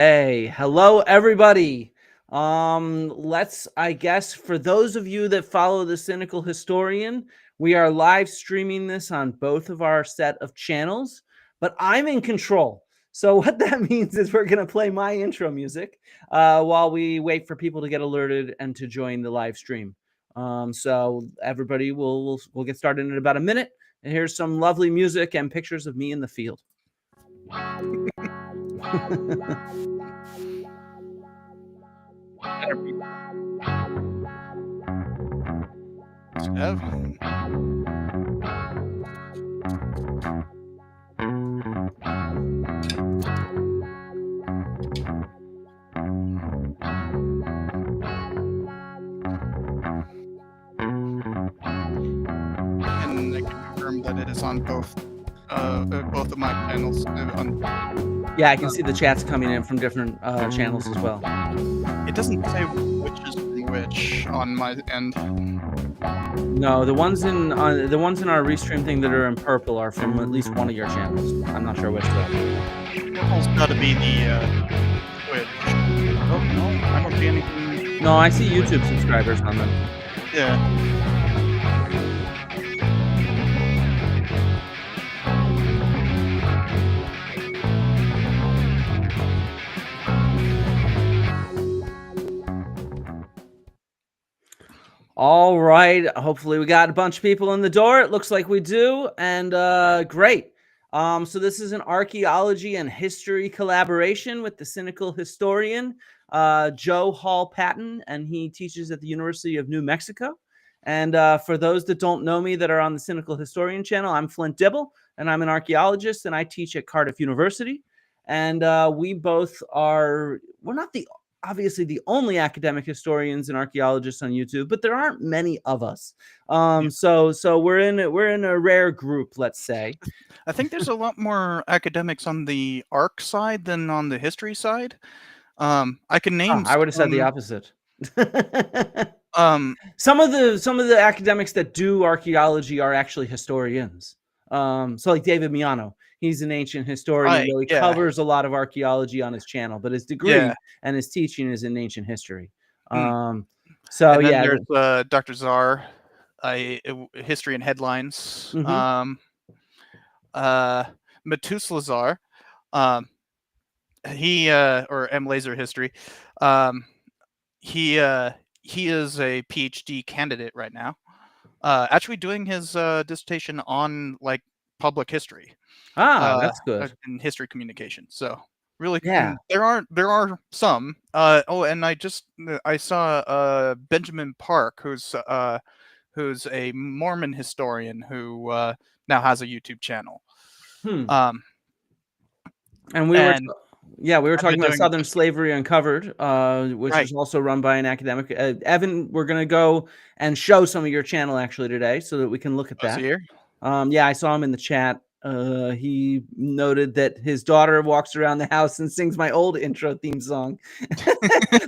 Hey, hello everybody. I guess for those of you that follow the Cynical Historian, we are live streaming this on both of our set of channels, but I'm in control. So what that means is we're going to play my intro music while we wait for people to get alerted and to join the live stream. So everybody we'll get started in about a minute. And here's some lovely music and pictures of me in the field. And I can confirm that it is on both of my channels. Yeah, I can see the chats coming in from different channels as well. It doesn't say which is from which on my end. No, the ones in our restream thing that are in purple are from at least one of your channels. I'm not sure which though. Purple's got to be the Twitch. Oh no, I don't see anything. No, I see YouTube subscribers on them. Yeah. All right. Hopefully we got a bunch of people in the door. It looks like we do. And great. So this is an archaeology and history collaboration with the Cynical Historian, Joe Hall Patton, and he teaches at the University of New Mexico. And for those that don't know me that are on the Cynical Historian channel, I'm Flint Dibble, and I'm an archaeologist, and I teach at Cardiff University. And we both we're not obviously the only academic historians and archaeologists on YouTube, but there aren't many of us. So we're in a rare group, let's say. I think there's a lot more academics on the arc side than on the history side. I can name. I would have said the opposite. Some of the academics that do archaeology are actually historians. So like David Miano, he's an ancient historian. He covers a lot of archeology on his channel, but his degree and his teaching is in ancient history. And then there's Dr. Czar, history and headlines. Methuselah Czar, he or M. Laser history. He is a PhD candidate right now, actually doing his dissertation on like public history. That's good. In history communication. So really, yeah, there are some. And I saw Benjamin Park, who's a Mormon historian who now has a YouTube channel. And we were talking about Southern Slavery Uncovered, which is also run by an academic. Evan, we're going to go and show some of your channel actually today so that we can look at that. Here? Yeah, I saw him in the chat. He noted that his daughter walks around the house and sings my old intro theme song.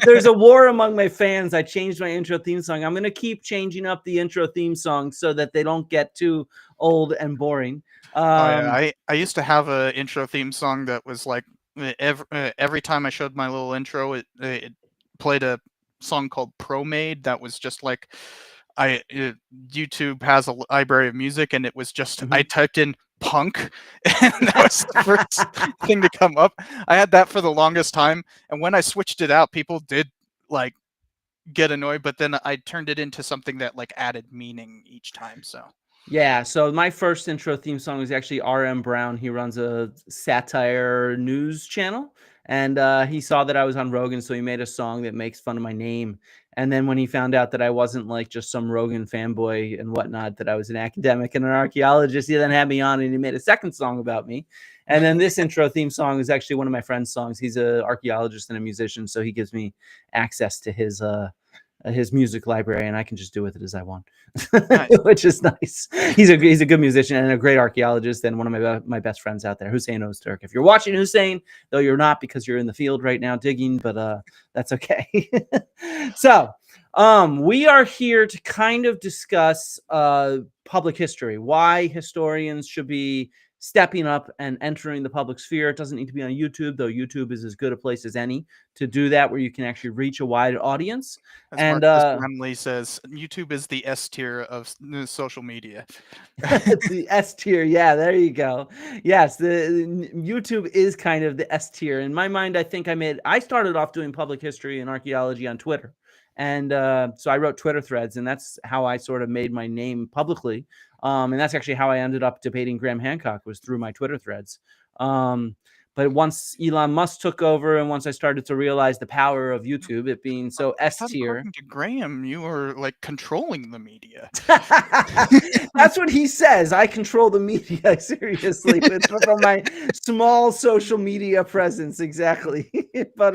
There's a war among my fans. I changed my intro theme song. I'm going to keep changing up the intro theme song so that they don't get too old and boring. I used to have an intro theme song that was like every time I showed my little intro, it played a song called Pro Made that was just like YouTube has a library of music, and it was just I typed in punk and that was the first thing to come up. I had that for the longest time, and when I switched it out, people did like get annoyed, but then I turned it into something that like added meaning each time. So yeah, so my first intro theme song is actually R.M. Brown. He runs a satire news channel, and he saw that I was on Rogan, so he made a song that makes fun of my name. And then when he found out that I wasn't like just some Rogan fanboy and whatnot, that I was an academic and an archaeologist, he then had me on and he made a second song about me. And then this intro theme song is actually one of my friend's songs. He's an archaeologist and a musician, so he gives me access to his music library, and I can just do with it as I want, nice. Which is nice. He's a good musician and a great archaeologist, and one of my best friends out there, Hussein Ozturk. If you're watching, Hussein, though you're not because you're in the field right now digging, but that's okay. So we are here to kind of discuss public history, why historians should be stepping up and entering the public sphere. It doesn't need to be on YouTube, though YouTube is as good a place as any to do that, where you can actually reach a wide audience. As And Marcus Lemley says, YouTube is the S tier of social media. the S tier, yeah, there you go. Yes, the YouTube is kind of the S tier. In my mind, I think I started off doing public history and archaeology on Twitter. And so I wrote Twitter threads, and that's how I sort of made my name publicly. And that's actually how I ended up debating Graham Hancock, was through my Twitter threads. But once Elon Musk took over, and once I started to realize the power of YouTube, it being so S tier. According to Graham, you were like controlling the media. That's what he says. I control the media, seriously, from my small social media presence. Exactly. But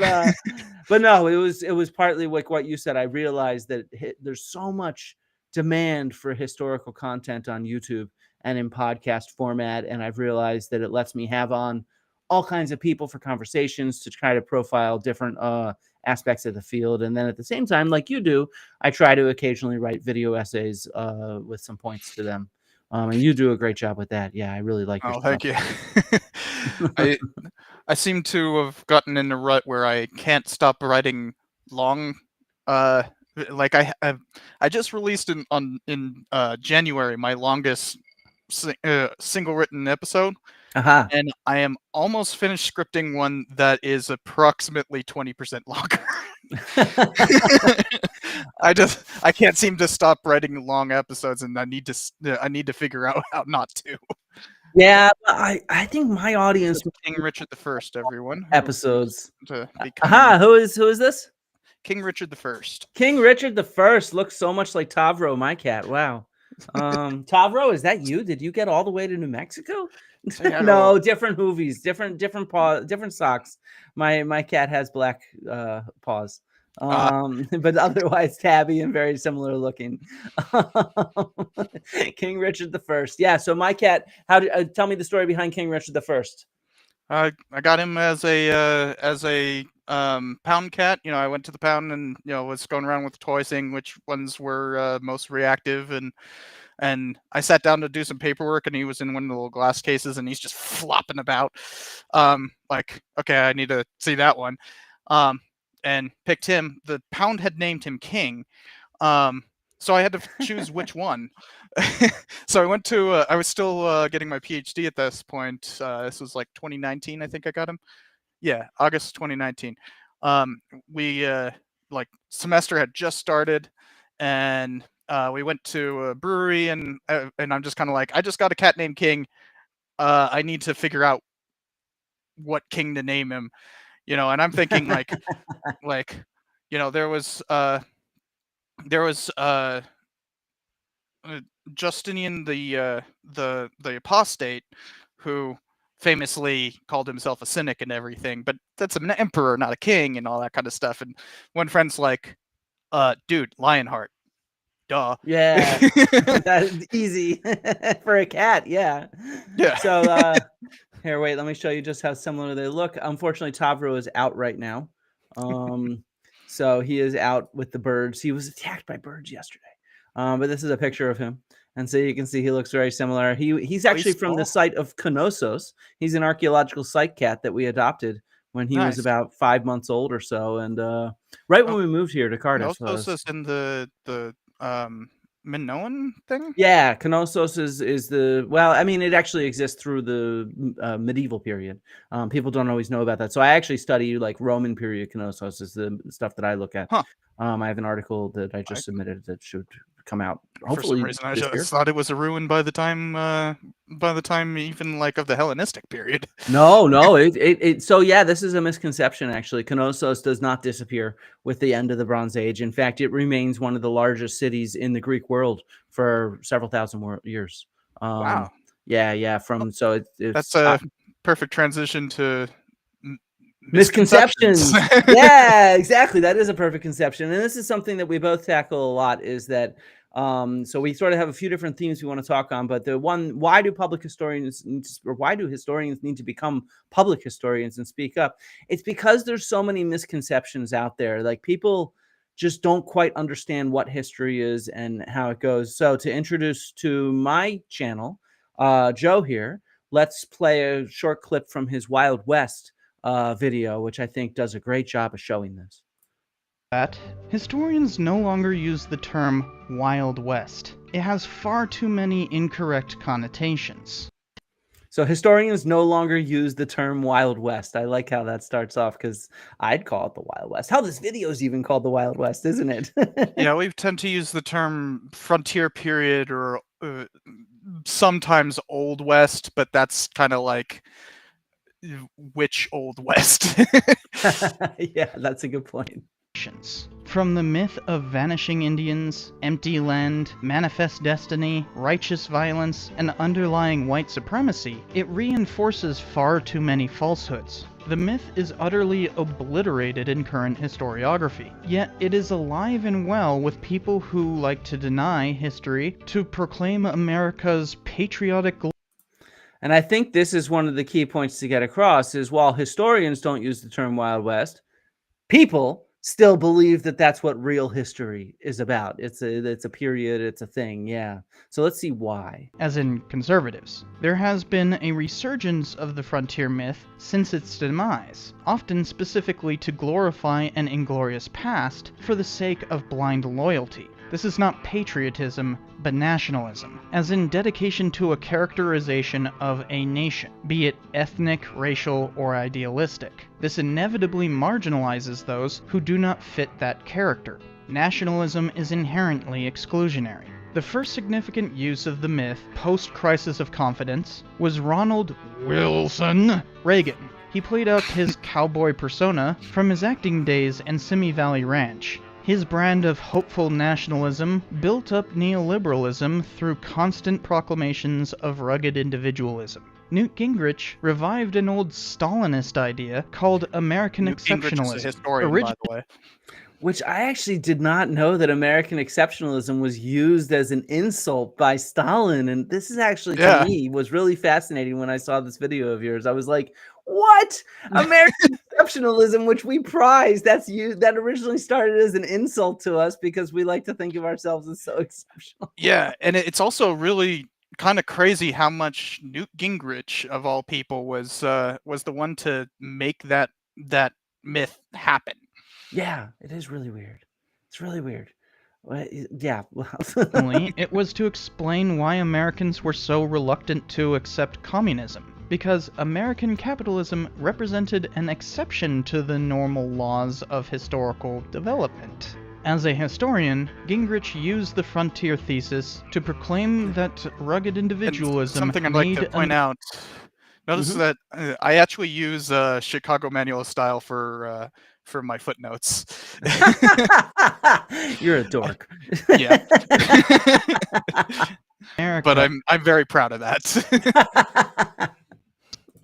no, it was partly like what you said. I realized that there's so much demand for historical content on YouTube and in podcast format, and I've realized that it lets me have on all kinds of people for conversations to try to profile different aspects of the field. And then at the same time, like you do, I try to occasionally write video essays with some points to them. And you do a great job with that. Yeah, I really like your Oh, stuff. thank you. I seem to have gotten in a rut where I can't stop writing long. Like I just released in January my longest single written episode. Uh-huh. And I am almost finished scripting one that is approximately 20% longer. I can't seem to stop writing long episodes, and I need to figure out how not to. Yeah, I think my audience King Richard I, everyone. episodes. To Who is this? King Richard I. King Richard I looks so much like Tavro, my cat. Wow. Tavro, is that you? Did you get all the way to New Mexico? No, different hoovies, different socks. My cat has black paws. But otherwise tabby and very similar looking. King Richard I. Yeah, so my cat, tell me the story behind King Richard I. I got him as a pound cat. You know, I went to the pound and was going around with the toy, seeing which ones were most reactive, and I sat down to do some paperwork, and he was in one of the little glass cases, and he's just flopping about. Like, okay, I need to see that one. And picked him. The pound had named him King. So I had to choose which one. So I went to, I was still getting my PhD at this point. This was like 2019, I think I got him. Yeah, August 2019. We, like, semester had just started, and we went to a brewery, and I'm just kind of like, I just got a cat named King. I need to figure out what King to name him, and I'm thinking like, there was Justinian the apostate, who famously called himself a cynic and everything, but that's an emperor, not a king, and all that kind of stuff. And one friend's like, dude, Lionheart. Duh. Yeah, that's easy for a cat. Yeah. So here, wait, let me show you just how similar they look. Unfortunately, Tavro is out right now. So he is out with the birds. He was attacked by birds yesterday. But this is a picture of him. And so you can see he looks very similar. He's actually from the site of Knossos. He's an archaeological site cat that we adopted when he was about 5 months old or so. And right when we moved here to Cardiff. Knossos is in the Minoan thing? Yeah, Knossos is the, well, I mean, it actually exists through the medieval period. People don't always know about that. So I actually study like Roman period Knossos is the stuff that I look at. Huh. I have an article that I just submitted that should come out hopefully. For some reason, I just thought it was a ruin by the time even like of the Hellenistic period. No, so yeah, this is a misconception actually. Knossos does not disappear with the end of the Bronze Age. In fact, it remains one of the largest cities in the Greek world for several thousand years. Wow. Yeah. That's a perfect transition to misconceptions. Yeah, exactly. That is a perfect conception. And this is something that we both tackle a lot, is that so we sort of have a few different themes we want to talk on, but the one, why do historians need to become public historians and speak up? It's because there's so many misconceptions out there. Like, people just don't quite understand what history is and how it goes. So to introduce to my channel, Joe here, let's play a short clip from his Wild West video, which I think does a great job of showing this. That historians no longer use the term Wild West. It has far too many incorrect connotations. So historians no longer use the term Wild West. I like how that starts off because I'd call it the Wild West. Hell, this video is even called the Wild West, isn't it? Yeah, we tend to use the term frontier period or sometimes Old West, but that's kind of like which Old West? Yeah, that's a good point. From the myth of vanishing Indians, empty land, manifest destiny, righteous violence, and underlying white supremacy, it reinforces far too many falsehoods. The myth is utterly obliterated in current historiography, yet it is alive and well with people who like to deny history to proclaim America's patriotic glory. And I think this is one of the key points to get across is while historians don't use the term Wild West, people still believe that that's what real history is about. It's a period, it's a thing, yeah. So let's see why. As in conservatives. There has been a resurgence of the frontier myth since its demise, often specifically to glorify an inglorious past for the sake of blind loyalty. This is not patriotism, but nationalism, as in dedication to a characterization of a nation, be it ethnic, racial, or idealistic. This inevitably marginalizes those who do not fit that character. Nationalism is inherently exclusionary. The first significant use of the myth post-Crisis of Confidence was Ronald Wilson Reagan. He played up his cowboy persona from his acting days in Simi Valley Ranch. His brand of hopeful nationalism built up neoliberalism through constant proclamations of rugged individualism. Newt Gingrich revived an old Stalinist idea called American exceptionalism. Gingrich is a historian, by the way. Which I actually did not know that American exceptionalism was used as an insult by Stalin. And this is actually, to me, was really fascinating when I saw this video of yours. I was like, what? American exceptionalism, which we prize, that originally started as an insult to us because we like to think of ourselves as so exceptional. Yeah, and it's also really kind of crazy how much Newt Gingrich, of all people, was the one to make that myth happen. Yeah, it is really weird. It's really weird. Yeah. It was to explain why Americans were so reluctant to accept communism, because American capitalism represented an exception to the normal laws of historical development. As a historian, Gingrich used the frontier thesis to proclaim that rugged individualism. And something I'd like to point out. Notice that I actually use Chicago Manual style for my footnotes. You're a dork. Yeah. But I'm very proud of that.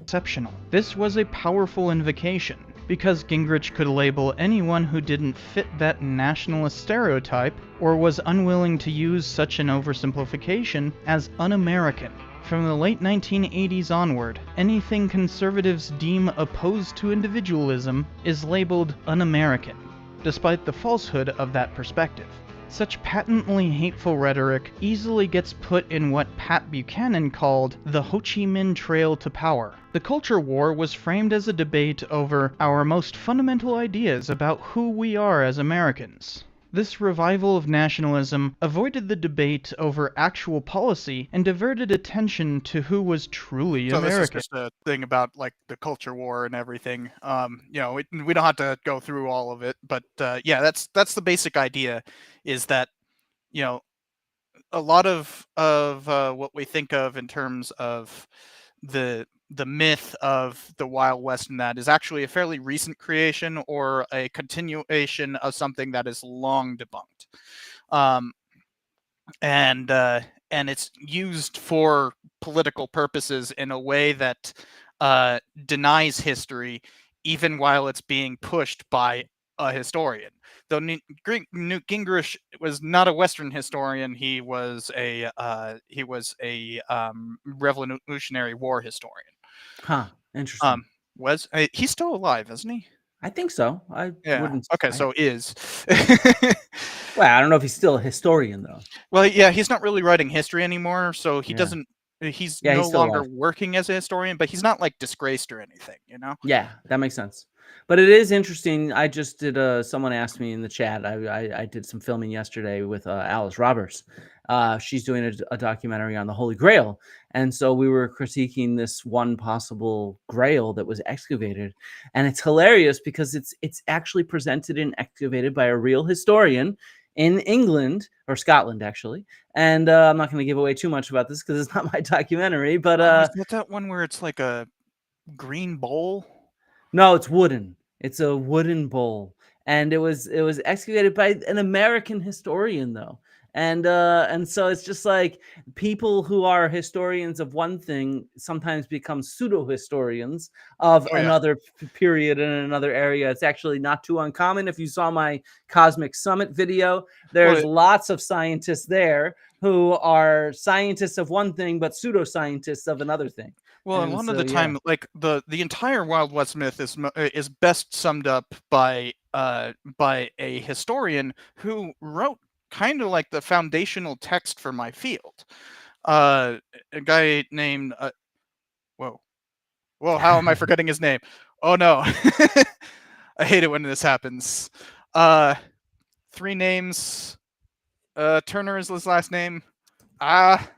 Exceptional. This was a powerful invocation, because Gingrich could label anyone who didn't fit that nationalist stereotype or was unwilling to use such an oversimplification as un-American. From the late 1980s onward, anything conservatives deem opposed to individualism is labeled un-American, despite the falsehood of that perspective. Such patently hateful rhetoric easily gets put in what Pat Buchanan called the Ho Chi Minh Trail to Power. The culture war was framed as a debate over our most fundamental ideas about who we are as Americans. This revival of nationalism avoided the debate over actual policy and diverted attention to who was truly American. This is just a thing about like the culture war and everything. We don't have to go through all of it, but yeah, that's the basic idea. Is that a lot of what we think of in terms of the myth of the Wild West and that is actually a fairly recent creation or a continuation of something that is long debunked. And it's used for political purposes in a way that denies history, even while it's being pushed by a historian. Though Newt Gingrich was not a Western historian, he was a Revolutionary War historian. Huh. Interesting. He's still alive, isn't he? I think so. Wouldn't. Okay, so is. Well, I don't know if he's still a historian though. Well, yeah, he's not really writing history anymore, so he doesn't. he's Yeah, no he's still longer alive. working as a historian, but he's not like disgraced or anything, you know? Yeah, that makes sense. But it is interesting. I just did. Someone asked me in the chat. I did some filming yesterday with Alice Roberts. She's doing a documentary on the Holy Grail, and so we were critiquing this one possible Grail that was excavated, and it's hilarious because it's actually presented and excavated by a real historian in England or Scotland, actually. And I'm not going to give away too much about this because it's not my documentary. But Oh, is that one where it's like a green bowl? no, it's wooden. It's a wooden bowl, and it was excavated by an American historian though. And so it's just like people who are historians of one thing sometimes become pseudo historians of Oh yeah. another period in another area. It's actually not too uncommon. If you saw my Cosmic Summit video, there's Well, lots of scientists there who are scientists of one thing but pseudo scientists of another thing. Well, a And lot of so the yeah. time, like the entire Wild West myth is best summed up by a historian who wrote kind of like the foundational text for my field. A guy named whoa how am I forgetting his name? Oh no, I hate it when this happens. Three names. Turner is his last name. Ah.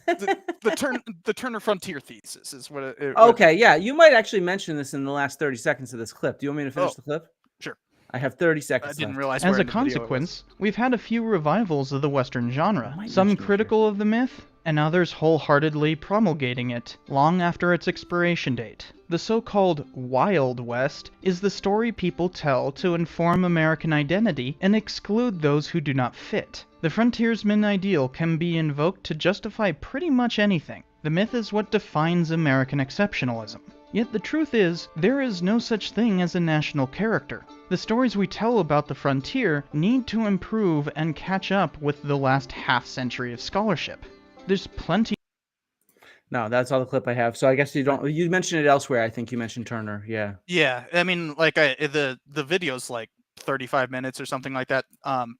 The Turner Frontier thesis is what it was. Okay, yeah, you might actually mention this in the last 30 seconds of this clip. Do you want me to finish Oh, the clip? sure. I have 30 I seconds didn't left. realize As where a in the video it was. consequence, we've had a few revivals of the Western genre, might some mention it here. critical of the myth, and others wholeheartedly promulgating it, long after its expiration date. The so-called Wild West is the story people tell to inform American identity and exclude those who do not fit. The frontiersman ideal can be invoked to justify pretty much anything. The myth is what defines American exceptionalism. Yet the truth is, there is no such thing as a national character. The stories we tell about the frontier need to improve and catch up with the last half-century of scholarship. There's plenty. No, that's all the clip I have. So I guess you mentioned it elsewhere. I think you mentioned Turner. Yeah. Yeah, I mean, like the video's like 35 minutes or something like that.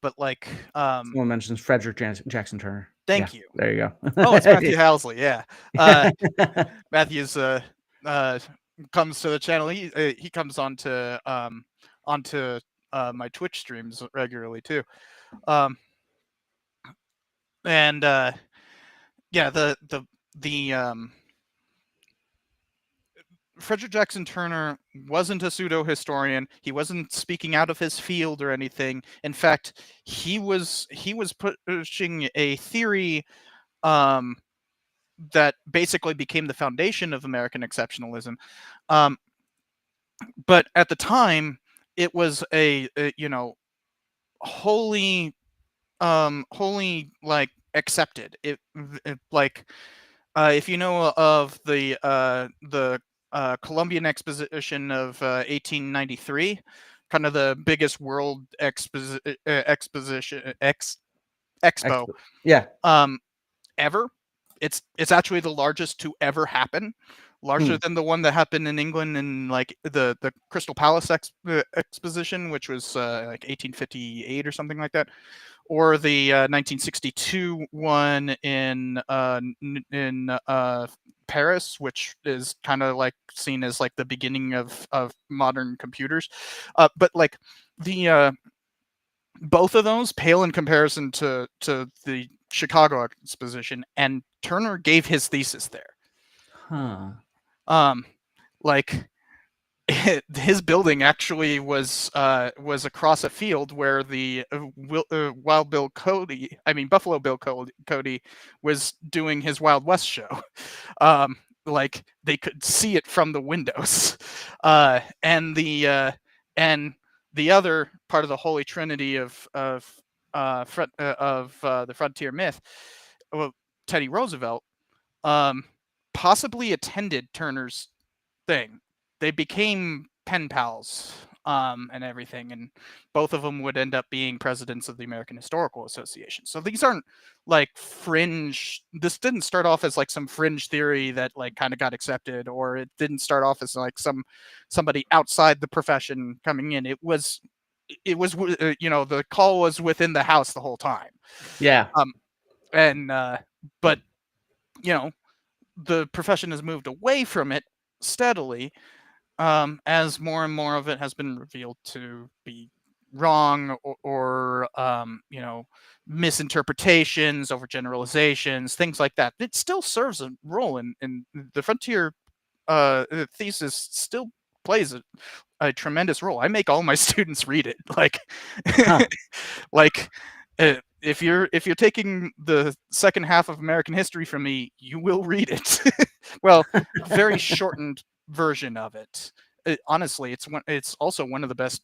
But like, Someone mentions Frederick Jackson Turner. thank Yeah, you. there you go. Oh, it's Matthew Housley. Yeah. Matthew's comes to the channel. He comes onto my Twitch streams regularly too. And yeah, the Frederick Jackson Turner wasn't a pseudo historian. He wasn't speaking out of his field or anything. In fact, he was pushing a theory that basically became the foundation of American exceptionalism. But at the time, it was a wholly like accepted. It like if you know of the Columbian Exposition of 1893, kind of the biggest world expo Yeah. ever. It's actually the largest to ever happen, larger than the one that happened in England in like the Crystal Palace exposition, which was like 1858 or something like that, or the 1962 one in Paris, which is kind of like seen as like the beginning of modern computers. But like the both of those pale in comparison to the Chicago exposition, and Turner gave his thesis there. Huh. Like his building actually was across a field where the Wild Bill Cody, Buffalo Bill Cody, was doing his Wild West show. Like they could see it from the windows, and the other part of the Holy Trinity of the frontier myth, well, Teddy Roosevelt, possibly attended Turner's thing. They became pen pals and everything, and both of them would end up being presidents of the American Historical Association. So these aren't like fringe. This didn't start off as like some fringe theory that like kind of got accepted, or it didn't start off as like somebody outside the profession coming in. It was the call was within the house the whole time. Yeah. and but you know, the profession has moved away from it steadily, as more and more of it has been revealed to be wrong, or you know, misinterpretations, overgeneralizations, things like that. It still serves a role in the frontier. Thesis still plays a tremendous role. I make all my students read it. Like, Huh. like if you're taking the second half of American history from me, you will read it. Well, a very shortened version of it. Honestly, it's also one of the best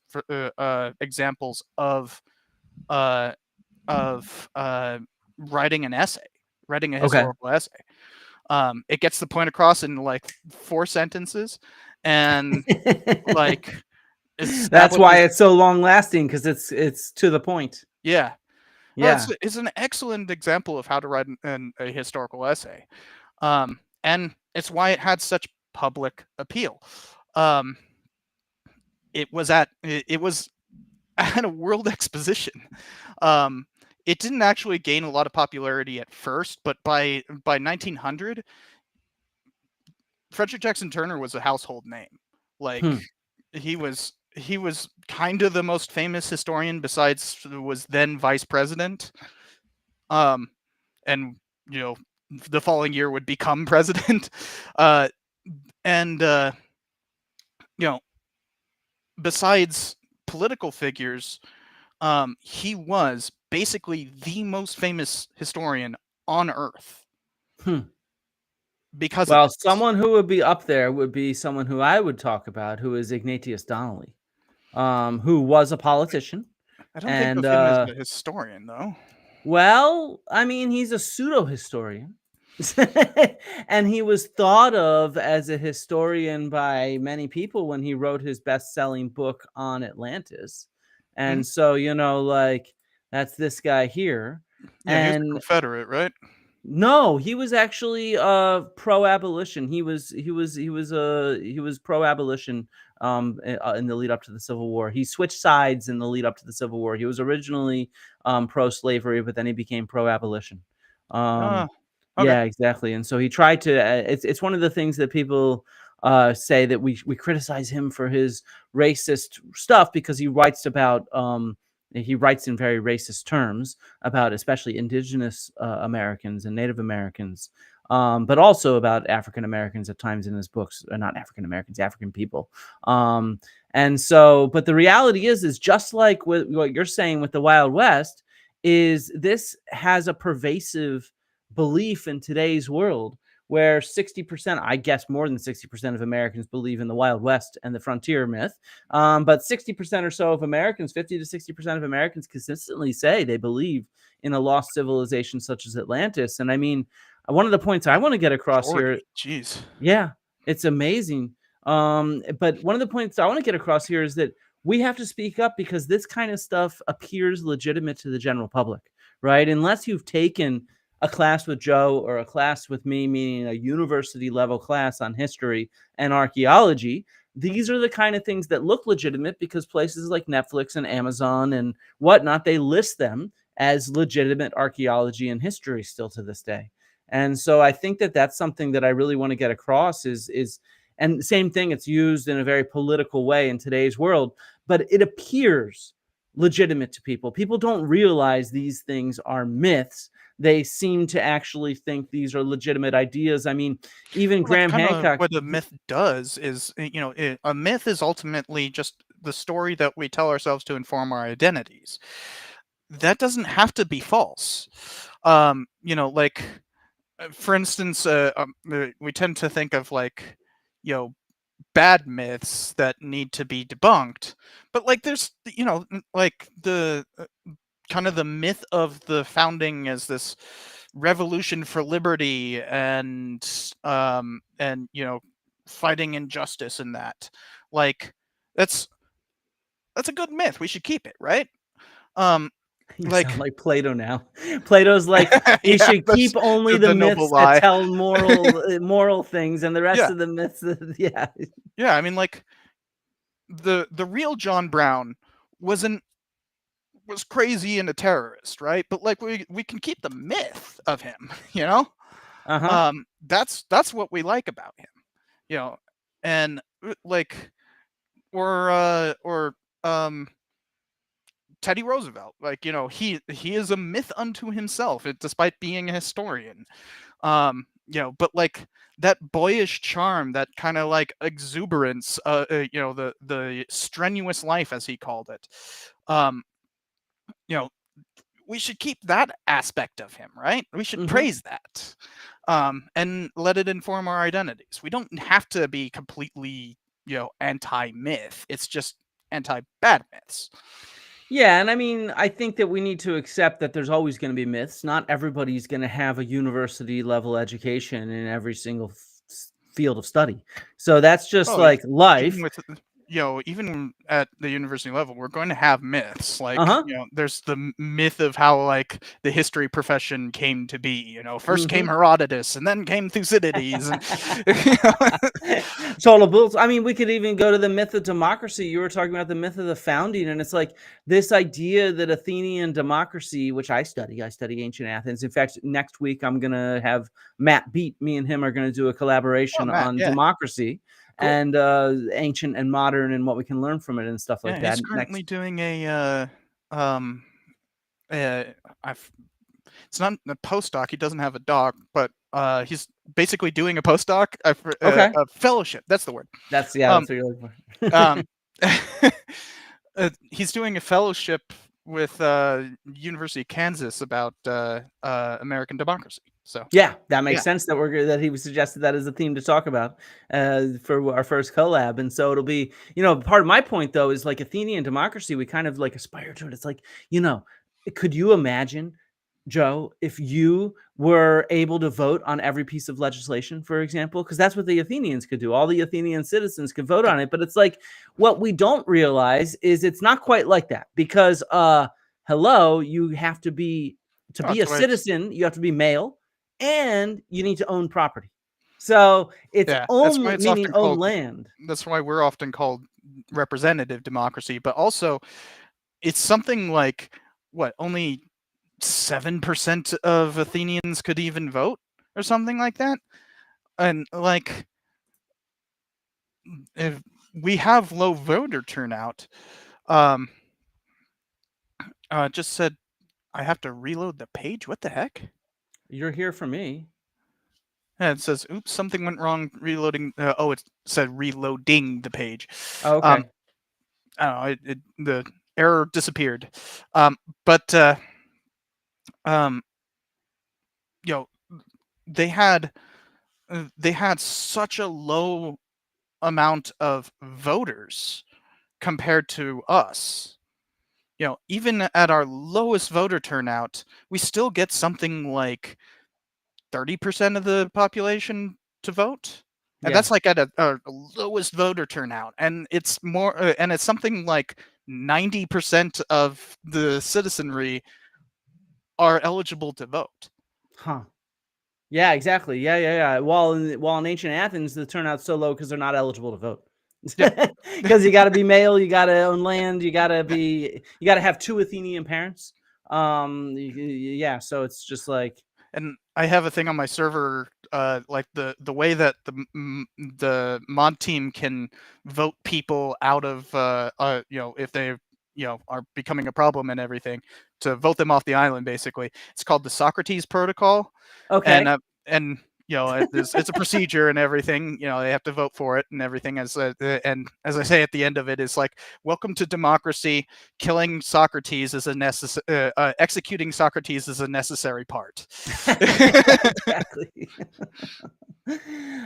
examples uh, of writing an essay, writing a Okay. historical essay. It gets the point across in like 4 sentences, and like That's why establishes. it's so long lasting, because it's to the point. Yeah, well, Yeah. it's an excellent example of how to write a historical essay, and it's why it had such public appeal. Um, it was at a world exposition. Um, it didn't actually gain a lot of popularity at first, but by 1900, Frederick Jackson Turner was a household name. Like, Hmm. he was kind of the most famous historian besides who was then vice president. Um, and you know, the following year would become president. Uh, and you know, besides political figures, he was basically the most famous historian on Earth Hmm. because of Well, this. someone who would be up there would be someone who I would talk about, who is Ignatius Donnelly, who was a politician. I don't think And of him as a historian, though. well, I mean, he's a pseudo historian. And he was thought of as a historian by many people when he wrote his best-selling book on Atlantis. Hmm? And so, like, that's this guy here. Yeah, he was a And Confederate, right? no, he was actually pro-abolition. He was pro-abolition in the lead up to the Civil War. He switched sides in the lead up to the Civil War. He was originally pro-slavery, but then he became pro-abolition. Ah, Um, okay. yeah, exactly. And so he tried to. It's one of the things that people say, that we criticize him for his racist stuff, because he writes in very racist terms about especially indigenous Americans and Native Americans, but also about African Americans at times in his books. Not African Americans, African people. Um, and so, but the reality is just like with what you're saying with the Wild West, is this has a pervasive belief in today's world, where 60%, I guess more than 60% of Americans believe in the Wild West and the frontier myth. But 60% or so of Americans, 50 to 60% of Americans, consistently say they believe in a lost civilization such as Atlantis. And I mean, one of the points I want to get across here, Majority. Jeez. yeah, it's amazing. But one of the points I want to get across here is that we have to speak up, because this kind of stuff appears legitimate to the general public, right? Unless you've taken a class with Joe or a class with me, meaning a university level class on history and archaeology, these are the kind of things that look legitimate, because places like Netflix and Amazon and whatnot, they list them as legitimate archaeology and history still to this day. And so I think that that's something that I really want to get across is and same thing, it's used in a very political way in today's world, but it appears legitimate to people. People don't realize these things are myths. They seem to actually think these are legitimate ideas. I mean, even Well, that's Graham kind of Hancock. what a myth does. Is a myth is ultimately just the story that we tell ourselves to inform our identities. That doesn't have to be false. Like, for instance, we tend to think of, like, you know bad myths that need to be debunked, but like there's like the kind of the myth of the founding as this revolution for liberty, and fighting injustice, and that, like, that's that's a good myth. We should keep it, right? um You sound like like Plato now. Plato's like, we yeah, should that's keep only the the noble myths that lie. tell moral things, and the rest Yeah, of the myths, yeah. yeah, I mean, like, the real John Brown was an was crazy and a terrorist, right? But like we can keep the myth of him, you know. Uh-huh. That's what we like about him, you know, and like or Teddy Roosevelt, like, you know, he is a myth unto himself, despite being a historian. You know, but like that boyish charm, that kind of like exuberance, you know, the strenuous life as he called it. Um, you know, we should keep that aspect of him, right? We should Mm-hmm. praise that, and let it inform our identities. We don't have to be completely, you know, anti-myth. It's just anti-bad myths. Yeah, and I mean, I think that we need to accept that there's always going to be myths. Not everybody's going to have a university level education in every single field of study. So that's just Oh, like even life. with, you know, even at the university level, we're going to have myths. Like, Uh-huh. you know, there's the myth of how like the history profession came to be. You know, first came Mm-hmm. Herodotus, and then came Thucydides, and you know, Total bulls. I mean, we could even go to the myth of democracy. You were talking about the myth of the founding, and it's like this idea that Athenian democracy, which I study ancient Athens. In fact, next week I'm gonna have Matt Beat. Me and him are gonna do a oh collaboration Matt, on yeah, democracy cool. and ancient and modern and what we can learn from it and stuff like Yeah, that. he's currently Next, doing a um uh I've it's not a postdoc. He doesn't have a doc, but he's basically doing a postdoc, okay, a fellowship. That's the word. that's Um, what you're looking for. um, he's doing a fellowship with University of Kansas about American democracy. So Yeah, that makes yeah, sense that that he suggested that as a theme to talk about for our first collab, and so it'll be part of my point though is like Athenian democracy. We kind of like aspire to it. It's like could you imagine, Joe, if you were able to vote on every piece of legislation, for example, because that's what the Athenians could do. All the Athenian citizens could vote yeah, on it, but it's like what we don't realize is it's not quite like that because hello, you have to oh, be a that's why it's citizen, you have to be male and you need to own property. So it's yeah, that's why own it's meaning often own called. land. That's why we're often called representative democracy, but also it's something like what only 7% of Athenians could even vote or something like that. And like if we have low voter turnout, um just said I have to reload the page. What the heck? You're here for me. Yeah, it says oops, something went wrong reloading. Oh, it said reloading the page. Oh, Um okay. I don't know, the error disappeared. But um you know, they had they had such a low amount of voters compared to us. You know, even at our lowest voter turnout, we still get something like 30% of the population to vote. And Yeah. that's like at a lowest voter turnout. And it's more, and it's something like 90% of the citizenry are eligible to vote. Huh. Yeah, exactly. Yeah, yeah, yeah. While in ancient Athens, the turnout's so low because they're not eligible to vote. Yeah. Because you got to be male, you got to own land, you got to have two Athenian parents. Yeah. So it's just like, And I have a thing on my server, like the way that the mod team can vote people out of, you know, if they, you know, are becoming a problem and everything, to vote them off the island. Basically, it's called the Socrates Protocol, and okay. and you know, it's a procedure and everything. You know, they have to vote for it and everything. And as I say at the end of it, it's like, welcome to democracy. Killing Socrates is a executing Socrates is a necessary part. Exactly.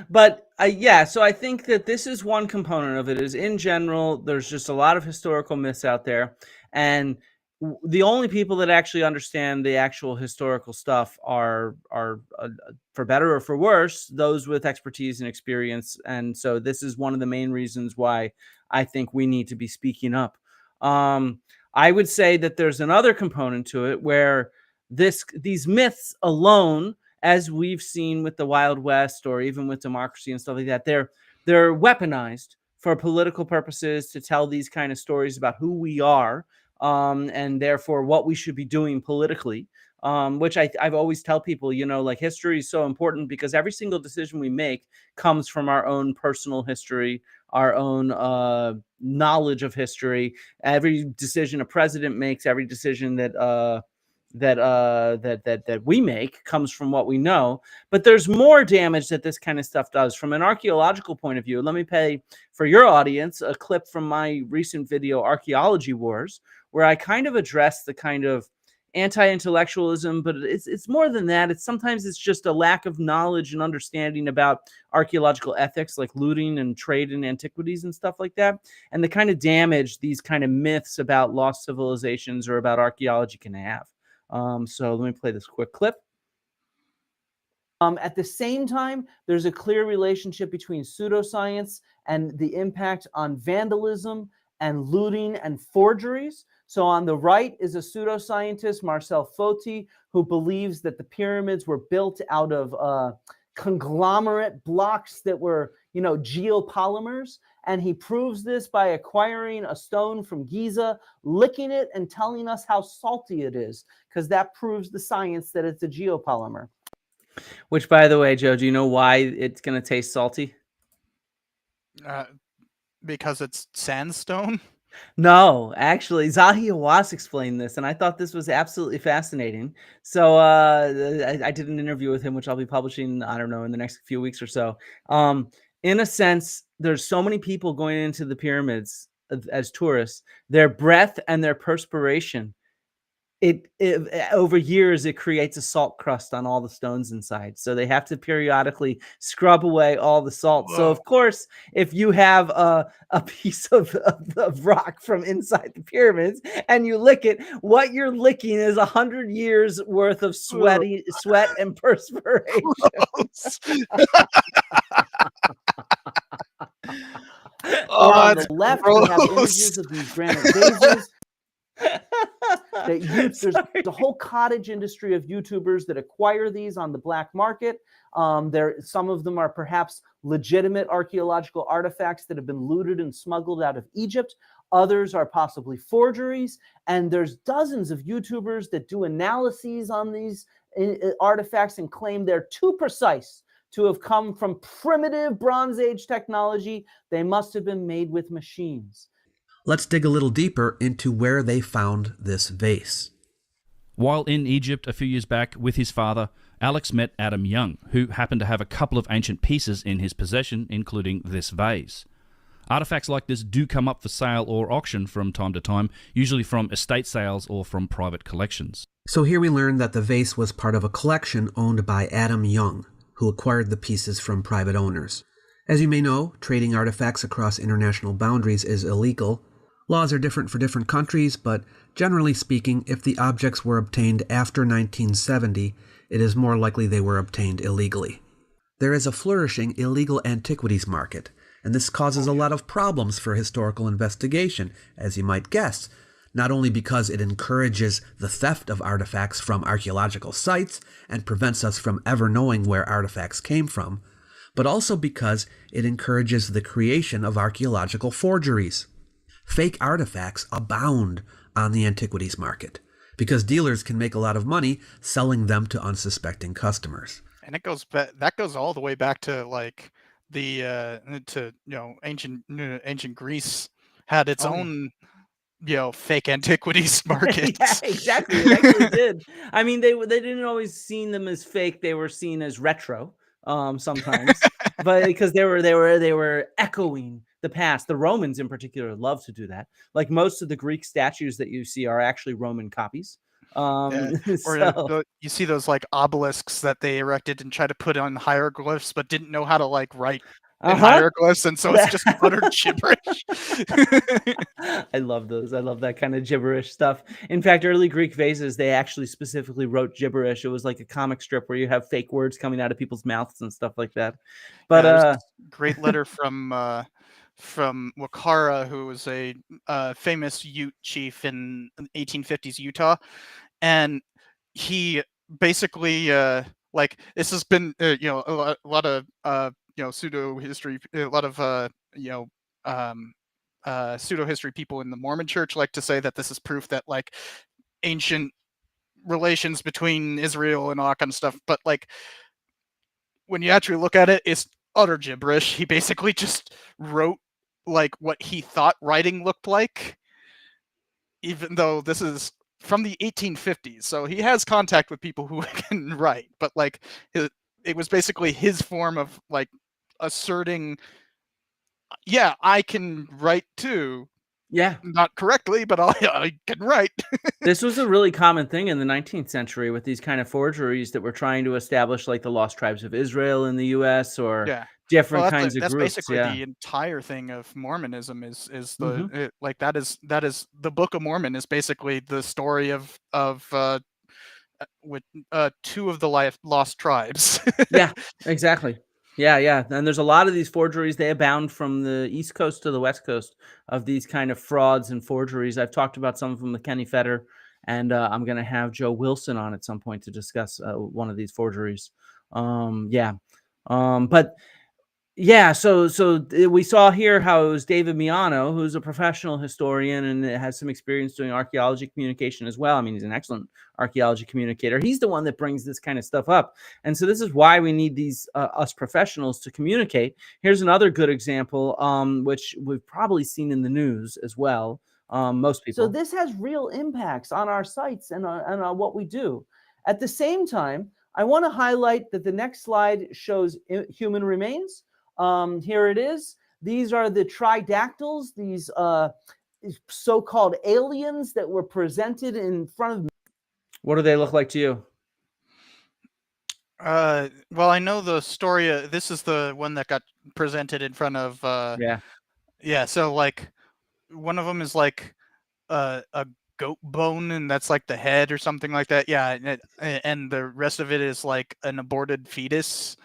But yeah, so I think that this is one component of it. Is in general, there's just a lot of historical myths out there, and the only people that actually understand the actual historical stuff are for better or for worse, those with expertise and experience. And so this is one of the main reasons why I think we need to be speaking up. Um, I would say that there's another component to it where these myths alone, as we've seen with the Wild West or even with democracy and stuff like that, they're weaponized for political purposes to tell these kind of stories about who we are. and therefore what we should be doing politically. Which I've always tell people, like history is so important because every single decision we make comes from our own personal history, our own knowledge of history. Every decision a president makes, every decision that we make comes from what we know. But there's more damage that this kind of stuff does from an archaeological point of view. Let me play for your audience a clip from my recent video, Archaeology Wars, where I kind of address the kind of anti-intellectualism, but it's more than that. It's just a lack of knowledge and understanding about archaeological ethics, like looting and trade in antiquities and stuff like that, and the kind of damage these kind of myths about lost civilizations or about archaeology can have. So let me play this quick clip. At the same time, there's a clear relationship between pseudoscience and the impact on vandalism and looting and forgeries. So on the right is a pseudoscientist, Marcel Foti, who believes that the pyramids were built out of conglomerate blocks that were, geopolymers. And he proves this by acquiring a stone from Giza, licking it, and telling us how salty it is, because that proves the science that it's a geopolymer. Which, by the way, Joe, do you know why it's going to taste salty? Because it's sandstone? No, actually, Zahi Hawass explained this, and I thought this was absolutely fascinating. So I did an interview with him, which I'll be publishing, I don't know, in the next few weeks or so. In a sense, there's so many people going into the pyramids as tourists. Their breath and their perspiration, it over years, it creates a salt crust on all the stones inside. So they have to periodically scrub away all the salt. So of course, if you have a piece of rock from inside the pyramids and you lick it, what you're licking is 100 years worth of sweat and perspiration. On the left, we have images of these granite vases. There's a whole cottage industry of YouTubers that acquire these on the black market. Some of them are perhaps legitimate archaeological artifacts that have been looted and smuggled out of Egypt. Others are possibly forgeries. And there's dozens of YouTubers that do analyses on these artifacts and claim they're too precise to have come from primitive Bronze Age technology. They must have been made with machines. Let's dig a little deeper into where they found this vase. While in Egypt a few years back with his father, Alex met Adam Young, who happened to have a couple of ancient pieces in his possession, including this vase. Artifacts like this do come up for sale or auction from time to time, usually from estate sales or from private collections. So here we learn that the vase was part of a collection owned by Adam Young, who acquired the pieces from private owners. As you may know, trading artifacts across international boundaries is illegal. Laws are different for different countries, but generally speaking, if the objects were obtained after 1970, it is more likely they were obtained illegally. There is a flourishing illegal antiquities market, and this causes a lot of problems for historical investigation, as you might guess, not only because it encourages the theft of artifacts from archaeological sites and prevents us from ever knowing where artifacts came from, but also because it encourages the creation of archaeological forgeries. Fake artifacts abound on the antiquities market because dealers can make a lot of money selling them to unsuspecting customers. And that goes all the way back to like the ancient Greece had its own fake antiquities market. Yeah, exactly. It actually did. I mean, they didn't always see them as fake; they were seen as retro sometimes, but because they were echoing the past. The Romans, in particular, love to do that. Like most of the Greek statues that you see are actually Roman copies. Or you see those like obelisks that they erected and tried to put on hieroglyphs, but didn't know how to like write in hieroglyphs, and so it's just utter gibberish. I love those. I love that kind of gibberish stuff. In fact, early Greek vases, they actually specifically wrote gibberish. It was like a comic strip where you have fake words coming out of people's mouths and stuff like that. But there's this great letter from Wakara, who was a famous Ute chief in 1850s Utah, and he basically like this has been a lot of pseudo history, a lot of pseudo history people in the Mormon Church like to say that this is proof that like ancient relations between Israel and all that kind of stuff. But like when you actually look at it, it's utter gibberish. He basically just wrote like what he thought writing looked like, even though this is from the 1850s. So he has contact with people who can write, but like it was basically his form of like asserting, yeah, I can write too. Yeah. Not correctly, but I can write. This was a really common thing in the 19th century with these kind of forgeries that were trying to establish like the lost tribes of Israel in the US or Yeah. different Well, kinds of that's groups. basically Yeah. the entire thing of Mormonism is Mhm. like that is the Book of Mormon is basically the story of with two of the lost tribes. Yeah, exactly. Yeah, yeah. And there's a lot of these forgeries. They abound from the East Coast to the West Coast of these kind of frauds and forgeries. I've talked about some of them with Kenny Fetter, and I'm going to have Joe Wilson on at some point to discuss one of these forgeries. Yeah. But yeah, we saw here how it was David Miano, who's a professional historian and has some experience doing archaeology communication as well. I mean, he's an excellent archaeology communicator. He's the one that brings this kind of stuff up. And so this is why we need these us professionals to communicate. Here's another good example, which we've probably seen in the news as well. Most people. So this has real impacts on our sites and on what we do. At the same time, I want to highlight that the next slide shows human remains. Here it is. These are the tridactyls, these so-called aliens that were presented in front of me. What do they look like to you? Well, I know the story. This is the one that got presented in front of. Yeah. So like, one of them is like a goat bone, and that's like the head or something like that. Yeah, and the rest of it is like an aborted fetus.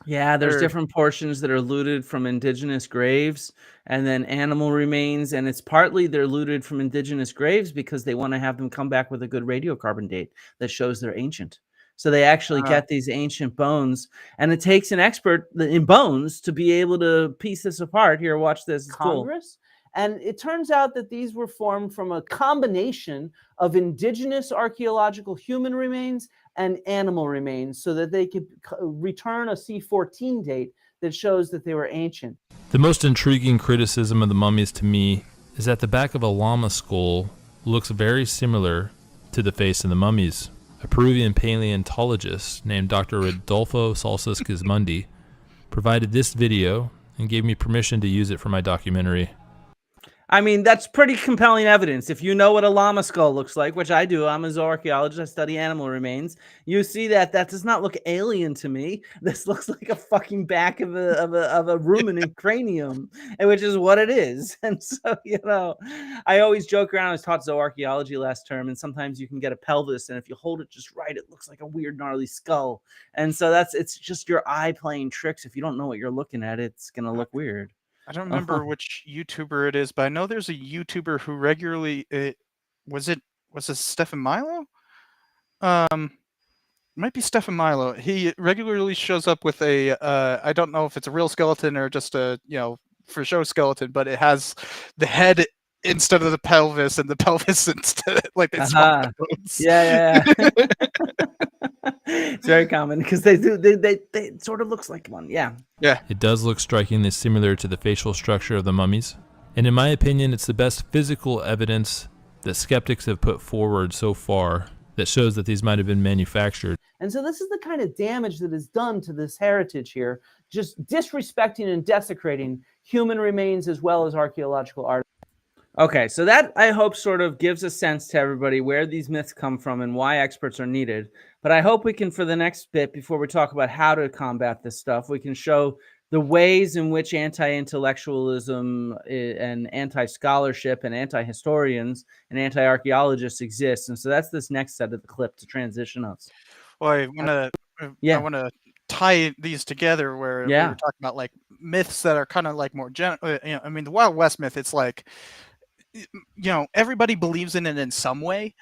Yeah, there's different portions that are looted from indigenous graves and then animal remains. And it's partly they're looted from indigenous graves because they want to have them come back with a good radiocarbon date that shows they're ancient. So they actually get these ancient bones, and it takes an expert in bones to be able to piece this apart. Here, watch this. It's Congress. Cool. And it turns out that these were formed from a combination of indigenous archaeological human remains and animal remains so that they could return a C14 date that shows that they were ancient. The most intriguing criticism of the mummies to me is that the back of a llama skull looks very similar to the face of the mummies. A Peruvian paleontologist named Dr. Rodolfo Salsas-Gismondi provided this video and gave me permission to use it for my documentary. I mean, that's pretty compelling evidence. If you know what a llama skull looks like, which I do, I'm a zooarchaeologist, I study animal remains. You see that does not look alien to me. This looks like a fucking back of a ruminant cranium, and which is what it is. And so, I always joke around. I was taught zooarchaeology last term, and sometimes you can get a pelvis, and if you hold it just right, it looks like a weird, gnarly skull. And so it's just your eye playing tricks. If you don't know what you're looking at, it's gonna look weird. I don't remember which YouTuber it is, but I know there's a YouTuber who regularly was it Stefan Milo? Might be Stefan Milo. He regularly shows up with a I don't know if it's a real skeleton or just a for show skeleton, but it has the head instead of the pelvis and the pelvis instead like it's bones. Yeah. It's very common because they sort of looks like one. Yeah. It does look strikingly similar to the facial structure of the mummies, and in my opinion, it's the best physical evidence that skeptics have put forward so far that shows that these might have been manufactured. And so this is the kind of damage that is done to this heritage here, just disrespecting and desecrating human remains as well as archaeological art. Okay, so that, I hope, sort of gives a sense to everybody where these myths come from and why experts are needed. But I hope we can, for the next bit, before we talk about how to combat this stuff, we can show the ways in which anti-intellectualism and anti-scholarship and anti-historians and anti-archaeologists exist. And so that's this next set of the clip to transition us. Well, I want to tie these together where we were talking about like myths that are kind of like more general. I mean, the Wild West myth, it's like, everybody believes in it in some way,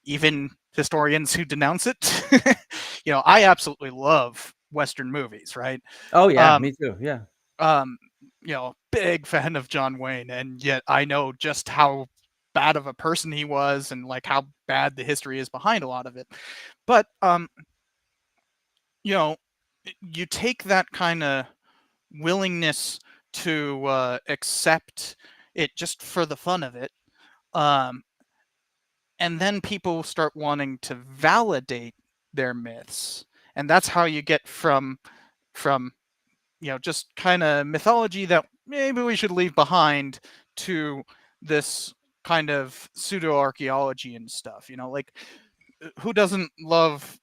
even historians who denounce it. I absolutely love Western movies, right? Oh yeah, me too. Yeah. big fan of John Wayne, and yet I know just how bad of a person he was, and like how bad the history is behind a lot of it. But you take that kind of willingness to accept it just for the fun of it, um, and then people start wanting to validate their myths, and that's how you get from just kind of mythology that maybe we should leave behind to this kind of pseudo archaeology and stuff. Like who doesn't love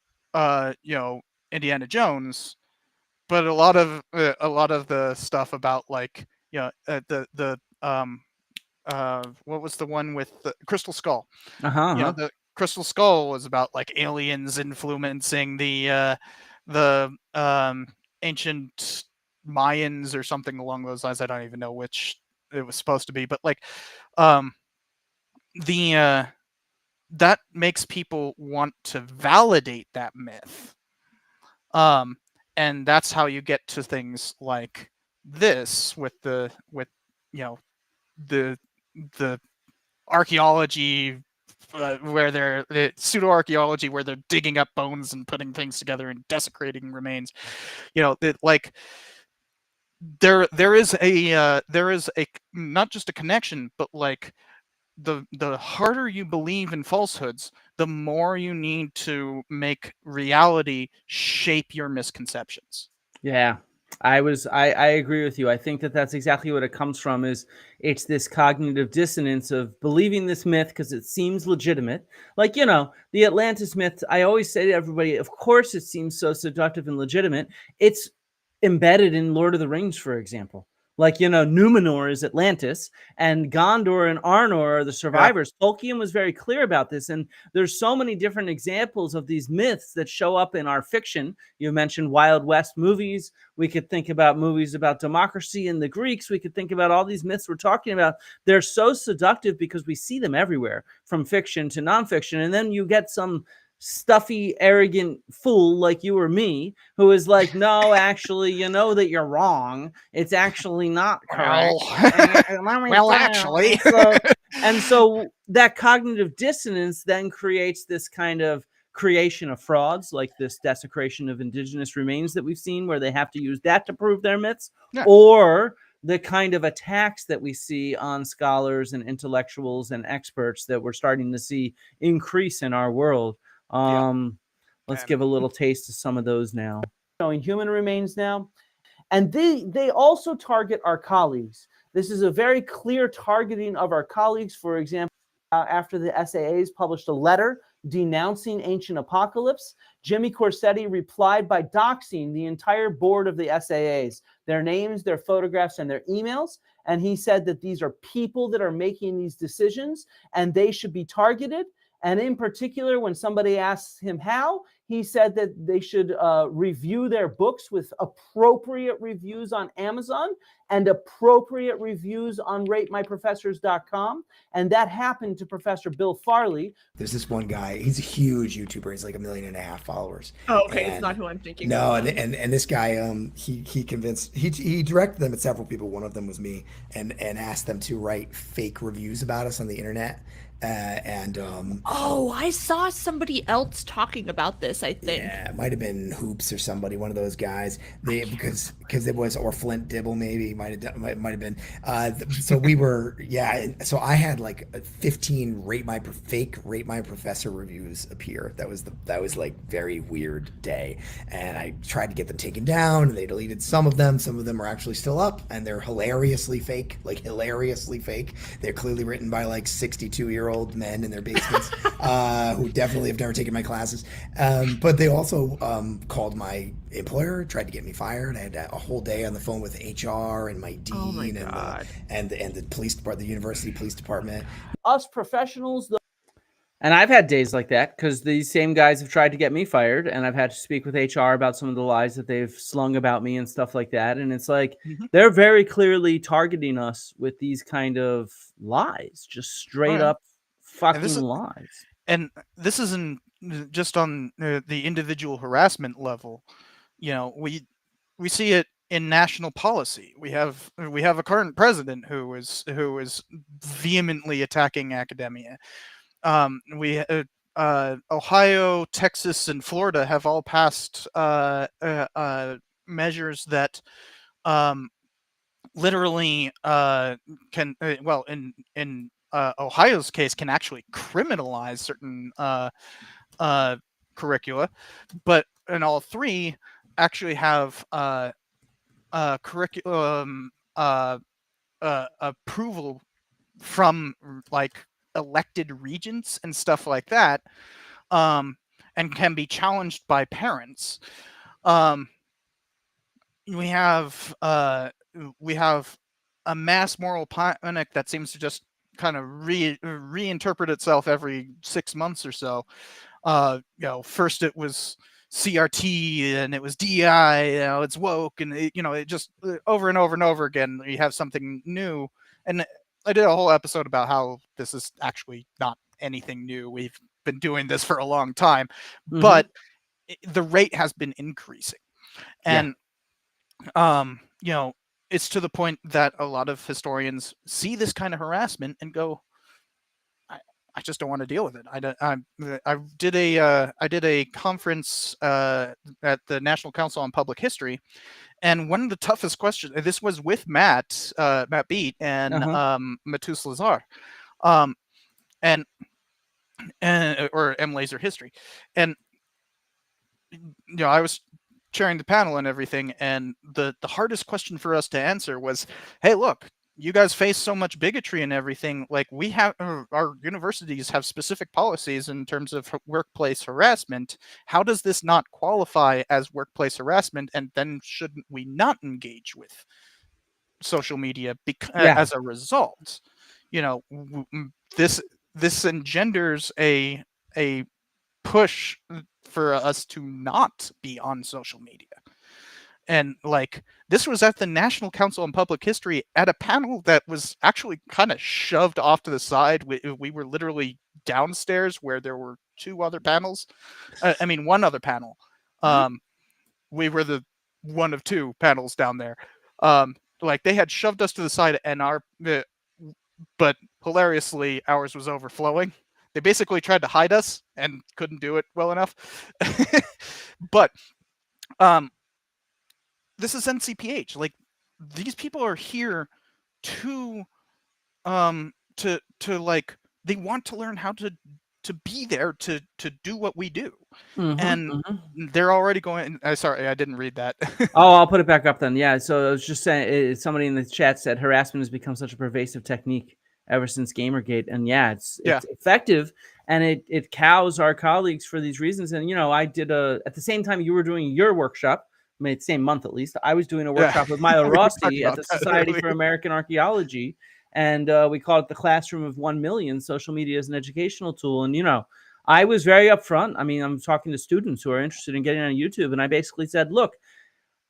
Indiana Jones? But a lot of the stuff about like the what was the one with the Crystal Skull? The Crystal Skull was about like aliens influencing the ancient Mayans or something along those lines. I don't even know which it was supposed to be, but like the that makes people want to validate that myth. And that's how you get to things like this with the the archaeology where the pseudo archaeology where they're digging up bones and putting things together and desecrating remains. Like there is a not just a connection, but like the harder you believe in falsehoods, the more you need to make reality shape your misconceptions. Yeah, I agree with you. I think that that's exactly what it comes from. Is it's this cognitive dissonance of believing this myth because it seems legitimate. Like the Atlantis myth. I always say to everybody, of course, it seems so seductive and legitimate. It's embedded in Lord of the Rings, for example. Like, Numenor is Atlantis and Gondor and Arnor are the survivors. Yeah. Tolkien was very clear about this. And there's so many different examples of these myths that show up in our fiction. You mentioned Wild West movies. We could think about movies about democracy and the Greeks. We could think about all these myths we're talking about. They're so seductive because we see them everywhere, from fiction to nonfiction. And then you get some stuffy, arrogant fool like you or me who is like, no, actually, that you're wrong. It's actually not correct. Well, actually. So that cognitive dissonance then creates this kind of creation of frauds, like this desecration of indigenous remains that we've seen, where they have to use that to prove their myths, or the kind of attacks that we see on scholars and intellectuals and experts that we're starting to see increase in our world. Let's give a little taste of some of those now. Showing human remains now. And they also target our colleagues. This is a very clear targeting of our colleagues. For example, after the SAAs published a letter denouncing ancient apocalypse, Jimmy Corsetti replied by doxing the entire board of the SAAs, their names, their photographs, and their emails. And he said that these are people that are making these decisions and they should be targeted. And in particular, when somebody asks him how, he said that they should review their books with appropriate reviews on Amazon and appropriate reviews on ratemyprofessors.com. And that happened to Professor Bill Farley. There's this one guy, he's a huge YouTuber. He's like 1.5 million followers. Oh, okay. It's not who I'm thinking. No, and this guy, he convinced, he directed them at several people. One of them was me, and asked them to write fake reviews about us on the internet. I saw somebody else talking about this, I think. Yeah, it might have been Hoops or somebody, one of those guys. Because it was, or Flint Dibble maybe, might have been. So we were, so I had like 15 fake Rate My Professor reviews appear. That was like very weird day. And I tried to get them taken down, and they deleted some of them. Some of them are actually still up, and they're hilariously fake. They're clearly written by like 62-year-old men in their basements who definitely have never taken my classes. But they also called my employer, tried to get me fired. I had a whole day on the phone with HR and my dean and the police department, the university police department. Us professionals, and I've had days like that because these same guys have tried to get me fired, and I've had to speak with HR about some of the lies that they've slung about me and stuff like that. And it's like, they're very clearly targeting us with these kind of lies, just straight up fucking lies. And this isn't just on the individual harassment level. We see it in national policy. We have a current president who is vehemently attacking academia. Ohio, Texas, and Florida have all passed measures that literally can well, in Ohio's case, can actually criminalize certain curricula, but in all three actually have curriculum approval from like elected regents and stuff like that, and can be challenged by parents. Um, we have a mass moral panic that seems to just kind of reinterpret itself every 6 months or so. First it was CRT and it was DI, it's woke, and it just over and over and over again you have something new. And I did a whole episode about how this is actually not anything new. We've been doing this for a long time, but the rate has been increasing. And it's to the point that a lot of historians see this kind of harassment and go, I just don't want to deal with it. I did a conference at the National Council on Public History, and one of the toughest questions. This was with Matt Beat and Matus Lazar, and or M Laser History, and I was chairing the panel and everything, and the hardest question for us to answer was, hey, look, you guys face so much bigotry and everything. Like, we have our universities have specific policies in terms of workplace harassment. How does this not qualify as workplace harassment? And then shouldn't we not engage with social media as a result? This engenders a push for us to not be on social media. And like, this was at the National Council on Public History at a panel that was actually kind of shoved off to the side. We were literally downstairs where there were two other panels. One other panel. We were the one of two panels down there. Like, they had shoved us to the side, and but hilariously, ours was overflowing. They basically tried to hide us and couldn't do it well enough. But this is NCPH. Like, these people are here to like, they want to learn how to be there to do what we do. And they're already going. Sorry, I didn't read that. Oh, I'll put it back up then. Yeah. So I was just saying, somebody in the chat said harassment has become such a pervasive technique ever since Gamergate, and it's effective, and it cows our colleagues for these reasons. And I did at the same time you were doing your workshop, same month at least, I was doing a workshop with Milo Rossi at the Society for American Archaeology, and we called it the Classroom of 1 Million: Social Media as an Educational Tool. And I was very upfront. I'm talking to students who are interested in getting on YouTube, and I basically said, look,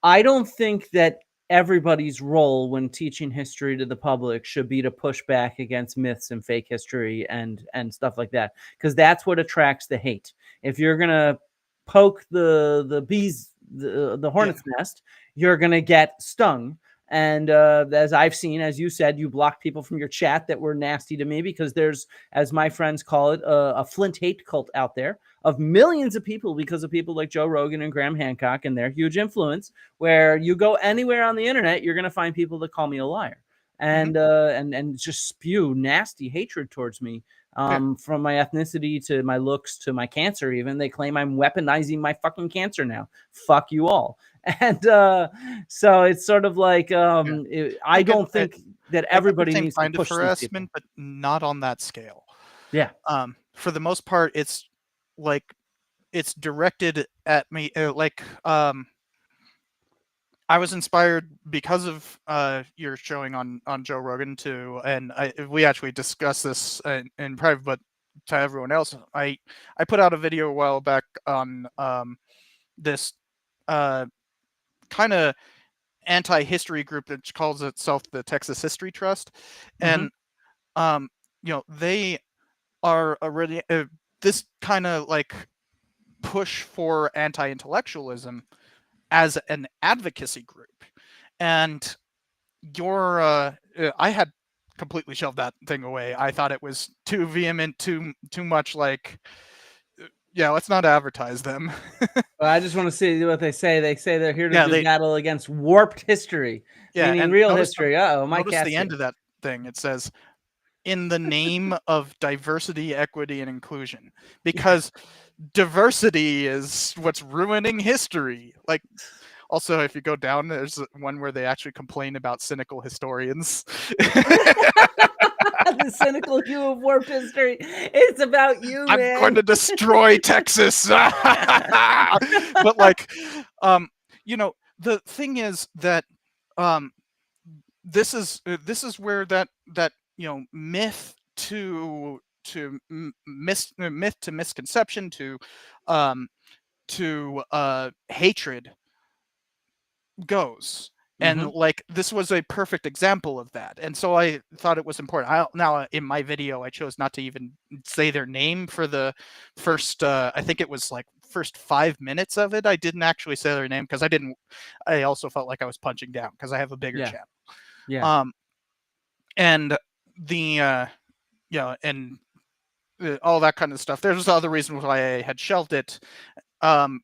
I don't think that everybody's role when teaching history to the public should be to push back against myths and fake history and stuff like that, because that's what attracts the hate. If you're gonna poke the bees, the hornet's nest, you're gonna get stung. And as I've seen, as you said, you blocked people from your chat that were nasty to me, because there's, as my friends call it, a Flint hate cult out there of millions of people because of people like Joe Rogan and Graham Hancock and their huge influence, where you go anywhere on the internet, you're going to find people that call me a liar and just spew nasty hatred towards me, from my ethnicity to my looks to my cancer. Even they claim I'm weaponizing my fucking cancer now. Fuck you all. And so it's sort of like, I don't think that everybody needs to push harassment, but not on that scale. Yeah. For the most part, it's like, it's directed at me. I was inspired because of your showing on Joe Rogan too, and we actually discussed this in private, but to everyone else, I put out a video a while back on this kind of anti-history group that calls itself the Texas History Trust, and they are already this kind of like push for anti-intellectualism as an advocacy group. and your I had completely shoved that thing away. I thought it was too vehement, too much like, yeah, let's not advertise them. Well, I just want to see what they say. They say they're here to Yeah, do battle against warped history, yeah, meaning and real history. Uh-oh, my notice cat's the end here. of that thing. It says, "In the name of diversity, equity, and inclusion," because diversity is what's ruining history. Like, also, if you go down, there's one where they actually complain about cynical historians. The cynical hue of warped history. It's about you, I'm man. going to destroy Texas. But like, the thing is that this is where that myth to myth to misconception to hatred goes. And like, this was a perfect example of that, and so I thought it was important. Now in my video I chose not to even say their name for the first I think it was like first 5 minutes of it. I didn't actually say their name because I also felt like I was punching down because I have a bigger channel. Yeah. And the and all that kind of stuff. There's other reasons why I had shelved it. And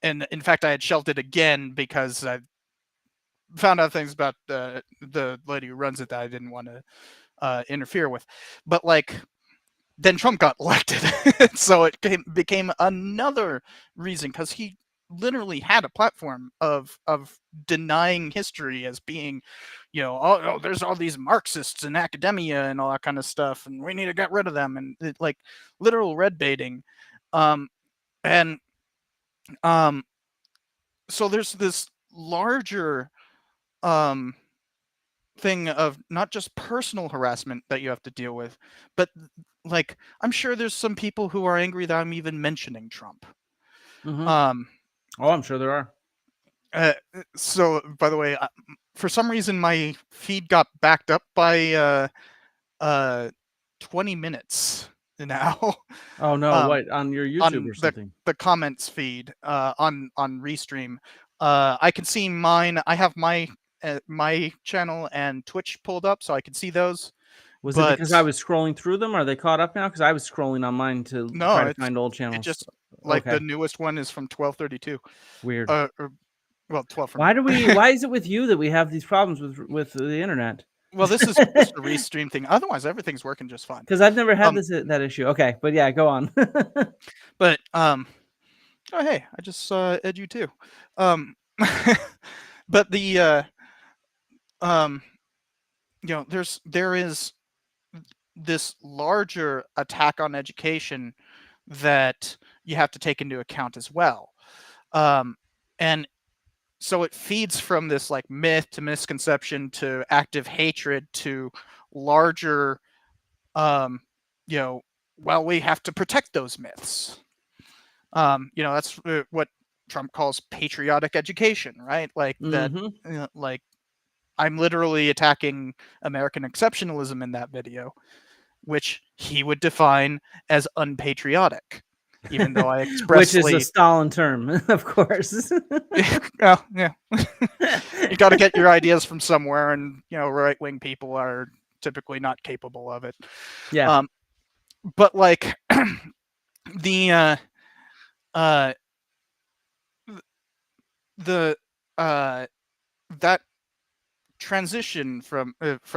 in fact, I had shelved it again because I found out things about the lady who runs it that I didn't want to interfere with. But like, then Trump got elected, so it became another reason, because he literally had a platform of denying history as being, oh, there's all these Marxists in academia and all that kind of stuff, and we need to get rid of them, and like literal red baiting, and so there's this larger thing of not just personal harassment that you have to deal with, but like, I'm sure there's some people who are angry that I'm even mentioning Trump. Oh, I'm sure there are. So by the way, for some reason my feed got backed up by 20 minutes now. Oh no, what, on your YouTube or something? The comments feed on Restream. I can see mine. I have my channel and Twitch pulled up, so I can see those. Was it because I was scrolling through them? Are they caught up now? Because I was scrolling on mine to try to find old channels. It just like the newest one is from 1232. Weird. Well, 12 from. Why is it with you that we have these problems with the internet? Well, this is just a Restream thing. Otherwise, everything's working just fine. Because I've never had that issue. Okay, but yeah, go on. But oh hey, I just saw Ed you too. But the there is this larger attack on education that you have to take into account as well, and so it feeds from this like myth to misconception to active hatred to larger well, we have to protect those myths. That's what Trump calls patriotic education, right? Like that, like, I'm literally attacking American exceptionalism in that video, which he would define as unpatriotic, even though I expressly... Which is a Stalin term, of course. Well, yeah. You got to get your ideas from somewhere, and right-wing people are typically not capable of it. Yeah. But like that transition from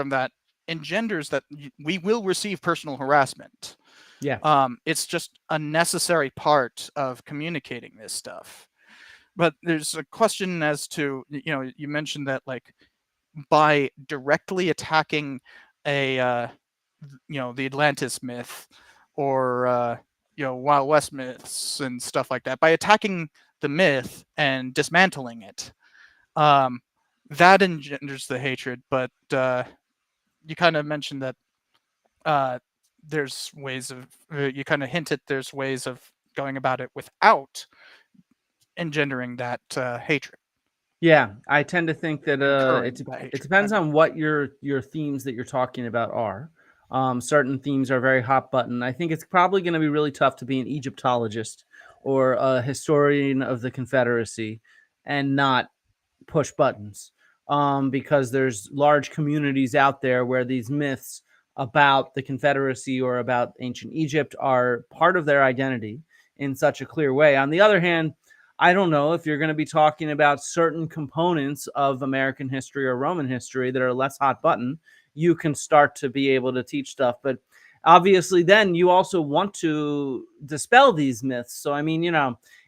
that engenders that we will receive personal harassment. Yeah. It's just a necessary part of communicating this stuff. But there's a question as to, you mentioned that like by directly attacking the Atlantis myth or Wild West myths and stuff like that, by attacking the myth and dismantling it, that engenders the hatred. But you kind of mentioned that there's ways of you kind of hinted there's ways of going about it without engendering that hatred. Yeah, I tend to think that it depends on what your themes that you're talking about are. Certain themes are very hot button. I think it's probably going to be really tough to be an Egyptologist or a historian of the Confederacy and not push buttons. because there's large communities out there where these myths about the Confederacy or about ancient Egypt are part of their identity in such a clear way. On the other hand, I don't know if you're going to be talking about certain components of American history or Roman history that are less hot button, you can start to be able to teach stuff. But obviously, then you also want to dispel these myths. So, I mean,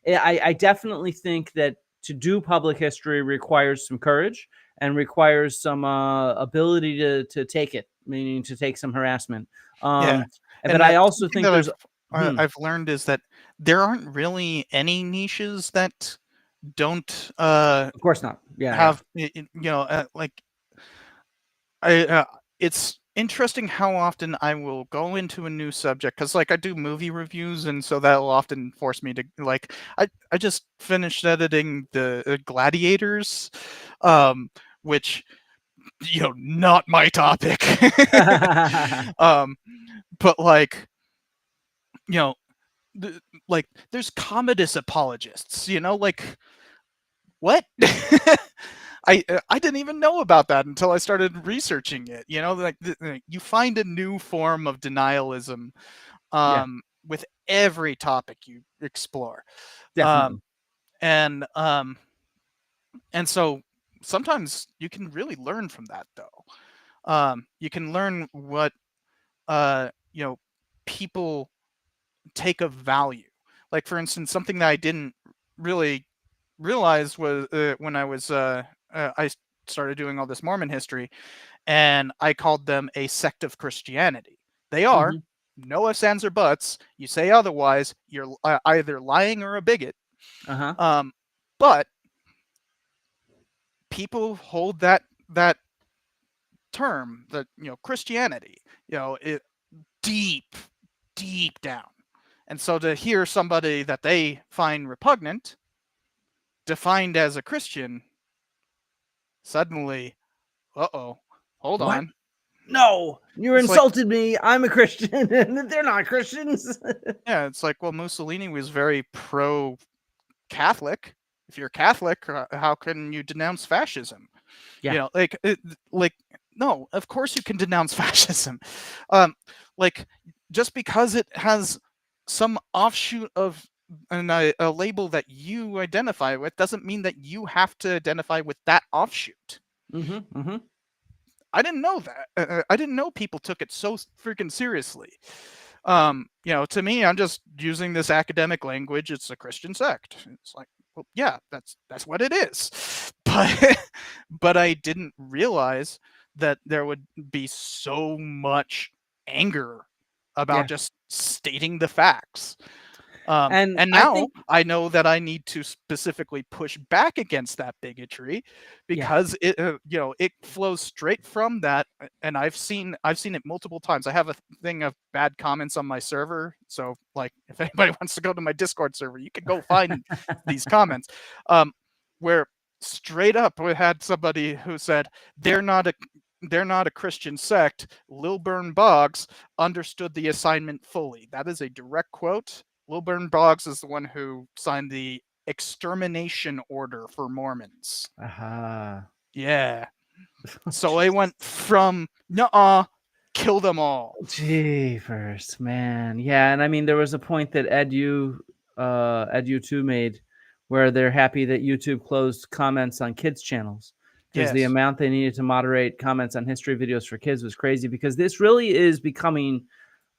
I definitely think that to do public history requires some courage and requires some ability to take it, meaning to take some harassment. Yeah. But And I also something think that there's I've learned is that there aren't really any niches that don't of course not. Yeah. have like it's interesting how often I will go into a new subject, because like I do movie reviews, and so that will often force me to like I just finished editing the Gladiators, which not my topic. But like like there's Commodus apologists, like what? I didn't even know about that until I started researching it. Like you find a new form of denialism Yeah, with every topic you explore. definitely. And and so sometimes you can really learn from that, though. You can learn what uh you know people take of value. Like, for instance, something that I didn't really realize was when I started doing all this Mormon history, and I called them a sect of Christianity. They are. Mhm. No ifs, ands, or buts. You say otherwise, you're either lying or a bigot. Uh-huh. But people hold that term, that Christianity, it deep, deep down. And so to hear somebody that they find repugnant defined as a Christian, suddenly, hold What? on. No, you It's like, insulted me. I'm a Christian, and they're not Christians. yeah, it's like, well, Mussolini was very pro-Catholic. If you're Catholic, how can you denounce fascism? Yeah. Like, no, of course you can denounce fascism. Like, just because it has some offshoot of a label that you identify with doesn't mean that you have to identify with that offshoot. Mm-hmm. Mm-hmm. I didn't know that. I didn't know people took it so freaking seriously. To me, I'm just using this academic language. It's a Christian sect. It's like, well, yeah, that's what it is. But but I didn't realize that there would be so much anger about Yeah. just stating the facts. And And I now think, I know that I need to specifically push back against that bigotry, yeah. because it flows straight from that. And I've seen it multiple times. I have a thing of bad comments on my server, so like if anybody wants to go to my Discord server, you can go find these comments, where straight up we had somebody who said they're not a Christian sect. Lilburn Boggs understood the assignment fully. That is a direct quote. Lilburn Boggs is the one who signed the extermination order for Mormons. Aha. Yeah. So I went from nuh-uh, kill them all. Jeepers, man. Yeah, and I mean there was a point that Edu2 made where they're happy that YouTube closed comments on kids channels, because the Yes. amount they needed to moderate comments on history videos for kids was crazy, because this really is becoming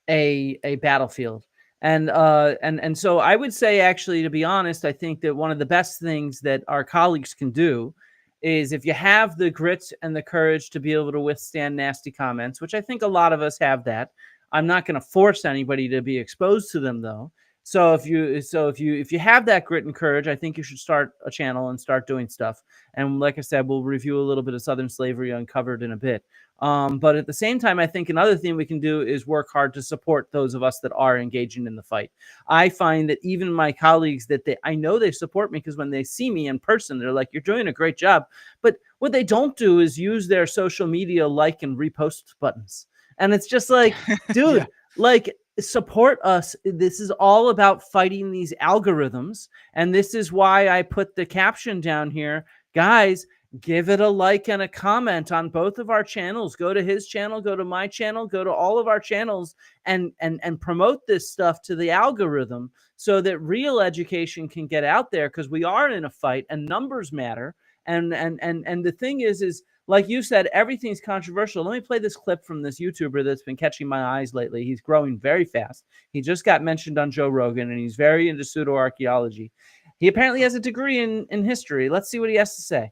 a battlefield. And so I would say, actually, to be honest, I think that one of the best things that our colleagues can do is, if you have the grit and the courage to be able to withstand nasty comments, which I think a lot of us have that. I'm not going to force anybody to be exposed to them, though. So if you have that grit and courage, I think you should start a channel and start doing stuff. And like I said, we'll review a little bit of Southern Slavery Uncovered in a bit. But at the same time, I think another thing we can do is work hard to support those of us that are engaging in the fight. I find that even my colleagues, I know they support me, because when they see me in person, they're like, "You're doing a great job." But what they don't do is use their social media like and repost buttons. And it's just like, dude, Yeah. like, support us. This is all about fighting these algorithms. And this is why I put the caption down here. Guys, give it a like and a comment on both of our channels. Go to his channel, go to my channel, go to all of our channels, and promote this stuff to the algorithm so that real education can get out there, because we are in a fight and numbers matter. And the thing is like you said, everything's controversial. Let me play this clip from this YouTuber that's been catching my eyes lately. He's growing very fast. He just got mentioned on Joe Rogan, and he's very into pseudo-archaeology. He apparently has a degree in history. Let's see what he has to say.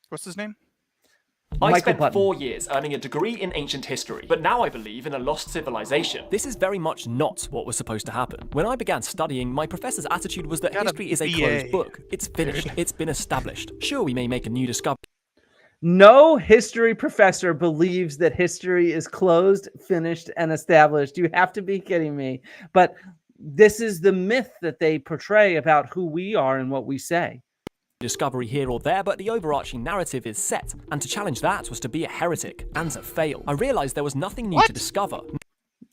What's his name? I spent 4 years earning a degree in ancient history, but now I believe in a lost civilization. This is very much not what was supposed to happen. When I began studying, my professor's attitude was that history is a closed book. It's finished. It's been established. Sure, we may make a new discovery. No history professor believes that history is closed, finished, and established. You have to be kidding me. But this is the myth that they portray about who we are and what we say. Discovery here or there, but the overarching narrative is set, and to challenge that was to be a heretic and to fail. I realized there was nothing new to discover.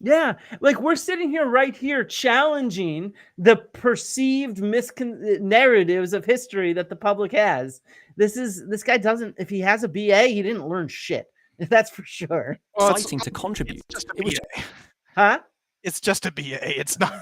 Yeah, like we're sitting here right here challenging the perceived narratives of history that the public has. This guy doesn't, if he has a BA, he didn't learn shit. That's for sure. Exciting to contribute. Huh? It's just a BA. It's not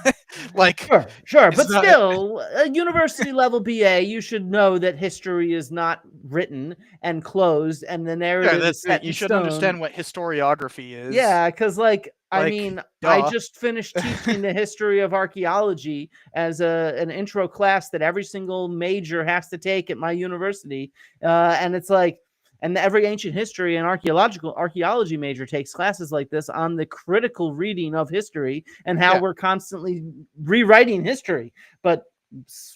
like sure, but still, a university level BA, you should know that history is not written and closed, and the narrative is set you in should stone. Understand what historiography is. Yeah, because I mean, duh. I just finished teaching the history of archaeology as an intro class that every single major has to take at my university, and it's like. And every ancient history and archaeology major takes classes like this on the critical reading of history and how we're constantly rewriting history. But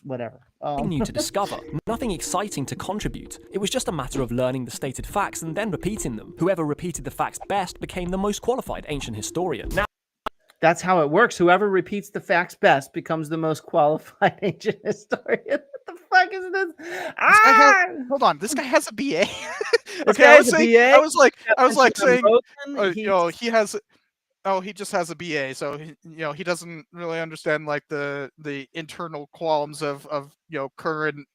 whatever. Nothing new to discover, nothing exciting to contribute. It was just a matter of learning the stated facts and then repeating them. Whoever repeated the facts best became the most qualified ancient historian. Now, that's how it works. Whoever repeats the facts best becomes the most qualified ancient historian. What the fuck is this? Hold on, this guy has a BA. Okay, I was like saying, he just has a BA, so he doesn't really understand like the internal qualms of current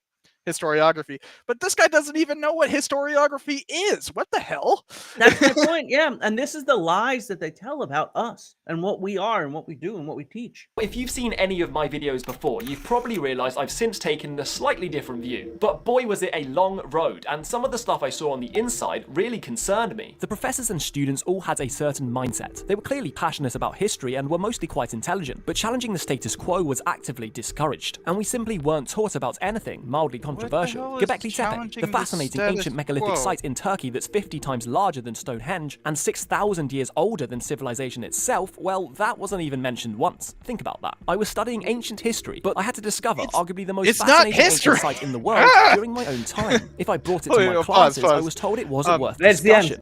historiography. But this guy doesn't even know what historiography is. What the hell? That's my point. Yeah, and this is the lies that they tell about us and what we are and what we do and what we teach. if you've seen any of my videos before, you've probably realized I've since taken a slightly different view. But boy was it a long road, and some of the stuff I saw on the inside really concerned me. The professors and students all had a certain mindset. They were clearly passionate about history and were mostly quite intelligent, but challenging the status quo was actively discouraged, and we simply weren't taught about anything mildly controversial. Göbekli Tepe, the fascinating ancient megalithic site in Turkey that's 50 times larger than Stonehenge and 6,000 years older than civilization itself, well, that wasn't even mentioned once. Think about that. I was studying ancient history, but I had to discover arguably the most fascinating ancient site in the world during my own time. If I brought it to my classes, I was told it wasn't worth discussion.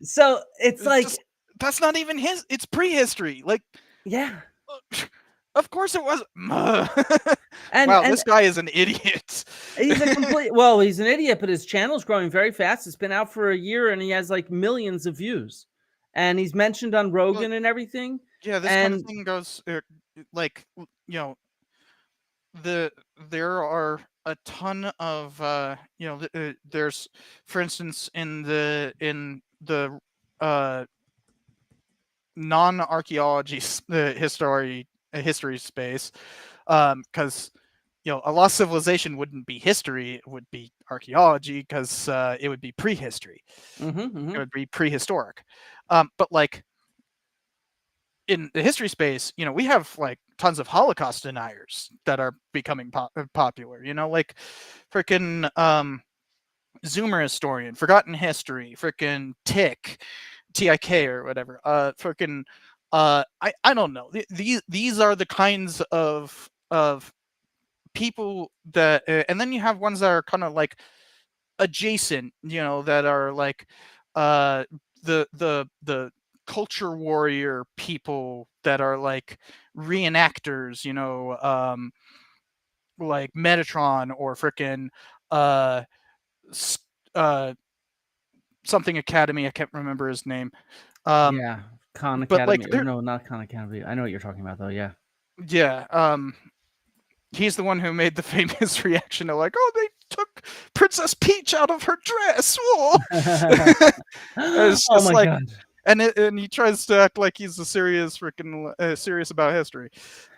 So it's like... that's not even it's prehistory. Like... Yeah. Of course it was. Wow, this guy is an idiot. He's a complete. Well, he's an idiot, but his channel's growing very fast. It's been out for a year, and he has like millions of views. And he's mentioned on Rogan and everything. Yeah, this kind of thing goes like there are a ton of there's, for instance, in the non-archaeology history space, because a lost civilization wouldn't be history, it would be archaeology, because it would be prehistory. It would be prehistoric. But like in the history space, we have like tons of Holocaust deniers that are becoming popular. Like freaking Zoomer historian, Forgotten History, freaking TIK or whatever. Freaking I don't know. These are the kinds of people that, and then you have ones that are kind of like adjacent, that are like the culture warrior people that are like reenactors, like Metatron or frickin' something Academy. I can't remember his name. Yeah, Khan Academy. Like, no, not Khan Academy. I know what you're talking about, though. Yeah. Yeah. He's the one who made the famous reaction of like, oh, they took took Princess Peach out of her dress. Whoa. It's Oh just my like, god. and he tries to act like he's a serious freaking serious about history.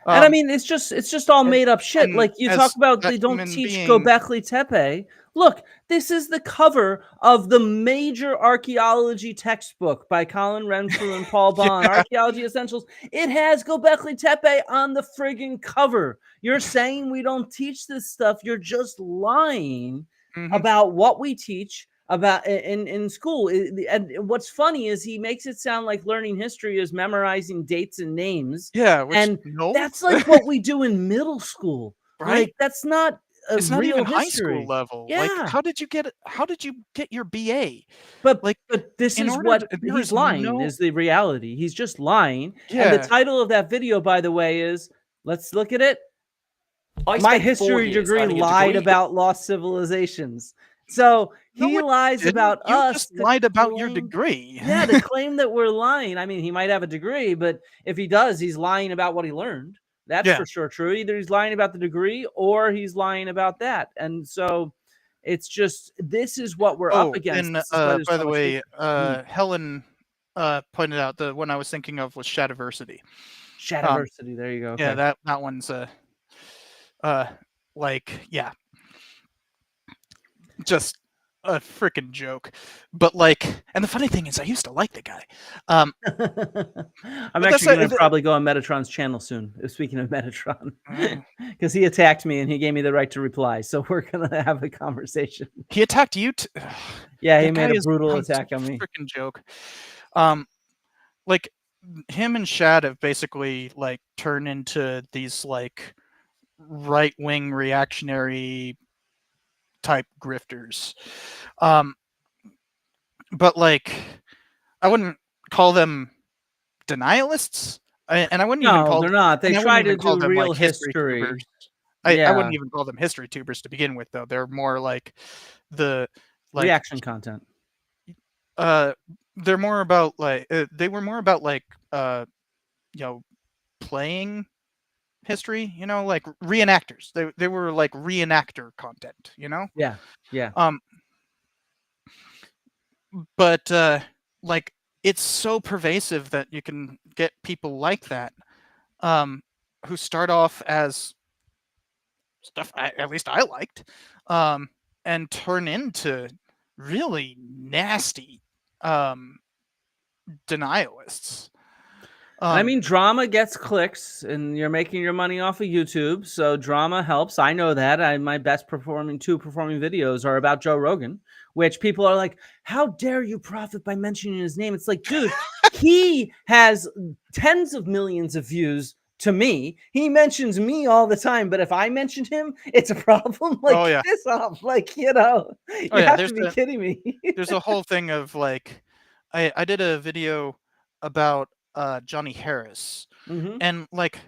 And I mean, it's just all made up shit. and Like you talk as about, a they don't human teach being, Göbekli Tepe. Look, this is the cover of the major archaeology textbook by Colin Renfrew and Paul Bond, yeah, Archaeology Essentials. It has Göbekli Tepe on the friggin' cover. You're saying we don't teach this stuff. You're just lying mhm. about what we teach about in school. And what's funny is he makes it sound like learning history is memorizing dates and names. Yeah, which And no, that's like what we do in middle school. right? Like that's not a It's not real even high school history. level. Like, Yeah. how did you get your BA? But Like, this in is order what there he's is lying no, is the reality. He's just lying. And the yeah, title of that video, by the way, is, let's look at it. I My spent 4 history years degree earning a lied degree. about lost civilizations. So no, he it lies didn't. about You us just to lied about your claim, degree. yeah, to claim that we're lying. I mean, he might have a degree, but if he does, he's lying about what he learned. That's Yeah. for sure true. Either he's lying about the degree or he's lying about that. And so it's just, this is what we're up Oh, against. and This is why there's by so the much way, hatred. Helen pointed out the one I was thinking of was Shadiversity. Shadiversity. There you go. Yeah, Okay. that one's like, yeah, just a freaking joke. But like, and the funny thing is, I used to like the guy. I'm But actually that's going to probably go on Metatron's channel soon. Speaking of Metatron, because he attacked me and he gave me the right to reply. So we're going to have a conversation. he attacked you. Yeah, he That guy made a has brutal become attack such on a me. freaking joke. Like him and Shad have basically like turned into these like right wing reactionary type grifters. But like, I wouldn't call them denialists, and I wouldn't even No, call they're not. They and I wouldn't try to even call do them like real history tubers. history. I Yeah, wouldn't even call them history tubers to begin with, though. They're more like the like reaction content. uh they're more about like they were more about like you know, playing history, you know, like reenactors. They were like reenactor content, you know. Yeah, yeah. But like it's so pervasive that you can get people like that who start off as stuff at least I liked and turn into really nasty denialists. And I mean, drama gets clicks, and you're making your money off of YouTube, so drama helps. I know that. My best performing videos are about Joe Rogan, which people are like, "How dare you profit by mentioning his name?" It's like, dude, he has tens of millions of views to me. He mentions me all the time, but if I mentioned him, it's a problem. Like, Oh yeah. piss off. Like, you know, Oh you yeah, have to be kidding me. there's a whole thing of like I did a video about Johnny Harris. Mhm. And like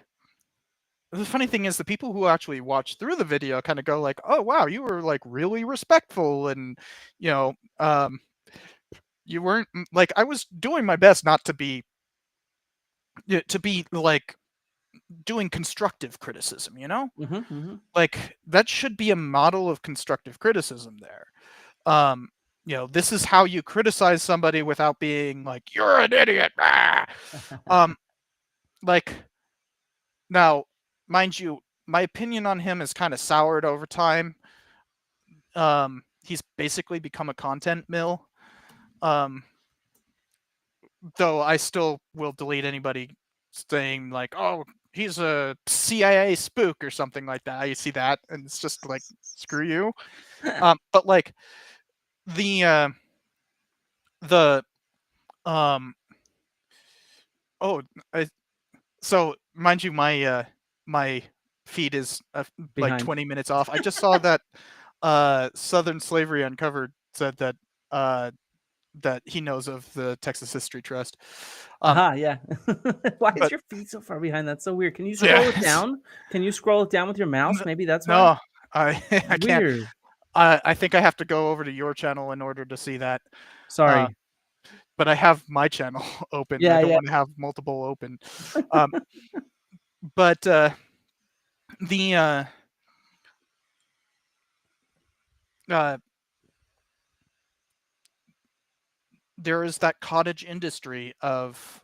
the funny thing is the people who actually watch through the video kind of go like, "Oh wow, you were like really respectful and you know, you weren't like I was doing my best not to be like doing constructive criticism, you know? Mhm, mhm. Like that should be a model of constructive criticism there. You know, this is how you criticize somebody without being like, "You're an idiot." Ah! Like now, mind you, my opinion on him is kind of soured over time. He's basically become a content mill. Though I still will delete anybody saying like, "Oh, he's a CIA spook" or something like that. I see that, and it's just like, screw you. But like the the oh, so mind you, my feed is like Behind. 20 minutes off. I just saw that Southern Slavery Uncovered said that that he knows of the Texas History Trust. Aha, yeah. Why is But your feet so far behind? That's so weird. Can you scroll it down? Can you scroll it down with your mouse? Maybe that's why. No, I can't. Weird. I think I have to go over to your channel in order to see that. Sorry. But I have my channel open. Yeah, I don't yeah. want to have multiple open. But the there is that cottage industry of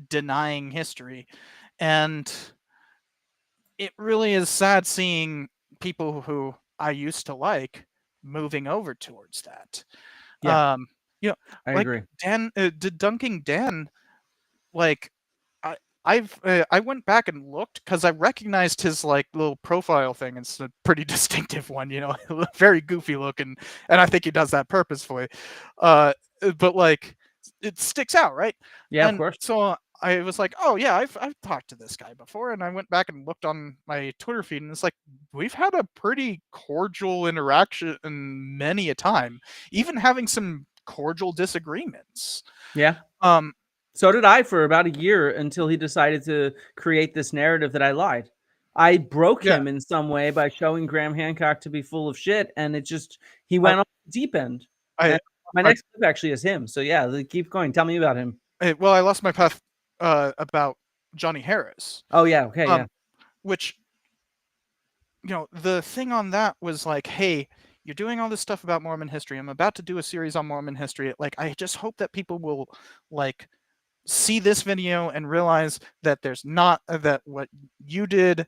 denying history, and it really is sad seeing people who I used to like moving over towards that. Yeah. I Like agree. Debunking Dan, like I went back and looked because I recognized his like little profile thing. It's a pretty distinctive one, very goofy looking, and I think he does that purposefully. But like it sticks out, right? Yeah, of And course. so I was like, oh yeah, I've talked to this guy before, and I went back and looked on my Twitter feed, and it's like we've had a pretty cordial interaction many a time, even having some cordial disagreements. Yeah. So did I for about a year until he decided to create this narrative that I lied. I broke Yeah. him in some way by showing Graham Hancock to be full of shit, and he went off the deep end. I, My I, next clip actually is him. So yeah, keep going. Tell me about him. well, I lost my path about Johnny Harris. Oh yeah, okay, yeah. Which, the thing on that was like, hey, you're doing all this stuff about Mormon history. I'm about to do a series on Mormon history. Like, I just hope that people will like see this video and realize that there's not that what you did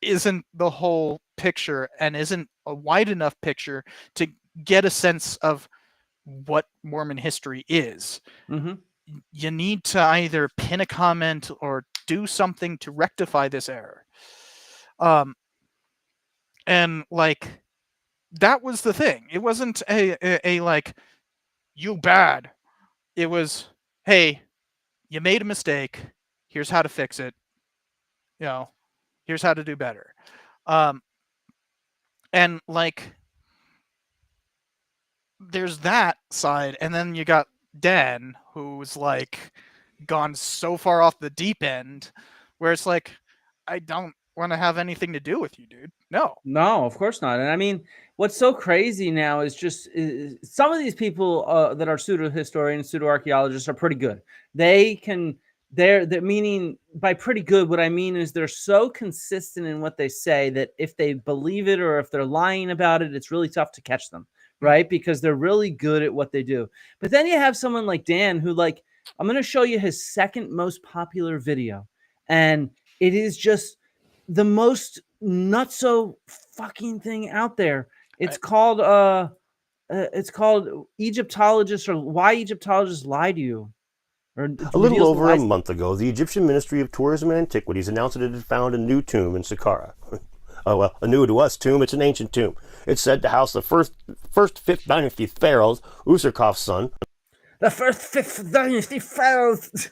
isn't the whole picture and isn't a wide enough picture to get a sense of what Mormon history is. Mm-hmm. You need to either pin a comment or do something to rectify this error. And like that was the thing. It wasn't a like you bad. It was, hey, you made a mistake. Here's how to fix it. Here's how to do better. And like there's that side, and then you got Dan, who's like gone so far off the deep end where it's like, I don't want to have anything to do with you, dude. No, of course not. And I mean, what's so crazy now is just some of these people that are pseudo historians, pseudo archaeologists are pretty good. They're meaning by pretty good. What I mean is they're so consistent in what they say that if they believe it or if they're lying about it, it's really tough to catch them, right? Because they're really good at what they do. But then you have someone like Dan who, like, I'm going to show you his second most popular video, and it is just the most nutso fucking thing out there. It's called Egyptologists, or Why Egyptologists Lie to You. A little over a month ago, the Egyptian Ministry of Tourism and Antiquities announced that it had found a new tomb in Saqqara. Oh, well, a new to us tomb. It's an ancient tomb. It's said to house the first fifth dynasty pharaohs, Userkov's son. The first fifth dynasty pharaohs.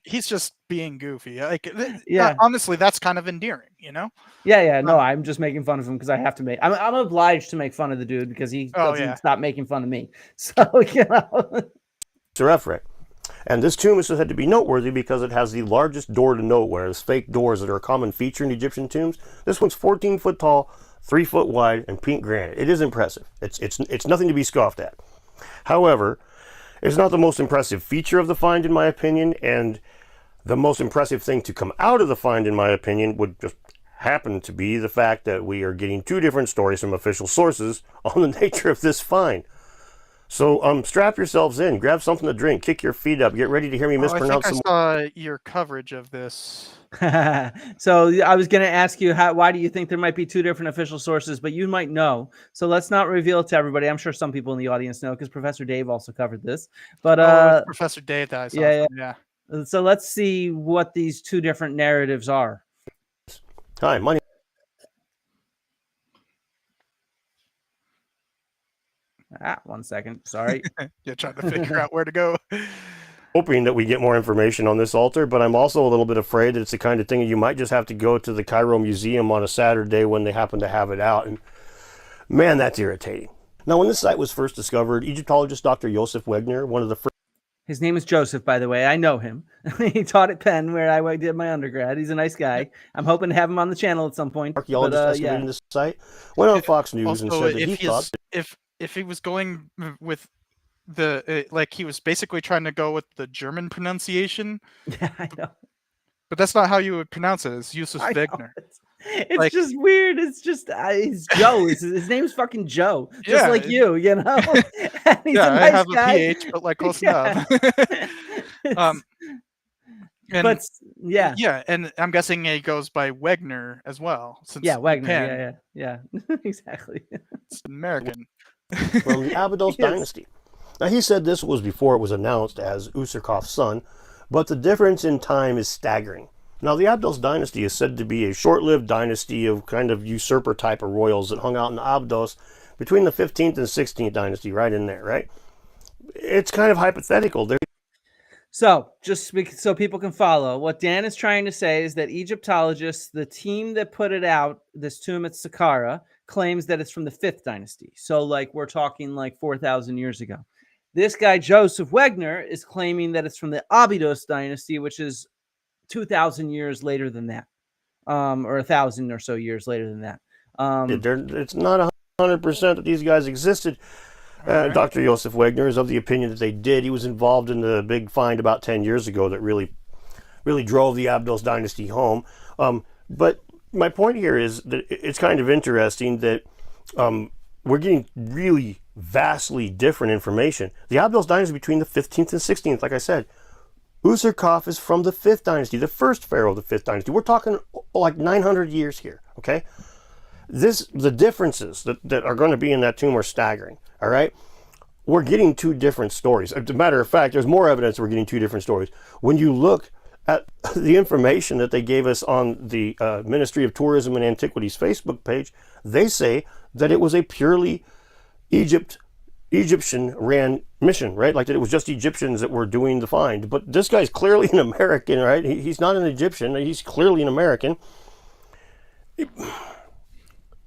He's just being goofy. Like, yeah. Honestly, that's kind of endearing, Yeah. No, I'm just making fun of him because I have to make. I'm obliged to make fun of the dude because he doesn't stop making fun of me. So Serefret. And this tomb is said to be noteworthy because it has the largest door to nowhere. Those fake doors that are a common feature in Egyptian tombs. This one's 14 foot tall, 3 foot wide, and pink granite. It is impressive. It's nothing to be scoffed at. However, it's not the most impressive feature of the find, in my opinion, and the most impressive thing to come out of the find, in my opinion, would just happen to be the fact that we are getting two different stories from official sources on the nature of this find. So strap yourselves in, grab something to drink, kick your feet up, get ready to hear me mispronounce I think I saw your coverage of this. So I was going to ask you, why do you think there might be two different official sources, but you might know. So let's not reveal it to everybody. I'm sure some people in the audience know because Professor Dave also covered this. But Professor Dave that I saw yeah. So let's see what these two different narratives are. Hi, my name. One second. Sorry. You're trying to figure out where to go. Hoping that we get more information on this altar, but I'm also a little bit afraid that it's the kind of thing you might just have to go to the Cairo Museum on a Saturday when they happen to have it out, and man, that's irritating. Now, when this site was first discovered, Egyptologist Dr. Joseph Wegner, one of the first... His name is Joseph, by the way. I know him. He taught at Penn, where I did my undergrad. He's a nice guy. I'm hoping to have him on the channel at some point. Archaeologist excavating this site went on Fox News and said that he thought... If he was going with the like, he was basically trying to go with the German pronunciation. Yeah, I know. But that's not how you would pronounce it. It's Josef Wegner. It's Like- just weird. It's just he's Joe. His name's fucking Joe, just Yeah, like you know. And he's yeah, a nice I have guy. a PH, but like close enough. It's- And but yeah, yeah, and I'm guessing he goes by Wegner as well, since yeah, you Wagner. can. Yeah, exactly. It's American. from the Abydos Yes. dynasty. Now, he said this was before it was announced as Usurkov's son, but the difference in time is staggering. Now, the Abydos dynasty is said to be a short-lived dynasty of kind of usurper type of royals that hung out in Abydos between the 15th and 16th dynasty, right in there, right? It's kind of hypothetical. So, just so people can follow, what Dan is trying to say is that Egyptologists, the team that put it out, this tomb at Saqqara, claims that it's from the 5th dynasty. So, like, we're talking like 4,000 years ago. This guy, Joseph Wegner, is claiming that it's from the Abydos dynasty, which is 2,000 years later than that, or 1,000 or so years later than that. It's not 100% that these guys existed. Dr. Joseph Wegner is of the opinion that they did. He was involved in the big find about 10 years ago that really drove the Abydos dynasty home. But my point here is that it's kind of interesting that we're getting really vastly different information. The Abydos dynasty between the 15th and 16th, like I said. Usurkov is from the 5th dynasty, the first pharaoh of the 5th dynasty. We're talking like 900 years here, okay? The differences that are going to be in that tomb are staggering, all right? We're getting two different stories. As a matter of fact, there's more evidence we're getting two different stories. When you look at the information that they gave us on the Ministry of Tourism and Antiquities Facebook page, they say that it was a purely Egyptian-ran mission, right? Like that it was just Egyptians that were doing the find. But this guy's clearly an American, right? He's not an Egyptian. He's clearly an American.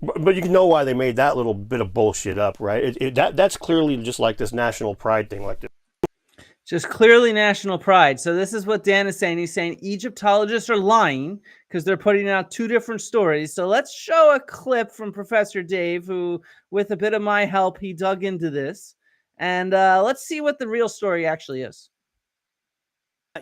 But you can know why they made that little bit of bullshit up, right? That's clearly just like this national pride thing, like this. Just clearly national pride. So this is what Dan is saying. He's saying Egyptologists are lying because they're putting out two different stories. So let's show a clip from Professor Dave, who, with a bit of my help, he dug into this. And let's see what the real story actually is.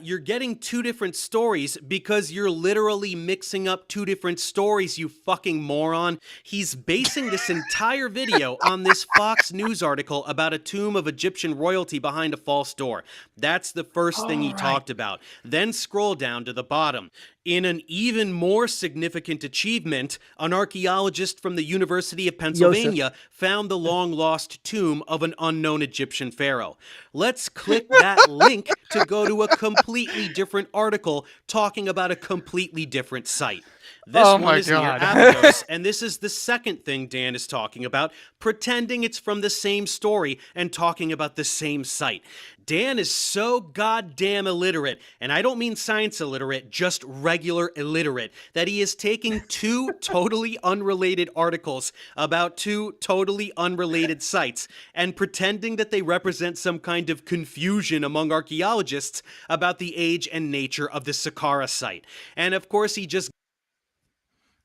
You're getting two different stories because you're literally mixing up two different stories, you fucking moron. He's basing this entire video on this Fox News article about a tomb of Egyptian royalty behind a false door. That's the first thing he talked about. Then scroll down to the bottom. In an even more significant achievement, an archaeologist from the University of Pennsylvania found the long-lost tomb of an unknown Egyptian pharaoh. Let's click that link to go to a completely different article talking about a completely different site. This one is near Abydos, and this is the second thing Dan is talking about, pretending it's from the same story and talking about the same site. Dan is so goddamn illiterate, and I don't mean science illiterate, just regular illiterate, that he is taking two totally unrelated articles about two totally unrelated sites and pretending that they represent some kind of confusion among archaeologists about the age and nature of the Saqqara site. And of course, he just...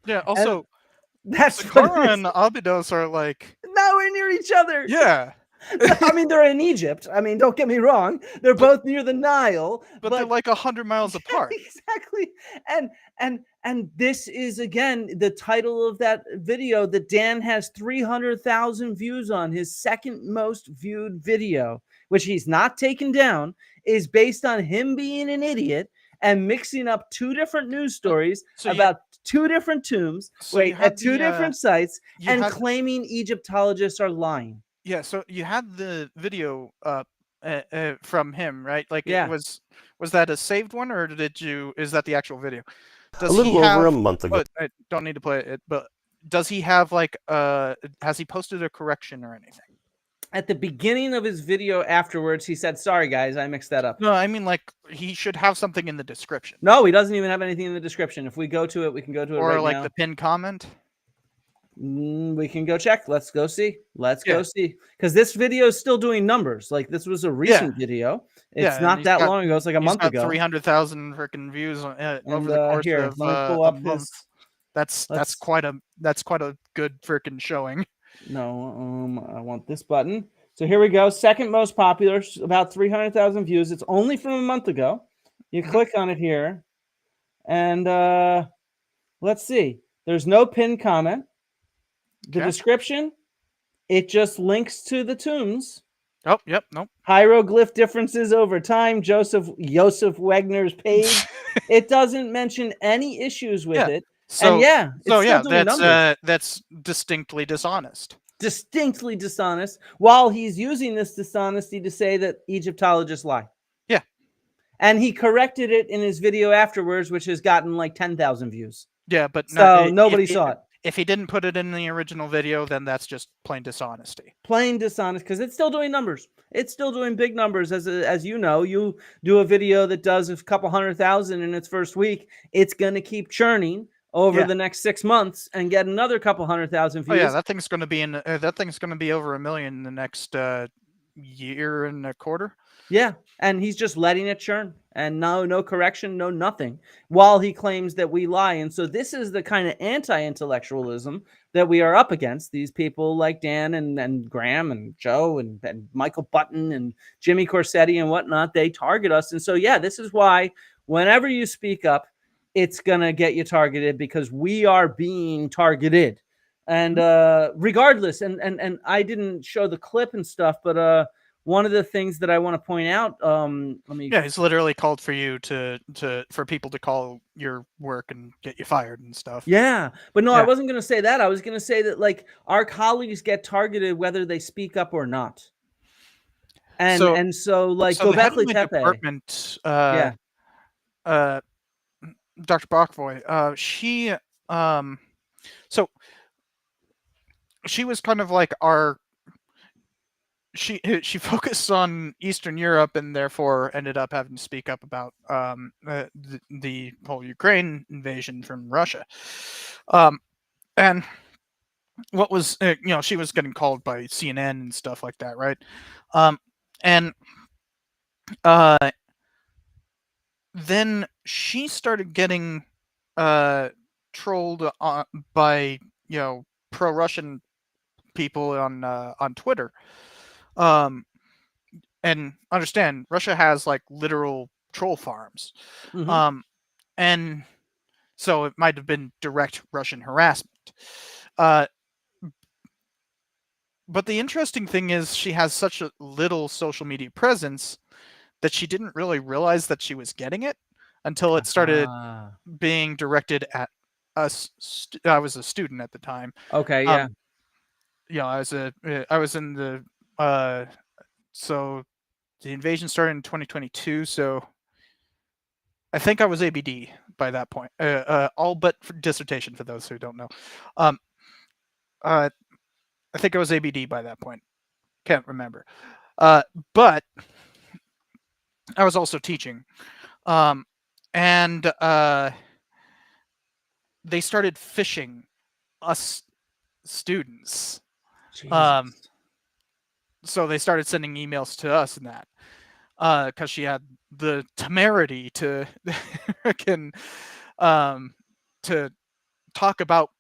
Yeah, also, That's Saqqara and Abydos are like... nowhere near each other. Yeah. I mean, they're in Egypt. I mean, don't get me wrong. They're both near the Nile. But they're like 100 miles apart. Exactly. And this is, again, the title of that video that Dan has 300,000 views on. His second most viewed video, which he's not taken down, is based on him being an idiot and mixing up two different news stories about two different tombs, at two different sites, and claiming Egyptologists are lying. Yeah, so you had the video from him, right? Like, yeah. was that a saved one, or is that the actual video? A little over a month ago. I don't need to play it, but does he have like has he posted a correction or anything? At the beginning of his video afterwards, he said, "Sorry guys, I mixed that up." No, I mean, like, he should have something in the description. No, he doesn't even have anything in the description. If we go to it, we can go to it right now. Or like the pinned comment. We can go check. Let's go see. Go see. Because this video is still doing numbers. Like, this was a recent video. It's not that long ago. It's like a month ago. 300,000 freaking views over the course of let me pull up a month. That's quite a good freaking showing. No, I want this button. So here we go. Second most popular, about 300,000 views. It's only from a month ago. You click on it here, and let's see. There's no pinned comment. The Okay. description, it just links to the tombs. Oh, yep, nope. Hieroglyph differences over time. Joseph Wagner's page. It doesn't mention any issues with Yeah. it. So, And yeah, it's still yeah, doing numbers. that's distinctly dishonest. Distinctly dishonest, while he's using this dishonesty to say that Egyptologists lie. Yeah. And he corrected it in his video afterwards, which has gotten like 10,000 views. Yeah, but So nobody saw it. If he didn't put it in the original video, then that's just plain dishonesty. Plain dishonest, because it's still doing numbers. It's still doing big numbers. As you know, you do a video that does a couple 100,000 in its first week, it's going to keep churning over the next 6 months and get another couple 100,000 views. Oh yeah, that thing's going to be over 1 million in the next year and a quarter. Yeah, and he's just letting it churn, and no correction, no nothing, while he claims that we lie. And so this is the kind of anti-intellectualism that we are up against. These people like Dan and Graham and Joe and Michael Button and Jimmy Corsetti and whatnot, they target us. And so, yeah, this is why whenever you speak up, it's going to get you targeted, because we are being targeted. And regardless, and I didn't show the clip and stuff, but one of the things that I want to point out, it's literally called for you for people to call your work and get you fired and stuff. Yeah, but no, I wasn't going to say that. I was going to say that like our colleagues get targeted whether they speak up or not. And so like Gobekli Tepe department, Dr. Bachvoy, she was kind of like she focused on Eastern Europe and therefore ended up having to speak up about the whole Ukraine invasion from Russia. And what was she was getting called by CNN and stuff like that, right? Then she started getting trolled by pro-Russian people on Twitter. And understand, Russia has like literal troll farms. And so it might have been direct Russian harassment. But the interesting thing is she has such a little social media presence that she didn't really realize that she was getting it until it started being directed at us. I was a student at the time. Okay, yeah. I was in the so the invasion started in 2022, so I think I was ABD by that point. All but for dissertation, for those who don't know. I think I was ABD by that point. Can't remember. But I was also teaching. And they started phishing us students. So they started sending emails to us and that. Because she had the temerity to to talk about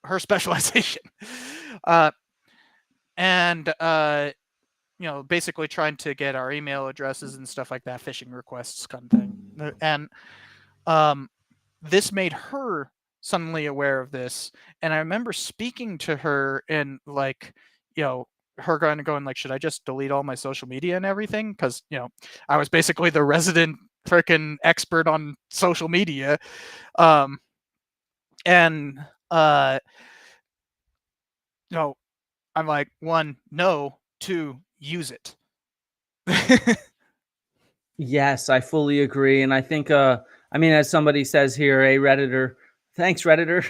her specialization. And basically trying to get our email addresses and stuff like that, phishing requests kind of thing. And this made her suddenly aware of this. And I remember speaking to her and like, her going like, should I just delete all my social media and everything? Because, I was basically the resident freaking expert on social media. I'm like, 1, no, 2, use it. Yes, I fully agree. And I think, as somebody says here, a Redditor, thanks, Redditor.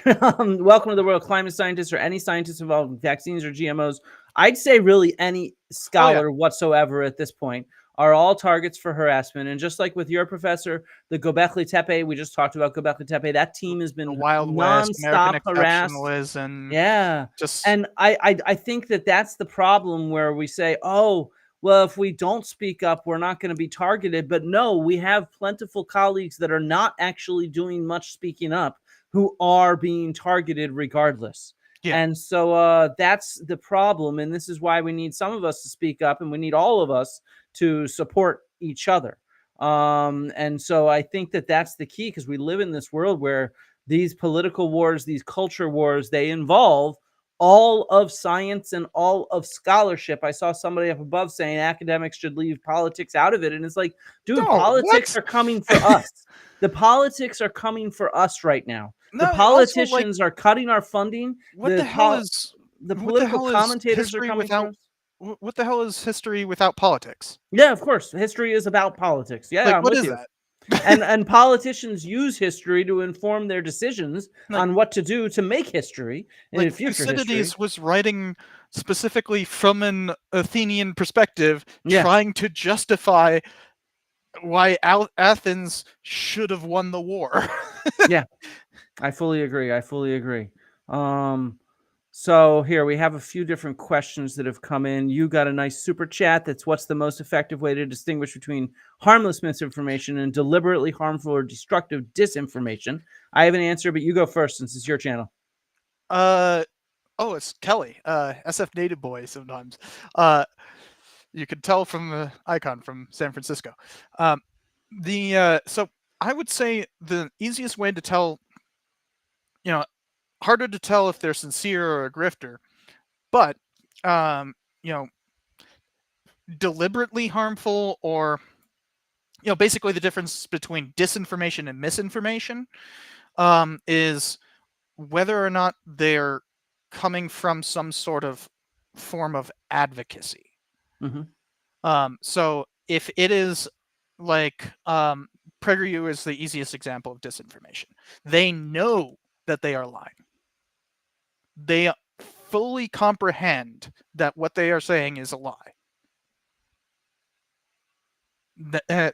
Welcome to the world, climate scientists or any scientists involved in vaccines or GMOs. I'd say really any scholar whatsoever at this point are all targets for harassment. And just like with your professor, the Gobekli Tepe, we just talked about Gobekli Tepe, that team has been Wild West, nonstop harassed. And and I think that's the problem, where we say, oh, well, if we don't speak up, we're not going to be targeted. But no, we have plentiful colleagues that are not actually doing much speaking up who are being targeted regardless. Yeah. And so that's the problem. And this is why we need some of us to speak up, and we need all of us to support each other. And so I think that's the key, because we live in this world where these political wars, these culture wars, they involve all of science and all of scholarship. I saw somebody up above saying academics should leave politics out of it. And it's like, dude, No, politics what? are coming for us. The politics are coming for us right now. The No, also, like, politicians are cutting our funding. what the hell is Political commentators are history coming for without us. what the hell is history without politics? Yeah, of course. History is about politics. Yeah, Like, I'm what with is you. that? And politicians use history to inform their decisions Like, on what to do to make history in like future history. Thucydides was writing specifically from an Athenian perspective, Yeah. trying to justify why Athens should have won the war. Yeah, I fully agree. So here we have a few different questions that have come in. You got a nice super chat that's what's the most effective way to distinguish between harmless misinformation and deliberately harmful or destructive disinformation? I have an answer, but you go first since it's your channel. Oh, it's Kelly, SF Native Boy sometimes. You could tell from the icon from San Francisco. So I would say the easiest way to tell, harder to tell if they're sincere or a grifter, but deliberately harmful, or basically the difference between disinformation and misinformation is whether or not they're coming from some sort of form of advocacy. So if it is like PragerU is the easiest example of disinformation. They know that they are lying. They fully comprehend that what they are saying is a lie.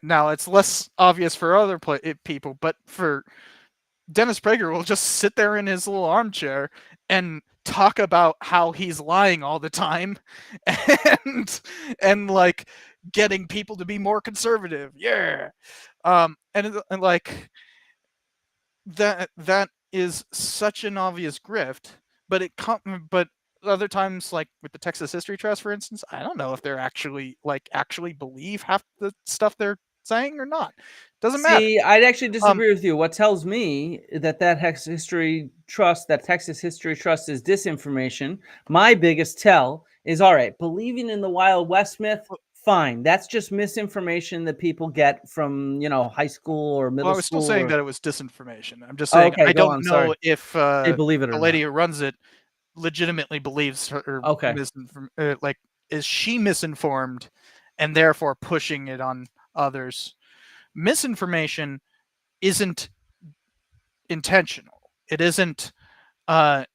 Now, it's less obvious for other people, but for Dennis Prager will just sit there in his little armchair and talk about how he's lying all the time and like getting people to be more conservative. Yeah. And like that is such an obvious grift, but but other times, like with the Texas History Trust, for instance, I don't know if they're actually believe half the stuff they're saying or not. Doesn't matter. See, I'd actually disagree with you. What tells me that Texas History Trust is disinformation, my biggest tell is, all right, believing in the Wild West myth, fine. That's just misinformation that people get from, high school or middle school. Well, I was still saying that it was disinformation. I'm just saying I don't know if they believe it or the lady who runs it legitimately believes her. Is she misinformed and therefore pushing it on others? Misinformation isn't intentional. It isn't, I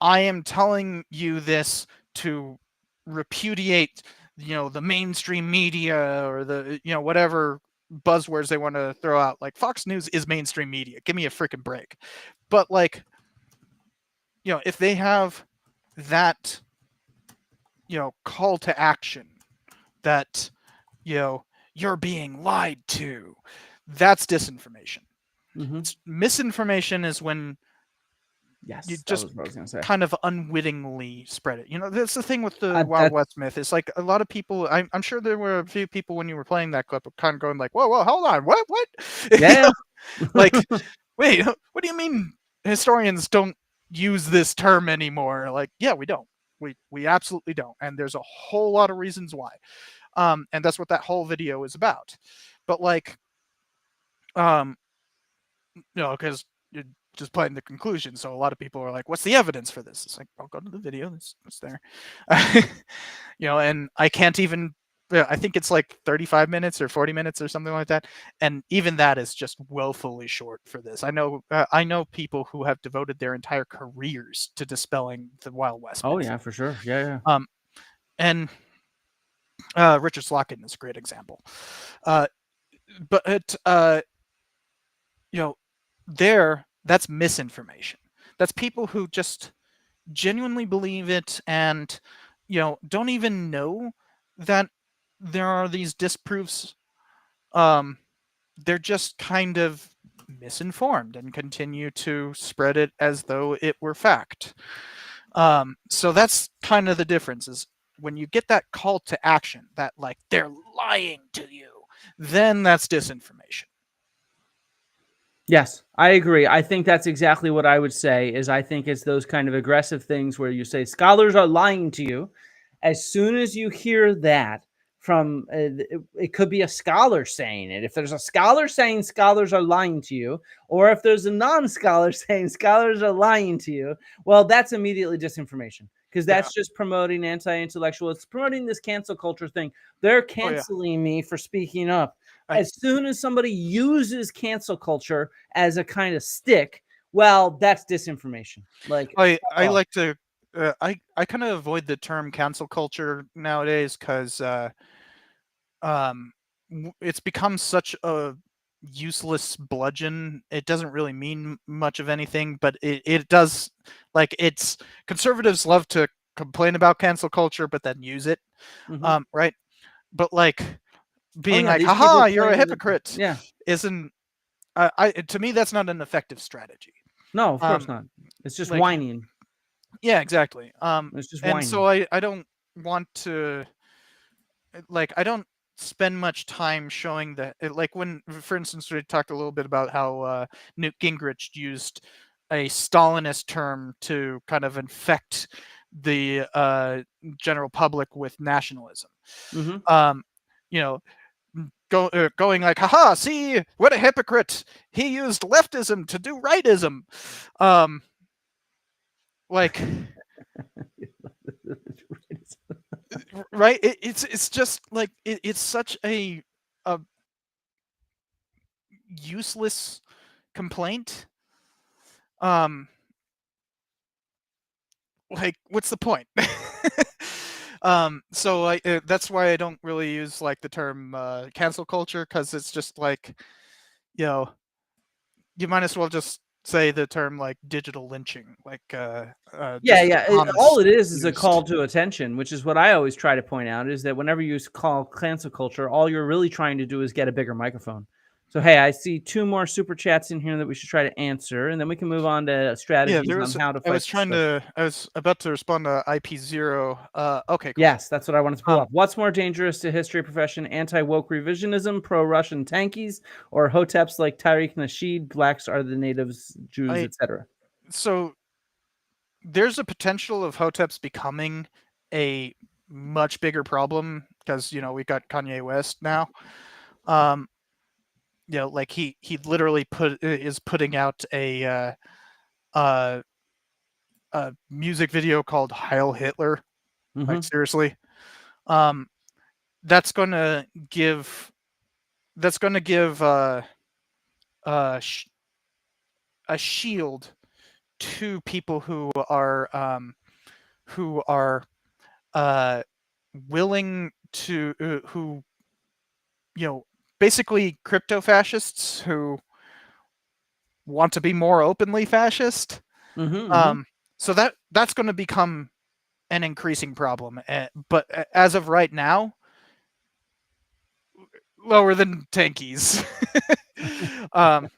am telling you this to repudiate, the mainstream media or the, whatever buzzwords they want to throw out. Like Fox News is mainstream media. Give me a freaking break. But if they have that, call to action that, you're being lied to, that's disinformation. Misinformation is when you just kind of unwittingly spread it. That's the thing with the Wild West myth. It's like a lot of people, I'm sure there were a few people when you were playing that clip kind of going like, whoa, hold on, what? Yeah. Like, wait, what do you mean historians don't use this term anymore? Like, yeah, we don't. We absolutely don't. And there's a whole lot of reasons why. And that's what that whole video is about. But because you're just playing the conclusion. So a lot of people are like, what's the evidence for this? It's like, I'll go to the video. It's there. And I can't even, I think it's like 35 minutes or 40 minutes or something like that. And even that is just woefully short for this. I know people who have devoted their entire careers to dispelling the Wild West. Oh, yeah, for sure. Yeah. And Richard Slotkin is a great example. That's misinformation. That's people who just genuinely believe it and, don't even know that there are these disproofs. They're just kind of misinformed and continue to spread it as though it were fact. So that's kind of the difference, is when you get that call to action, that like they're lying to you, then that's disinformation. Yes, I agree. I think that's exactly what I would say. Is I think it's those kind of aggressive things where you say scholars are lying to you. As soon as you hear that from, it could be a scholar saying it. If there's a scholar saying scholars are lying to you, or if there's a non-scholar saying scholars are lying to you, well, that's immediately disinformation because Yeah. that's just promoting anti-intellectual. It's promoting this cancel culture thing. They're Oh yeah. canceling me for speaking up. I- As soon as somebody uses cancel culture as a kind of stick, well, that's disinformation. Like, I fuck I off. like to I kind of avoid the term cancel culture nowadays because it's become such a useless bludgeon. It doesn't really mean much of anything, but it does. Like, it's conservatives love to complain about cancel culture, but then use it, Mhm. right? But like Oh being yeah, like, these people "Haha, you're a claim that. hypocrite," Yeah. isn't. To me, that's not an effective strategy. No, of course Um, not. It's just like, whining. yeah, exactly. It's just And so whining. I don't want to, like, I don't spend much time showing that, like, when, for instance, we talked a little bit about how Newt Gingrich used a Stalinist term to kind of infect the general public with nationalism. Mhm. Um, you know, going like, haha, see, what a hypocrite. He used leftism to do rightism. Um, like, right? It's just like it's such a useless complaint. Um, like, what's the point? So that's why I don't really use like the term cancel culture, because it's just like, you know, you might as well just say the term like digital lynching, like Yeah, just yeah. commonly All it is a used. call to attention, which is what I always try to point out is that whenever you call cancel culture, all you're really trying to do is get a bigger microphone. So, hey, I see two more super chats in here that we should try to answer, and then we can move on to Yeah, strategies on how to I fight was this trying stuff. to. I was about to respond to IP0. Okay, cool. Yes, that's what I wanted to pull Um, up. What's more dangerous to history profession, anti-woke revisionism, pro-Russian tankies, or hoteps like Tariq Nasheed, blacks are the natives, Jews, I etc.? so there's a potential of hoteps becoming a much bigger problem because, we got Kanye West now. Um, like he literally is putting out uh, a music video called Heil Hitler. Like, Mhm. seriously. Um, that's gonna give that's gonna give uh, sh- a shield to people who are uh, willing to who basically crypto fascists who want to be more openly fascist. Mhm, mhm. Um, so that's going to become an increasing problem. But as of right now, lower than tankies. um,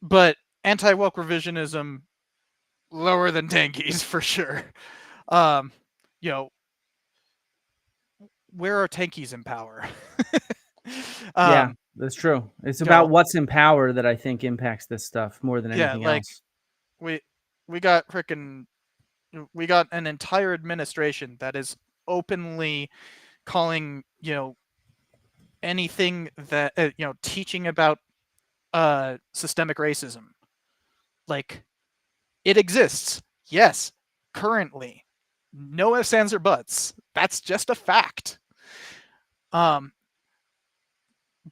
but anti-woke revisionism, lower than tankies for sure. Um, you know, where are tankies in power? Yeah, um, that's true. It's you know, about what's in power that I think impacts this stuff more than yeah, anything like else. we we got freaking we got an entire administration that is openly calling, anything that teaching about systemic racism, like, it exists. Yes, currently, no ifs, ands, or buts. That's just a fact. Um,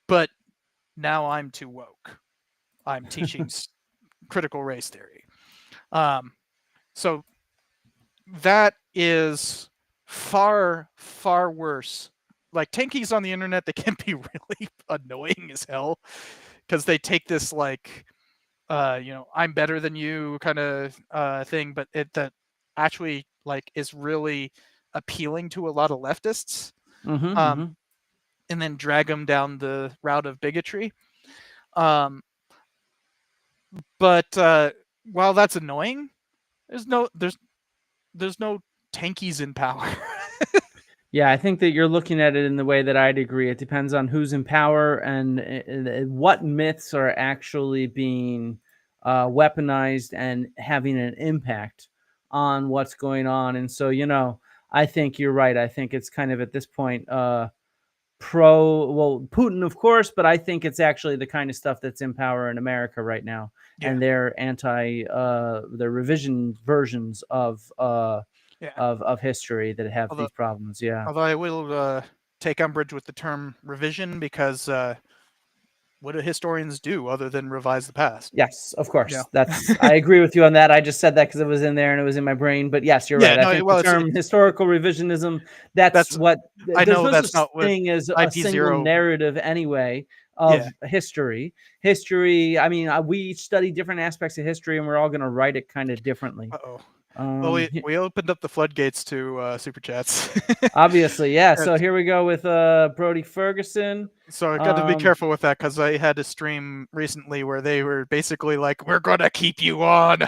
but now I'm too woke. I'm teaching critical race theory. Um, so that is far, far worse. Like, tankies on the internet, they can be really annoying as hell because they take this like, I'm better than you kind of thing, but that actually like is really appealing to a lot of leftists, Mhm, um, mhm. and then drag them down the route of bigotry. Um, but while that's annoying, there's no tankies in power. Yeah, I think that you're looking at it in the way that I'd agree. It depends on who's in power and what myths are actually being weaponized and having an impact on what's going on. And so, I think you're right. I think it's kind of at this point well, Putin, of course, but I think it's actually the kind of stuff that's in power in America right now, Yeah. and they're the revision versions Yeah. of history that have Although- these problems. Yeah. Although I will take umbrage with the term revision, because what do historians do other than revise the past? Yes, of course. Yeah. I agree with you on that. I just said that because it was in there and it was in my brain. But yes, you're Yeah, right. no, I think well, the it's- term historical revisionism, that's what I there's know no that's such not what thing as a single IP0 narrative anyway of Yeah. history. History, I mean, we each study different aspects of history and we're all going to write it kind of differently. Uh-oh. Well, we opened up the floodgates to super chats. Obviously, yeah. So here we go with Brody Ferguson. So I got to be careful with that, because I had a stream recently where they were basically like, "We're gonna keep you on."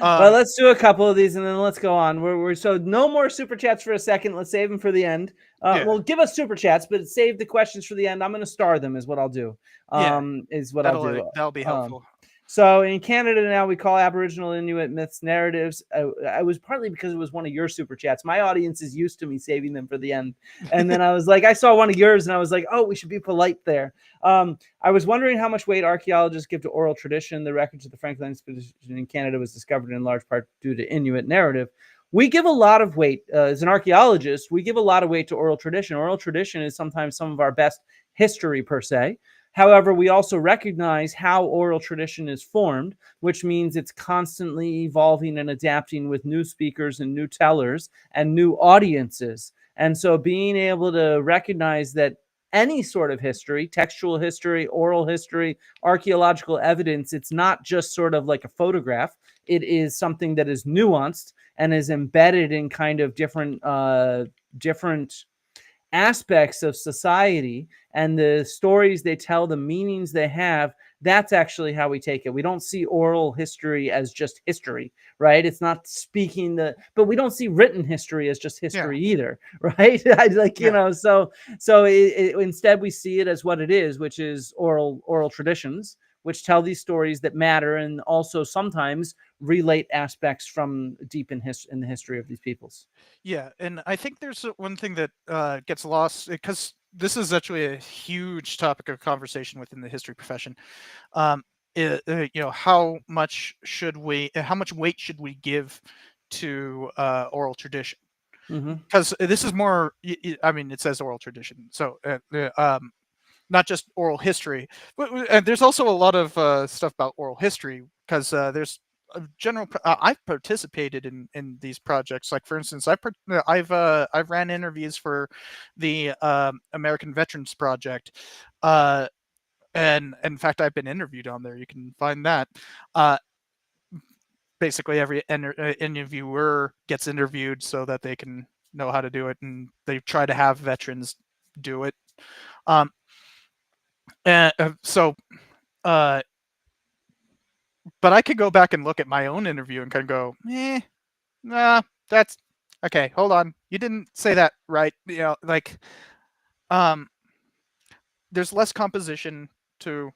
Well, let's do a couple of these and then let's go on. We're so no more super chats for a second. Let's save them for the end. Yeah. Well, give us super chats, but save the questions for the end. I'm going to star them. Is what I'll do. That'll be helpful. So in Canada now, we call Aboriginal Inuit myths narratives. I was partly because it was one of your super chats. My audience is used to me saving them for the end. And then I was like, I saw one of yours and I was like, oh, we should be polite there. I was wondering how much weight archaeologists give to oral tradition. The records of the Franklin expedition in Canada was discovered in large part due to Inuit narrative. We give a lot of weight, as an archaeologist, we give a lot of weight to oral tradition. Oral tradition is sometimes some of our best history per se. However, we also recognize how oral tradition is formed, which means it's constantly evolving and adapting with new speakers and new tellers and new audiences. And so being able to recognize that any sort of history, textual history, oral history, archaeological evidence, it's not just sort of like a photograph. It is something that is nuanced and is embedded in kind of different aspects of society, and the stories they tell, the meanings they have. That's actually how we take it. We don't see oral history as just history, right? It's not speaking but we don't see written history as just history either, right? So instead we see it as what it is, which is oral traditions, which tell these stories that matter and also sometimes relate aspects from deep in the history of these peoples. Yeah, and I think there's one thing that gets lost, because this is actually a huge topic of conversation within the history profession. How much weight should we give to oral tradition? Because this is more. I mean, it says oral tradition, so not just oral history, but there's also a lot of stuff about oral history, because there's a general. I've participated in these projects. Like, for instance, I've ran interviews for the American Veterans Project, and in fact, I've been interviewed on there. You can find that. Basically, every interviewer gets interviewed so that they can know how to do it, and they try to have veterans do it. But I could go back and look at my own interview and kind of go, nah, that's okay. Hold on, you didn't say that right. There's less composition to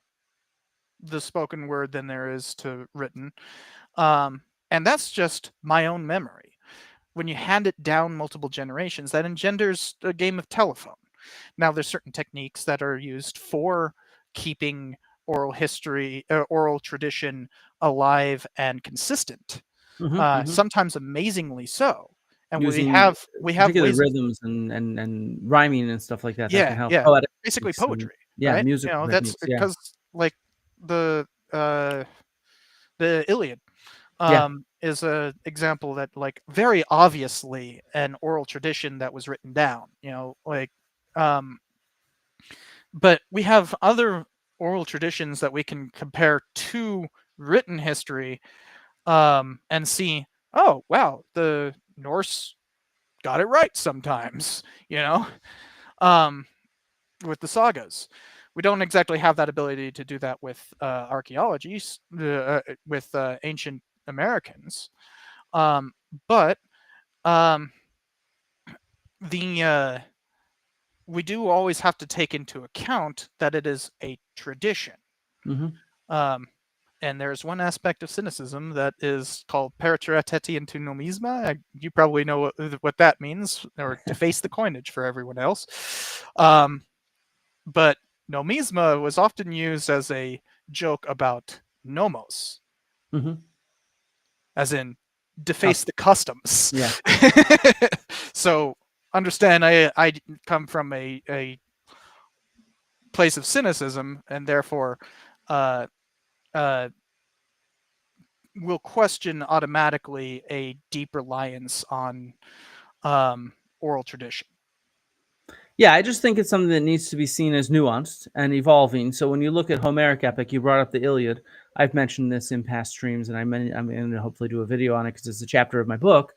the spoken word than there is to written, and that's just my own memory. When you hand it down multiple generations, that engenders a game of telephone. Now, there's certain techniques that are used for keeping oral tradition alive and consistent. Sometimes amazingly so. And using we have ways rhythms and rhyming and stuff like that. That can help. Yeah, basically poetry. Right? Music. That's because like the Iliad is an example that, like, very obviously an oral tradition that was written down. But we have other oral traditions that we can compare to written history, and see, oh wow, the Norse got it right sometimes, with the sagas. We don't exactly have that ability to do that with archaeology, with ancient Americans, but the we do always have to take into account that it is a tradition. And there's one aspect of cynicism that is called periturati into nomisma. You probably know what that means, or deface the coinage for everyone else. But nomisma was often used as a joke about nomos, as in deface the customs. Yeah. So understand, I come from a place of cynicism, and therefore will question automatically a deep reliance on oral tradition. Yeah, I just think it's something that needs to be seen as nuanced and evolving. So when you look at Homeric epic, you brought up the Iliad. I've mentioned this in past streams, and I'm going to hopefully do a video on it because it's a chapter of my book,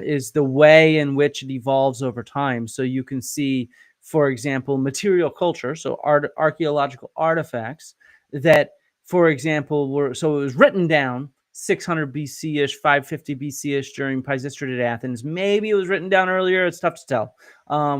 is the way in which it evolves over time. So you can see, for example, material culture, so archaeological artifacts that, for example, it was written down 600 BC-ish, 550 BC-ish during Pisistrated Athens. Maybe it was written down earlier. It's tough to tell.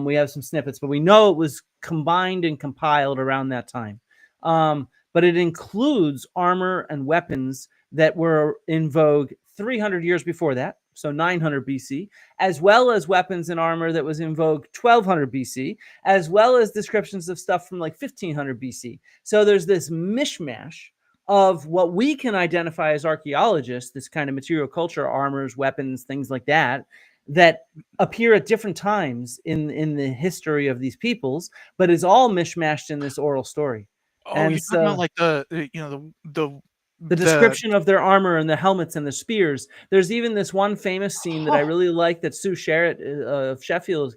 We have some snippets, but we know it was combined and compiled around that time. But it includes armor and weapons that were in vogue 300 years before that, so 900 BC, as well as weapons and armor that was in vogue 1200 BC, as well as descriptions of stuff from like 1500 BC. So there's this mishmash of what we can identify as archaeologists, this kind of material culture, armors, weapons, things like that, that appear at different times in the history of these peoples, but is all mishmashed in this oral story. Oh, and you're so talking about like the description of their armor and the helmets and the spears. There's even this one famous scene that I really like that Sue Sherritt of Sheffield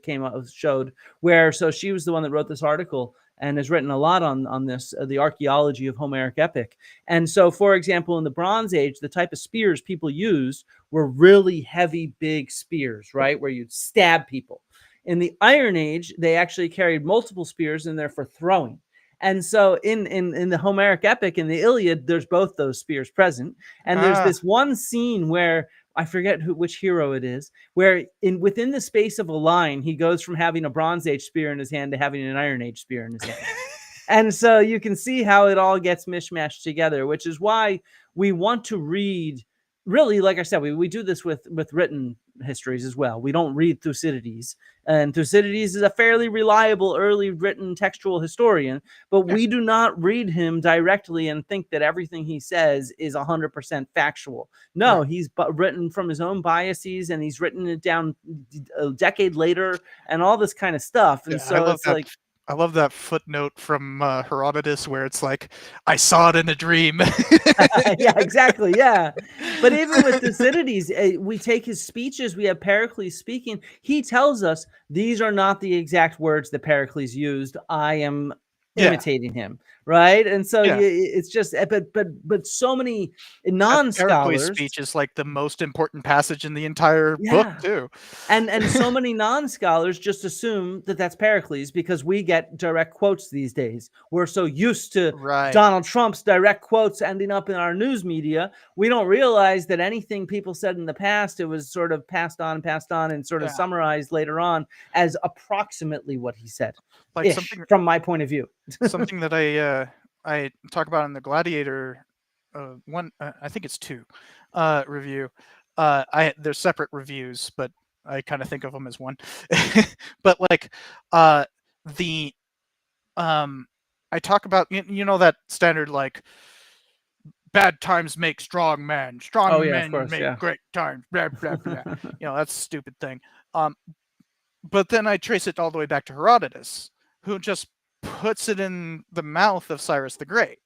showed, where, so she was the one that wrote this article and has written a lot on this, the archaeology of Homeric epic. And so, for example, in the Bronze Age, the type of spears people used were really heavy, big spears, right, where you'd stab people. In the Iron Age, they actually carried multiple spears in there for throwing. And so in the Homeric epic, in the Iliad, there's both those spears present. And there's this one scene where, I forget which hero it is, where within the space of a line, he goes from having a Bronze Age spear in his hand to having an Iron Age spear in his hand. And so you can see how it all gets mishmashed together, which is why we want to read, really, like I said, we do this with written histories as well. We don't read Thucydides, and Thucydides is a fairly reliable early written textual historian, but we do not read him directly and think that everything he says is 100% factual. No, he's written from his own biases, and he's written it down a decade later and all this kind of stuff. And so it's like, I love that footnote from Herodotus where it's like, I saw it in a dream. Yeah, exactly. Yeah. But even with Thucydides, we take his speeches. We have Pericles speaking. He tells us these are not the exact words that Pericles used. I am imitating him. Right. And so it's just, but so many non-scholars. Pericles' speech is like the most important passage in the entire book too. And so many non-scholars just assume that that's Pericles because we get direct quotes these days. We're so used to Donald Trump's direct quotes ending up in our news media. We don't realize that anything people said in the past, it was sort of passed on and sort of summarized later on as approximately what he said. Like something from my point of view. Something that I talk about in the Gladiator one, I think it's 2 review. There's separate reviews, but I kind of think of them as one. But like I talk about you know that standard like bad times make strong men, strong men make great times, blah blah blah. You know, that's a stupid thing. But then I trace it all the way back to Herodotus, who just puts it in the mouth of Cyrus the Great.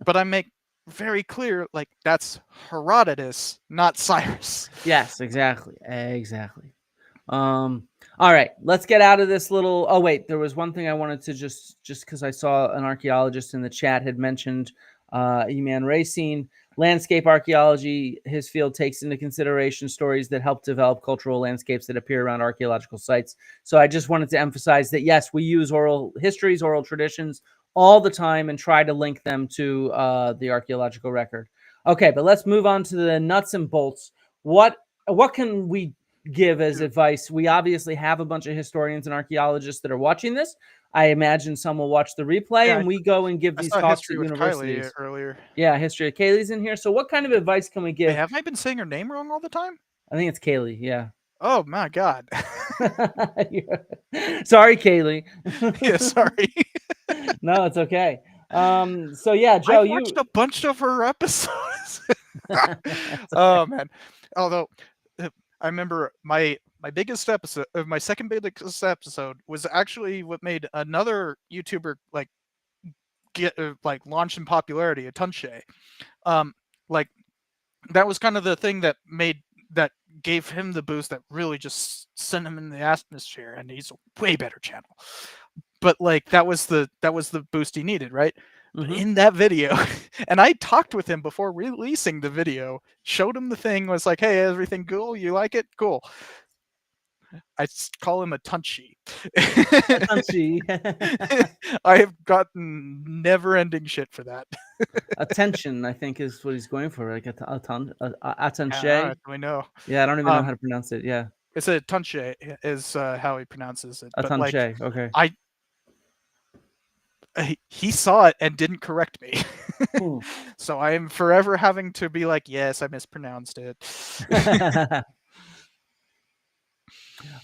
But I make very clear, like, that's Herodotus, not Cyrus. Yes, exactly. All right, let's get out of this little. Oh wait, there was one thing I wanted to just because I saw an archaeologist in the chat had mentioned E-Man Racine. Landscape archaeology, his field takes into consideration stories that help develop cultural landscapes that appear around archaeological sites. So I just wanted to emphasize that, yes, we use oral histories, oral traditions all the time and try to link them to the archaeological record. Okay, but let's move on to the nuts and bolts. What what can we give as advice? We obviously have a bunch of historians and archaeologists that are watching this. I imagine some will watch the replay, Yeah, and we go and give I these saw talks history at with universities. Kylie earlier. Yeah, history of Kaylee's in here. So what kind of advice can we Wait, give? have I been saying her name wrong all the time? I think it's Kaylee. Yeah. Oh my god. Sorry, Kaylee. Yeah, sorry. No, it's okay. So yeah, Joe, I watched a bunch of her episodes. Oh man. Although I remember my biggest episode, my second biggest episode was actually what made another YouTuber like get like launch in popularity, a Tunche. Like that was kind of the thing that gave him the boost that really just sent him in the atmosphere, and he's a way better channel. But like that was the boost he needed, right? But in that video, and I talked with him before releasing the video, showed him the thing, was like, hey, everything cool? You like it? Cool. I call him a Tunchi. I have gotten never-ending shit for that. Attention, I think, is what he's going for. Like attention. We know. Yeah, I don't even know how to pronounce it. Yeah, it's a Tunche is how he pronounces it. But like, okay. He saw it and didn't correct me. So I am forever having to be like, yes, I mispronounced it.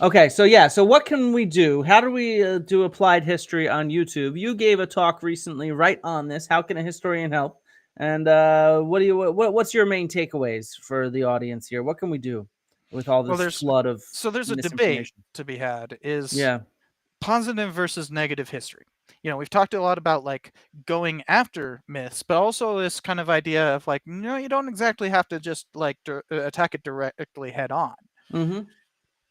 Okay, so yeah, so what can we do? How do we do applied history on YouTube? You gave a talk recently right on this. How can a historian help? And what's your main takeaways for the audience here? What can we do with all this flood of there's a debate to be had, is positive versus negative history. You know, we've talked a lot about like going after myths, but also this kind of idea of like, no, you don't exactly have to just like attack it directly head on.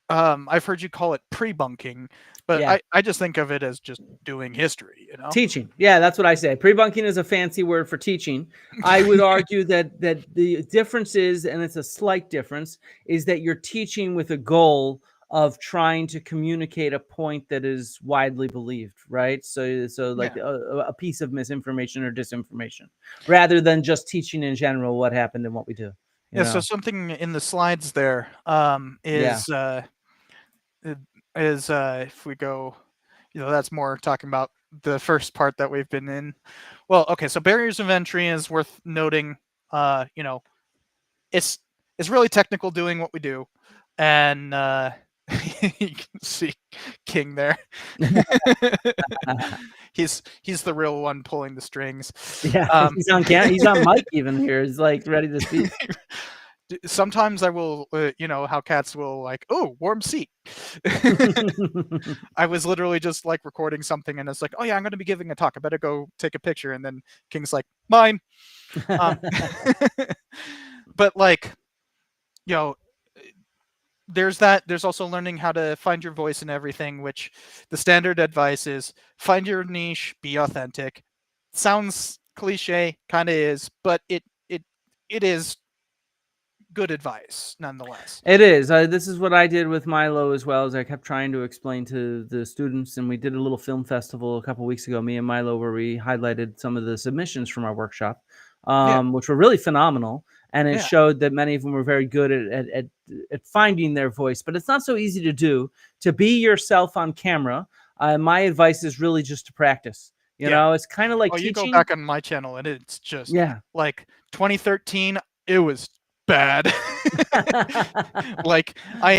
I've heard you call it pre-bunking, but I just think of it as just doing history, you know? Teaching. Yeah, that's what I say. Pre-bunking is a fancy word for teaching. I would argue that the difference is, and it's a slight difference, is that you're teaching with a goal of trying to communicate a point that is widely believed, right? So like a piece of misinformation or disinformation, rather than just teaching in general what happened and what we do. Yeah, so something in the slides there is if we go, you know, that's more talking about the first part that we've been in. Well, okay, so barriers of entry is worth noting. You know, it's really technical doing what we do, and you can see King there. He's the real one pulling the strings. Yeah, he's on he's on mic even here. He's like ready to speak. Sometimes I will, you know, how cats will like, oh, warm seat. I was literally just like recording something, and it's like, oh yeah, I'm going to be giving a talk. I better go take a picture. And then King's like, mine. But like, you know, there's that. There's also learning how to find your voice and everything, which the standard advice is find your niche, be authentic. Sounds cliche, kind of is, but it is good advice nonetheless. It is. This is what I did with Milo as well, as I kept trying to explain to the students, and we did a little film festival a couple weeks ago, me and Milo, where we highlighted some of the submissions from our workshop, which were really phenomenal. And it showed that many of them were very good at finding their voice, but it's not so easy to do. To be yourself on camera, my advice is really just to practice. You know, it's kind of like teaching. You go back on my channel, and it's just like 2013. It was bad. Like I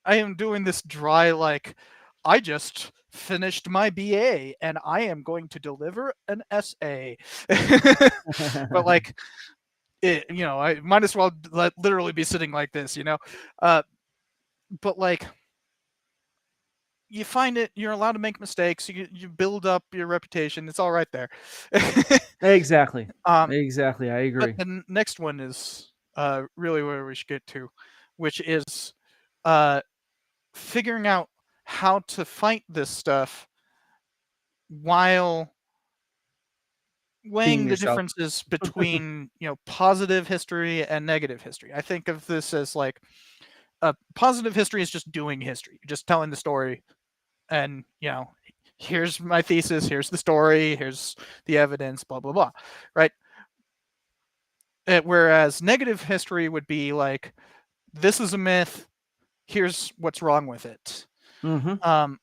am doing this dry, like I just finished my BA and I am going to deliver an essay. But like, you know, I might as well literally be sitting like this, you know. But like, you find it, you're allowed to make mistakes. You build up your reputation. It's all right there. Exactly. Exactly. I agree. But the next one is really where we should get to, which is figuring out how to fight this stuff while weighing the differences between, you know, positive history and negative history. I think of this as like positive history is just doing history, just telling the story, and you know, here's my thesis, here's the story, here's the evidence, blah blah blah, right? Whereas negative history would be like this is a myth. Here's what's wrong with it. Mm-hmm.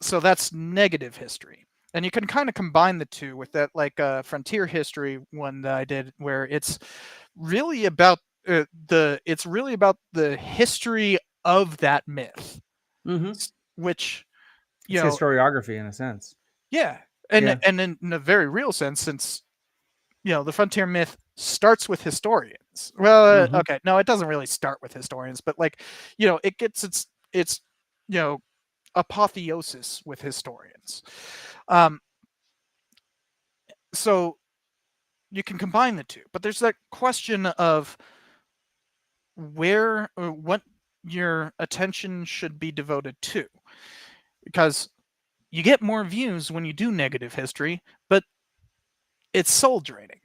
So that's negative history. And you can kind of combine the two with that, like frontier history one that I did, where it's really about the history of that myth, Mm-hmm. which It's historiography in a sense. yeah, and Yeah. and in a very real sense, since the frontier myth starts with historians. Well, Mm-hmm. okay, no, it doesn't really start with historians, but like it gets its apotheosis with historians. So you can combine the two, but there's that question of where or what your attention should be devoted to, because you get more views when you do negative history, but it's soul draining.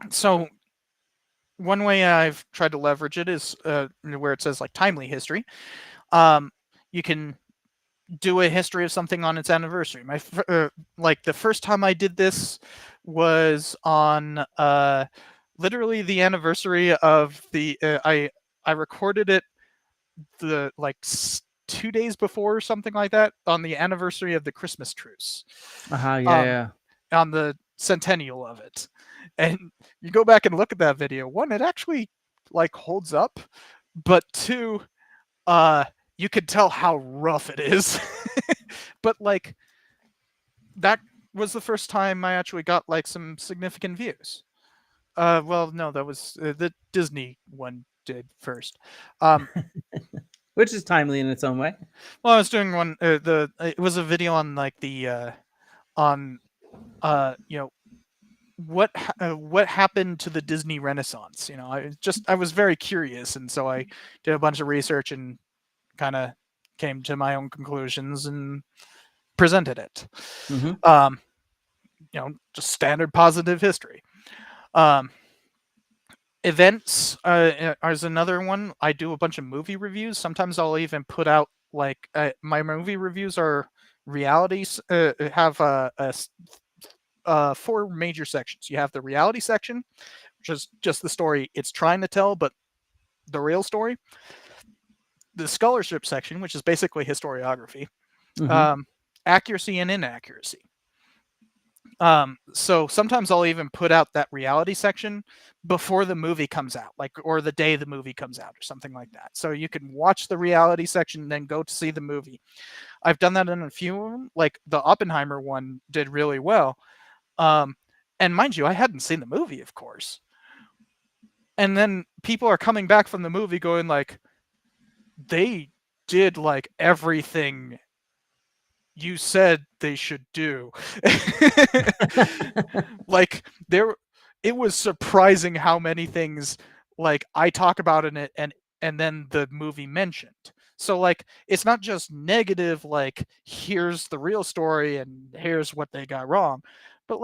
So one way I've tried to leverage it is where it says like timely history. You can do a history of something on its anniversary. Like the first time I did this was on literally the anniversary of the I recorded it the 2 days before or something like that, on the anniversary of the Christmas truce. Uh-huh. Yeah. On the centennial of it. And you go back and look at that video. One, it actually holds up, but two, you could tell how rough it is. But that was the first time I actually got some significant views. Well, no, that was the Disney one did first. Which is timely in its own way. Well, I was doing one. It was a video on what happened to the Disney Renaissance. I was very curious, and so I did a bunch of research and kind of came to my own conclusions and presented it. Mm-hmm. Just standard positive history. Events is another one. I do a bunch of movie reviews. Sometimes I'll even put out my movie reviews are realities. Have four major sections. You have the reality section, which is just the story it's trying to tell, but the real story. The scholarship section, which is basically historiography. Mm-hmm. Accuracy and inaccuracy. So sometimes I'll even put out that reality section before the movie comes out, or the day the movie comes out, or something like that. So you can watch the reality section and then go to see the movie. I've done that in a few of them. Like the Oppenheimer one did really well. And mind you, I hadn't seen the movie, of course. And then people are coming back from the movie going they did everything you said they should do. It was surprising how many things I talk about in it and then the movie mentioned. So it's not just negative here's the real story and here's what they got wrong, but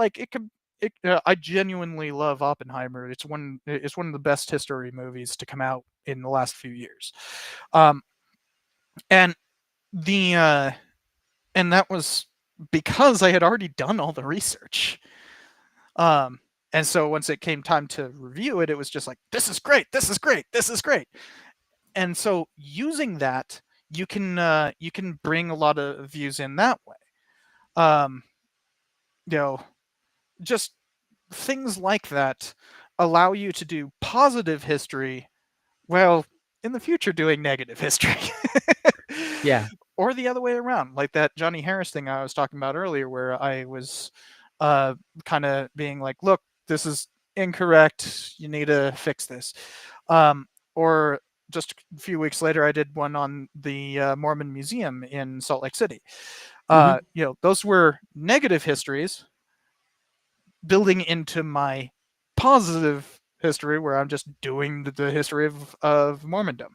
I genuinely love Oppenheimer. It's one of the best history movies to come out in the last few years. And that was because I had already done all the research. And so once it came time to review it, it was just this is great, this is great, this is great. And so using that, you can bring a lot of views in that way. Just things like that allow you to do positive history, well, in the future doing negative history. Yeah. Or the other way around, like that Johnny Harris thing I was talking about earlier, where I was kind of being look, this is incorrect, you need to fix this. Or just a few weeks later, I did one on the Mormon Museum in Salt Lake City. Those were negative histories building into my positive history, where I'm just doing the history of Mormondom.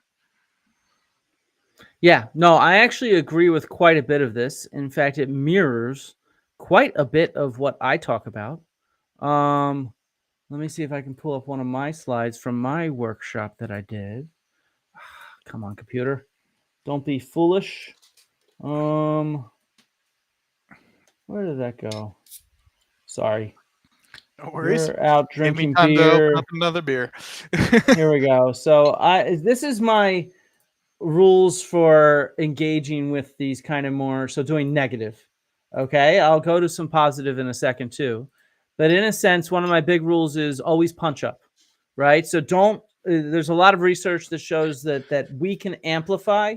Yeah, no, I actually agree with quite a bit of this. In fact, it mirrors quite a bit of what I talk about. Let me see if I can pull up one of my slides from my workshop that I did. Come on, computer. Don't be foolish. Where did that go? Sorry. No worries. You're out Give me drinking time to open beer. up another beer. Here we go. So this is my rules for engaging with these kind of more, so doing negative. Okay, I'll go to some positive in a second too, but in a sense, one of my big rules is always punch up, right? So don't there's a lot of research that shows that we can amplify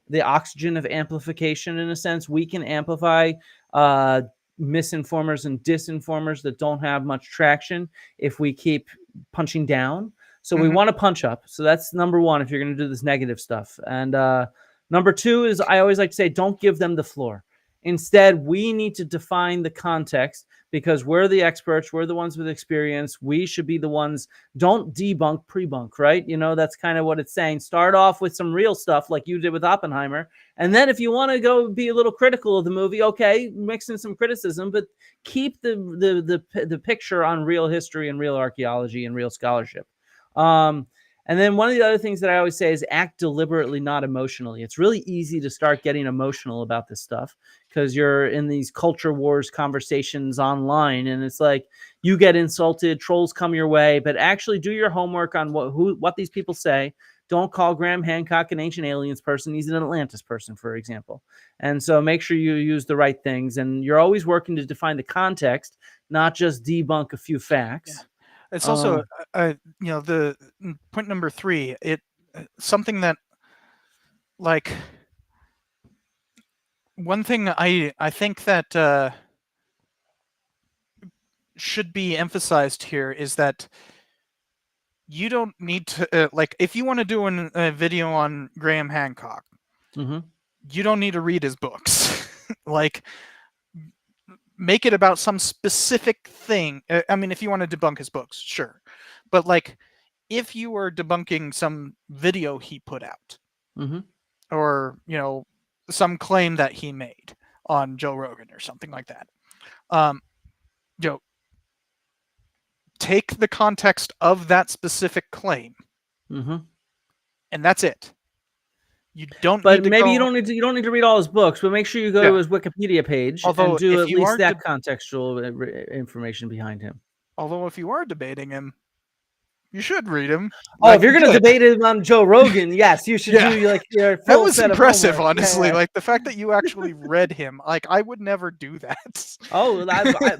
the oxygen of amplification. In a sense, we can amplify uh misinformers and disinformers that don't have much traction if we keep punching down. So we want to punch up. So that's number one if you're going to do this negative stuff. And number two is, I always like to say, don't give them the floor. Instead, we need to define the context, because we're the experts. We're the ones with experience. We should be the ones. Don't debunk, pre-bunk, right? You know, that's kind of what it's saying. Start off with some real stuff like you did with Oppenheimer. And then if you want to go be a little critical of the movie, okay, mix in some criticism, but keep the picture on real history and real archaeology and real scholarship. And then one of the other things that I always say is act deliberately, not emotionally. It's really easy to start getting emotional about this stuff because you're in these culture wars conversations online, and it's like you get insulted, trolls come your way, but actually do your homework on what these people say. Don't call Graham Hancock an ancient aliens person. He's an Atlantis person, for example. And so make sure you use the right things, and you're always working to define the context, not just debunk a few facts. Yeah. It's also, the point number 3. Something that, like, one thing I think that should be emphasized here is that you don't need to, like, if you want to do a video on Graham Hancock, you don't need to read his books. Like, make it about some specific thing. I mean, if you want to debunk his books, sure. But, like, if you were debunking some video he put out, or, some claim that he made on Joe Rogan or something like that, take the context of that specific claim, and that's it. You don't. But maybe you don't need to read all his books, but make sure you go to his Wikipedia page and do at least that contextual information behind him. Although, if you are debating him, you should read him. Oh, if you're going to debate him on Joe Rogan, yes, you should do like your full that was set impressive, of homework. honestly. Like the fact that you actually read him. Like I would never do that. Oh,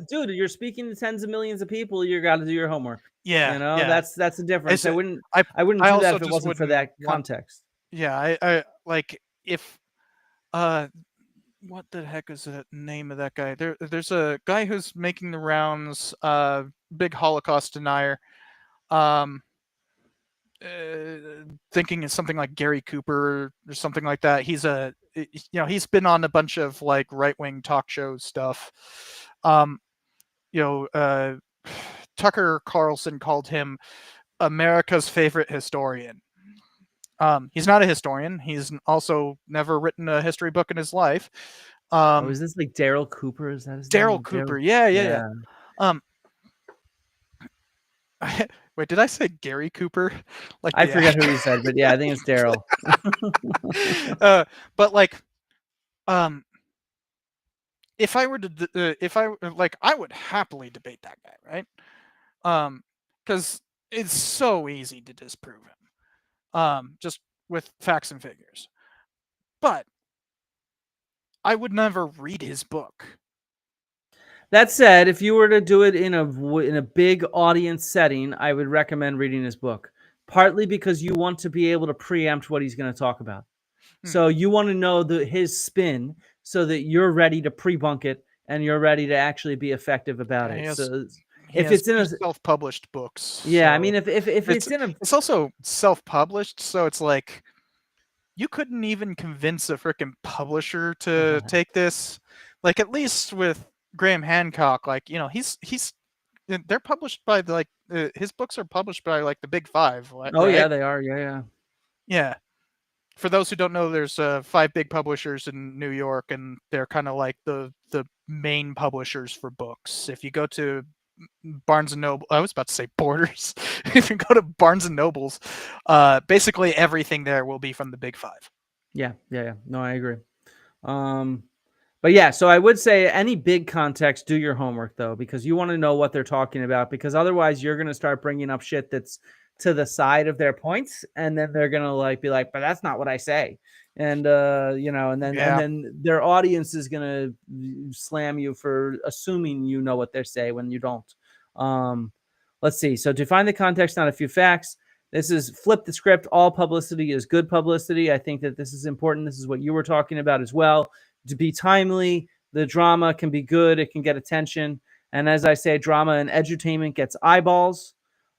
dude, you're speaking to tens of millions of people. You got to do your homework. Yeah, that's the difference. I wouldn't do that if it wasn't for that context. Yeah, I like if what the heck is the name of that guy? There's a guy who's making the rounds, big Holocaust denier. Thinking it's something like Gary Cooper or something like that. He's he's been on a bunch of like right-wing talk show stuff. Tucker Carlson called him America's favorite historian. He's not a historian. He's also never written a history book in his life. Is this like Daryl Cooper? Is that his name? Daryl Cooper? Yeah. Wait, did I say Gary Cooper? Like I forget who you said, but yeah, I think it's Daryl. But like, if I were to, I would happily debate that guy, right? Because it's so easy to disprove him, just with facts and figures. But I would never read his book. That said, if you were to do it in a big audience setting, I would recommend reading his book. Partly because you want to be able to preempt what he's going to talk about. So you want to know his spin so that you're ready to pre-bunk it and you're ready to actually be effective about it. So if it's in a self-published books, yeah, so I mean, if it's in a, it's also self-published, so it's like you couldn't even convince a freaking publisher to take this. Like at least with Graham Hancock, like they're published by his books are published by like the Big Five. Oh right? Yeah, they are. Yeah. For those who don't know, there's 5 big publishers in New York, and they're kind of like the main publishers for books. If you go to Barnes and Noble, I was about to say Borders. If you go to Barnes and Nobles, basically everything there will be from the Big Five. Yeah. No, I agree. But But yeah, so I would say any big context, do your homework though, because you want to know what they're talking about, because otherwise you're going to start bringing up shit that's to the side of their points, and then they're going to like be like, but that's not what I say. And you know, and Yeah. then their audience is going to slam you for assuming you know what they say when you don't. Let's see. So define the context, not a few facts. This is flip the script. All publicity is good publicity. I think that this is important. This is what you were talking about as well. To be timely, the drama can be good. It can get attention. And as I say, drama and edutainment gets eyeballs.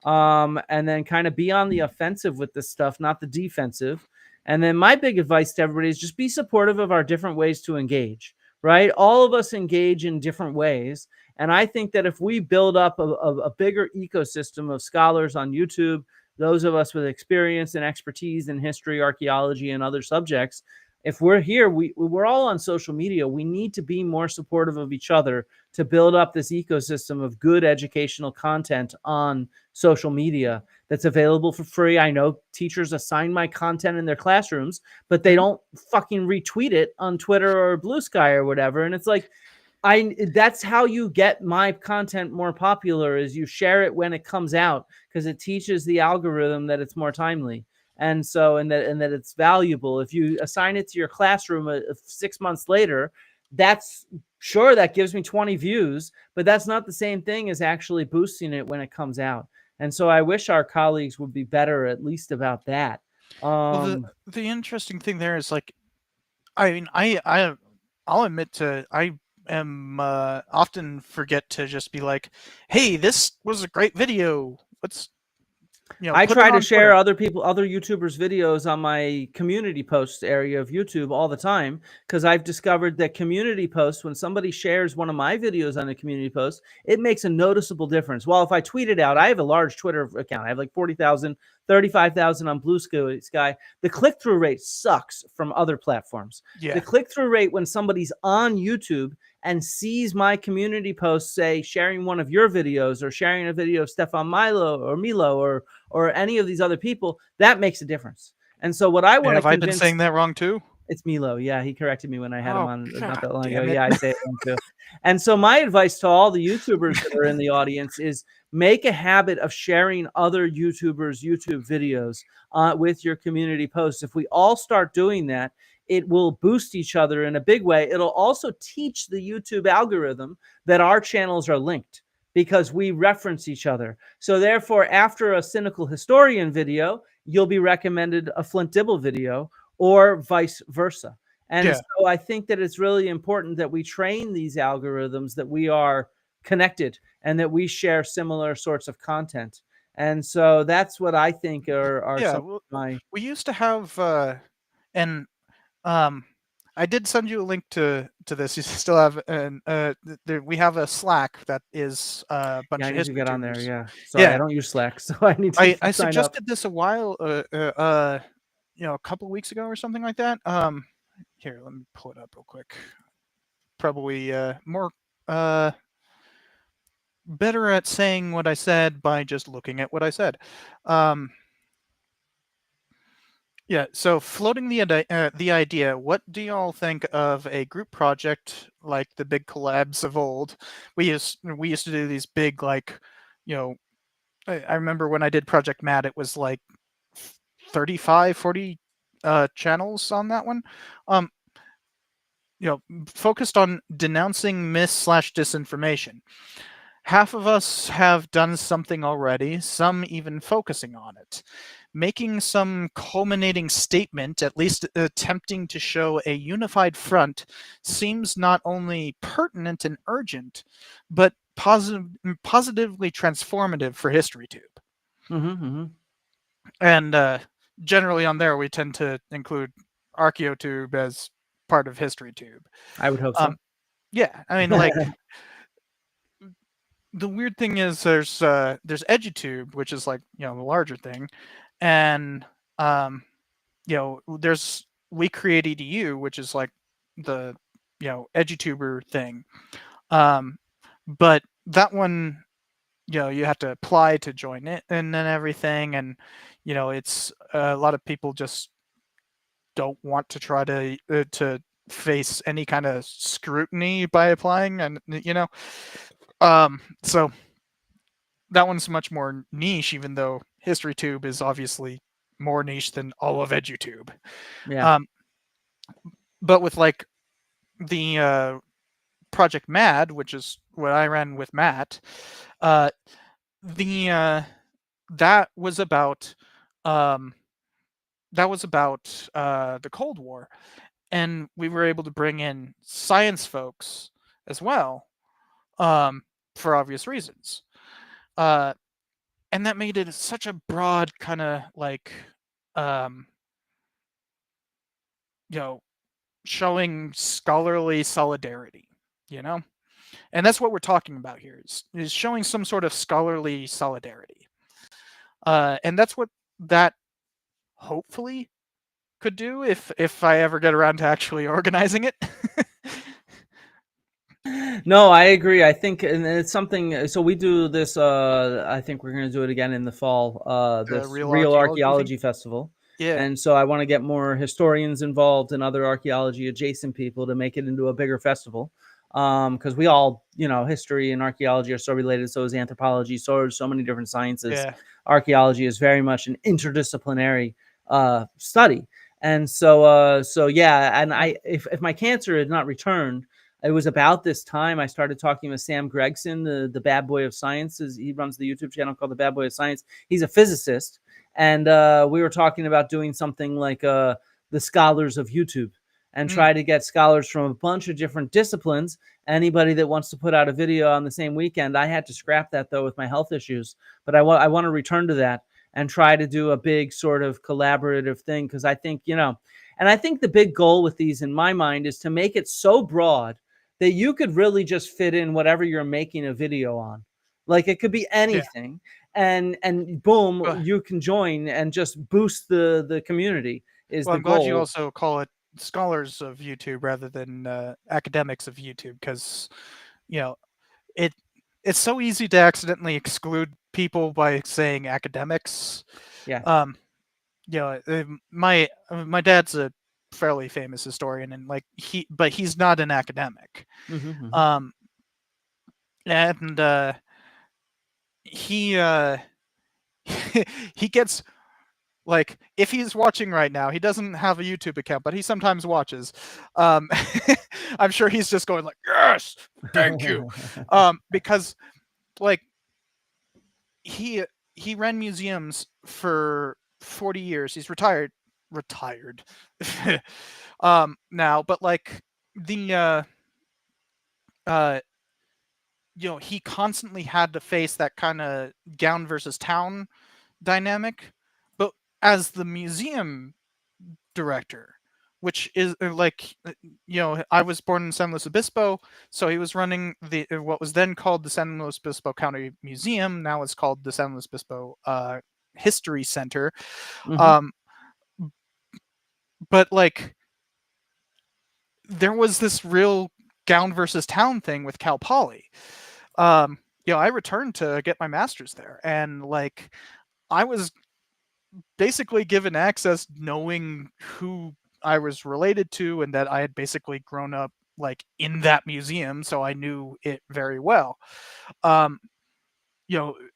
And then kind of be on the offensive with this stuff, not the defensive. And then my big advice to everybody is just be supportive of our different ways to engage, right? All of us engage in different ways. And I think that if we build up a bigger ecosystem of scholars on YouTube, those of us with experience and expertise in history, archaeology, and other subjects, if we're here, we're all on social media. We need to be more supportive of each other to build up this ecosystem of good educational content on social media that's available for free. I know teachers assign my content in their classrooms, but they don't fucking retweet it on Twitter or Blue Sky or whatever. And it's like, that's how you get my content more popular, is you share it when it comes out, because it teaches the algorithm that it's more timely. And so, and that it's valuable. If you assign it to your classroom 6 months later, that's sure that gives me 20 views, but that's not the same thing as actually boosting it when it comes out. And so I wish our colleagues would be better, at least about that. Well, the interesting thing there is, like, I mean, I'll admit to I am often forget to just be like, hey, this was a great video. Let's I put try it to on share Twitter. other YouTubers' videos on my community posts area of YouTube all the time, because I've discovered that community posts, when somebody shares one of my videos on a community post, it makes a noticeable difference. Well, if I tweet it out, I have a large Twitter account. I have like 40,000, 35,000 on Blue Sky. The click-through rate sucks from other platforms. Yeah. The click-through rate when somebody's on YouTube and sees my community post, say sharing one of your videos or sharing a video of Stefan Milo or any of these other people, that makes a difference. And so what I want to Have I been convince, saying that wrong too? it's Milo. Yeah, he corrected me when I had him Oh, on not God that long ago. damn it. Yeah, I say it wrong too. And so my advice to all the YouTubers that are in the audience is make a habit of sharing other YouTubers' YouTube videos with your community posts. If we all start doing that, it will boost each other in a big way. It'll also teach the YouTube algorithm that our channels are linked, because we reference each other. So therefore, after a cynical historian video, you'll be recommended a Flint Dibble video, or vice versa. And Yeah. so I think that it's really important that we train these algorithms that we are connected and that we share similar sorts of content. And so that's what I think are Yeah. some of Well, my... we used to have and I did send you a link to this. You still have we have a Slack that is a bunch Yeah, I of need to history get on there. tubers. Yeah. Sorry, I Yeah. don't use Slack, so I need to I sign up. suggested this a while a couple of weeks ago or something like that. Here, let me pull it up real quick. Probably more better at saying what I said by just looking at what I said. Yeah, so floating the idea, what do y'all think of a group project like the big collabs of old? We used to do these big, like, I remember when I did Project Mad, it was like 35, 40 channels on that one. Focused on denouncing mis/disinformation. Half of us have done something already, some even focusing on it. Making some culminating statement, at least attempting to show a unified front, seems not only pertinent and urgent, but positively transformative for HistoryTube. And generally on there, we tend to include ArchaeoTube as part of HistoryTube. I would hope so. Yeah, I mean, like, the weird thing is there's EduTube, which is like, the larger thing, and there's We Create EDU, which is like the EduTuber thing. But that one, you have to apply to join it and then everything, and it's a lot of people just don't want to try to face any kind of scrutiny by applying, and so that one's much more niche, even though HistoryTube is obviously more niche than all of EduTube. Yeah. But with like the Project Mad, which is what I ran with Matt, the that was about the Cold War, and we were able to bring in science folks as well, for obvious reasons. And that made it such a broad kind of like, showing scholarly solidarity, and that's what we're talking about here is showing some sort of scholarly solidarity. And that's what that hopefully could do if I ever get around to actually organizing it. No, I agree. I think, and it's something. So we do this. I think we're going to do it again in the fall. This Real Archaeology Festival. Yeah. And so I want to get more historians involved and other archaeology adjacent people to make it into a bigger festival. Because we all, history and archaeology are so related. So is anthropology. So are so many different sciences. Yeah. Archaeology is very much an interdisciplinary study. And so yeah. And if my cancer had not returned, it was about this time I started talking with Sam Gregson, the bad boy of science. He runs the YouTube channel called The Bad Boy of Science. He's a physicist. And we were talking about doing something like the Scholars of YouTube and try to get scholars from a bunch of different disciplines. Anybody that wants to put out a video on the same weekend. I had to scrap that, though, with my health issues. But I want to return to that and try to do a big sort of collaborative thing, because I think, and I think the big goal with these in my mind is to make it so broad that you could really just fit in whatever you're making a video on. Like it could be anything. Yeah. And boom, you can join and just boost the community is the goal. I'm glad you also call it Scholars of YouTube rather than Academics of YouTube, because, it's so easy to accidentally exclude people by saying academics. Yeah. My dad's a fairly famous historian, and but he's not an academic. Mm-hmm. And he gets, like, if he's watching right now, he doesn't have a YouTube account, but he sometimes watches. I'm sure he's just going like, yes, thank you. Because like he ran museums for 40 years. He's retired now, but like he constantly had to face that kind of gown versus town dynamic. But as the museum director, which is like, I was born in San Luis Obispo, so he was running what was then called the San Luis Obispo County Museum. Now it's called the San Luis Obispo History Center. Mm-hmm. But like, there was this real gown versus town thing with Cal Poly. I returned to get my master's there, and like, I was basically given access knowing who I was related to, and that I had basically grown up like in that museum, so I knew it very well.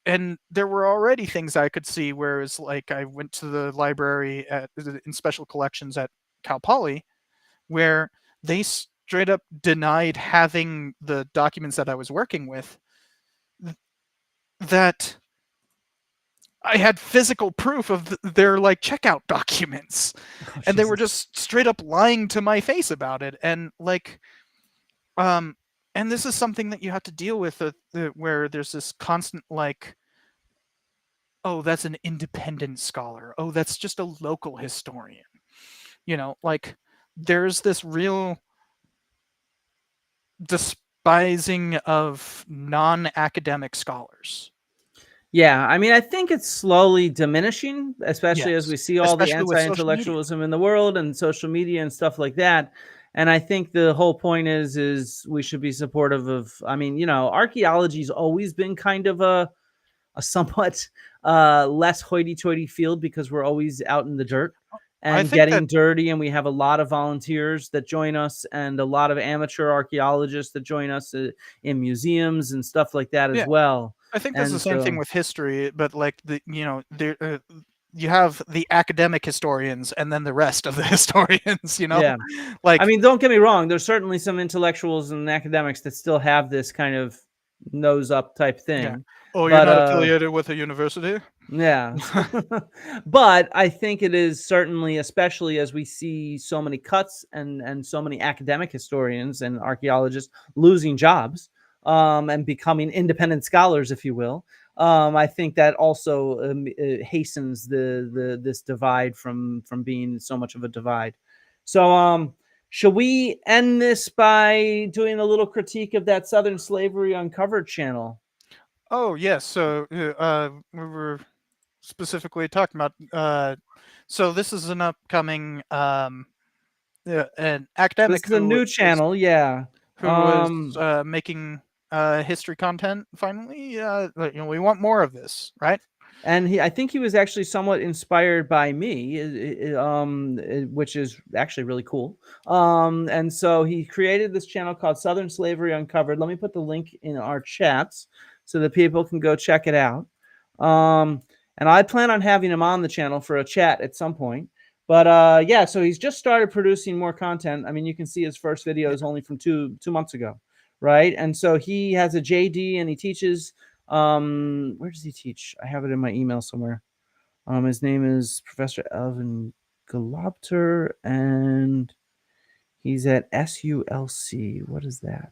And there were already things I could see, whereas like I went to the library in special collections at Cal Poly, where they straight up denied having the documents that I was working with, that I had physical proof of their like checkout documents. And they were just straight up lying to my face about it. And like, and this is something that you have to deal with, where there's this constant like, oh, that's an independent scholar. Oh, that's just a local historian. Like, there's this real despising of non-academic scholars. Yeah, I mean, I think it's slowly diminishing, especially as we see all the anti-intellectualism in the world and social media and stuff like that. And I think the whole point is we should be supportive of, I mean, archaeology's always been kind of a somewhat less hoity-toity field, because we're always out in the dirt. and think getting that dirty, and we have a lot of volunteers that join us and a lot of amateur archaeologists that join us in museums and stuff like that as yeah, well. I think that's And the same thing so with history, but like there you have the academic historians and then the rest of the historians, yeah. like I mean, don't get me wrong, there's certainly some intellectuals and academics that still have this kind of nose up type yeah. thing. Oh, you're But not affiliated with a university? yeah. But I think it is certainly, especially as we see so many cuts and so many academic historians and archaeologists losing jobs, and becoming independent scholars, if you will. I think that also hastens the this divide from being so much of a divide. So should we end this by doing a little critique of that Southern Slavery Uncovered channel? Oh, yes. So we were specifically talking about so this is an upcoming an This academic is a new channel, yeah. who was making history content finally. We want more of this, right? And I think he was actually somewhat inspired by me, which is actually really cool. And so he created this channel called Southern Slavery Uncovered. Let me put the link in our chats so that people can go check it out. And I plan on having him on the channel for a chat at some point. But yeah, so he's just started producing more content. I mean, you can see his first video is only from two months ago, right? And so he has a JD and he teaches. Where does he teach? I have it in my email somewhere. His name is Professor Elvin Galopter, and he's at SULC. What is that?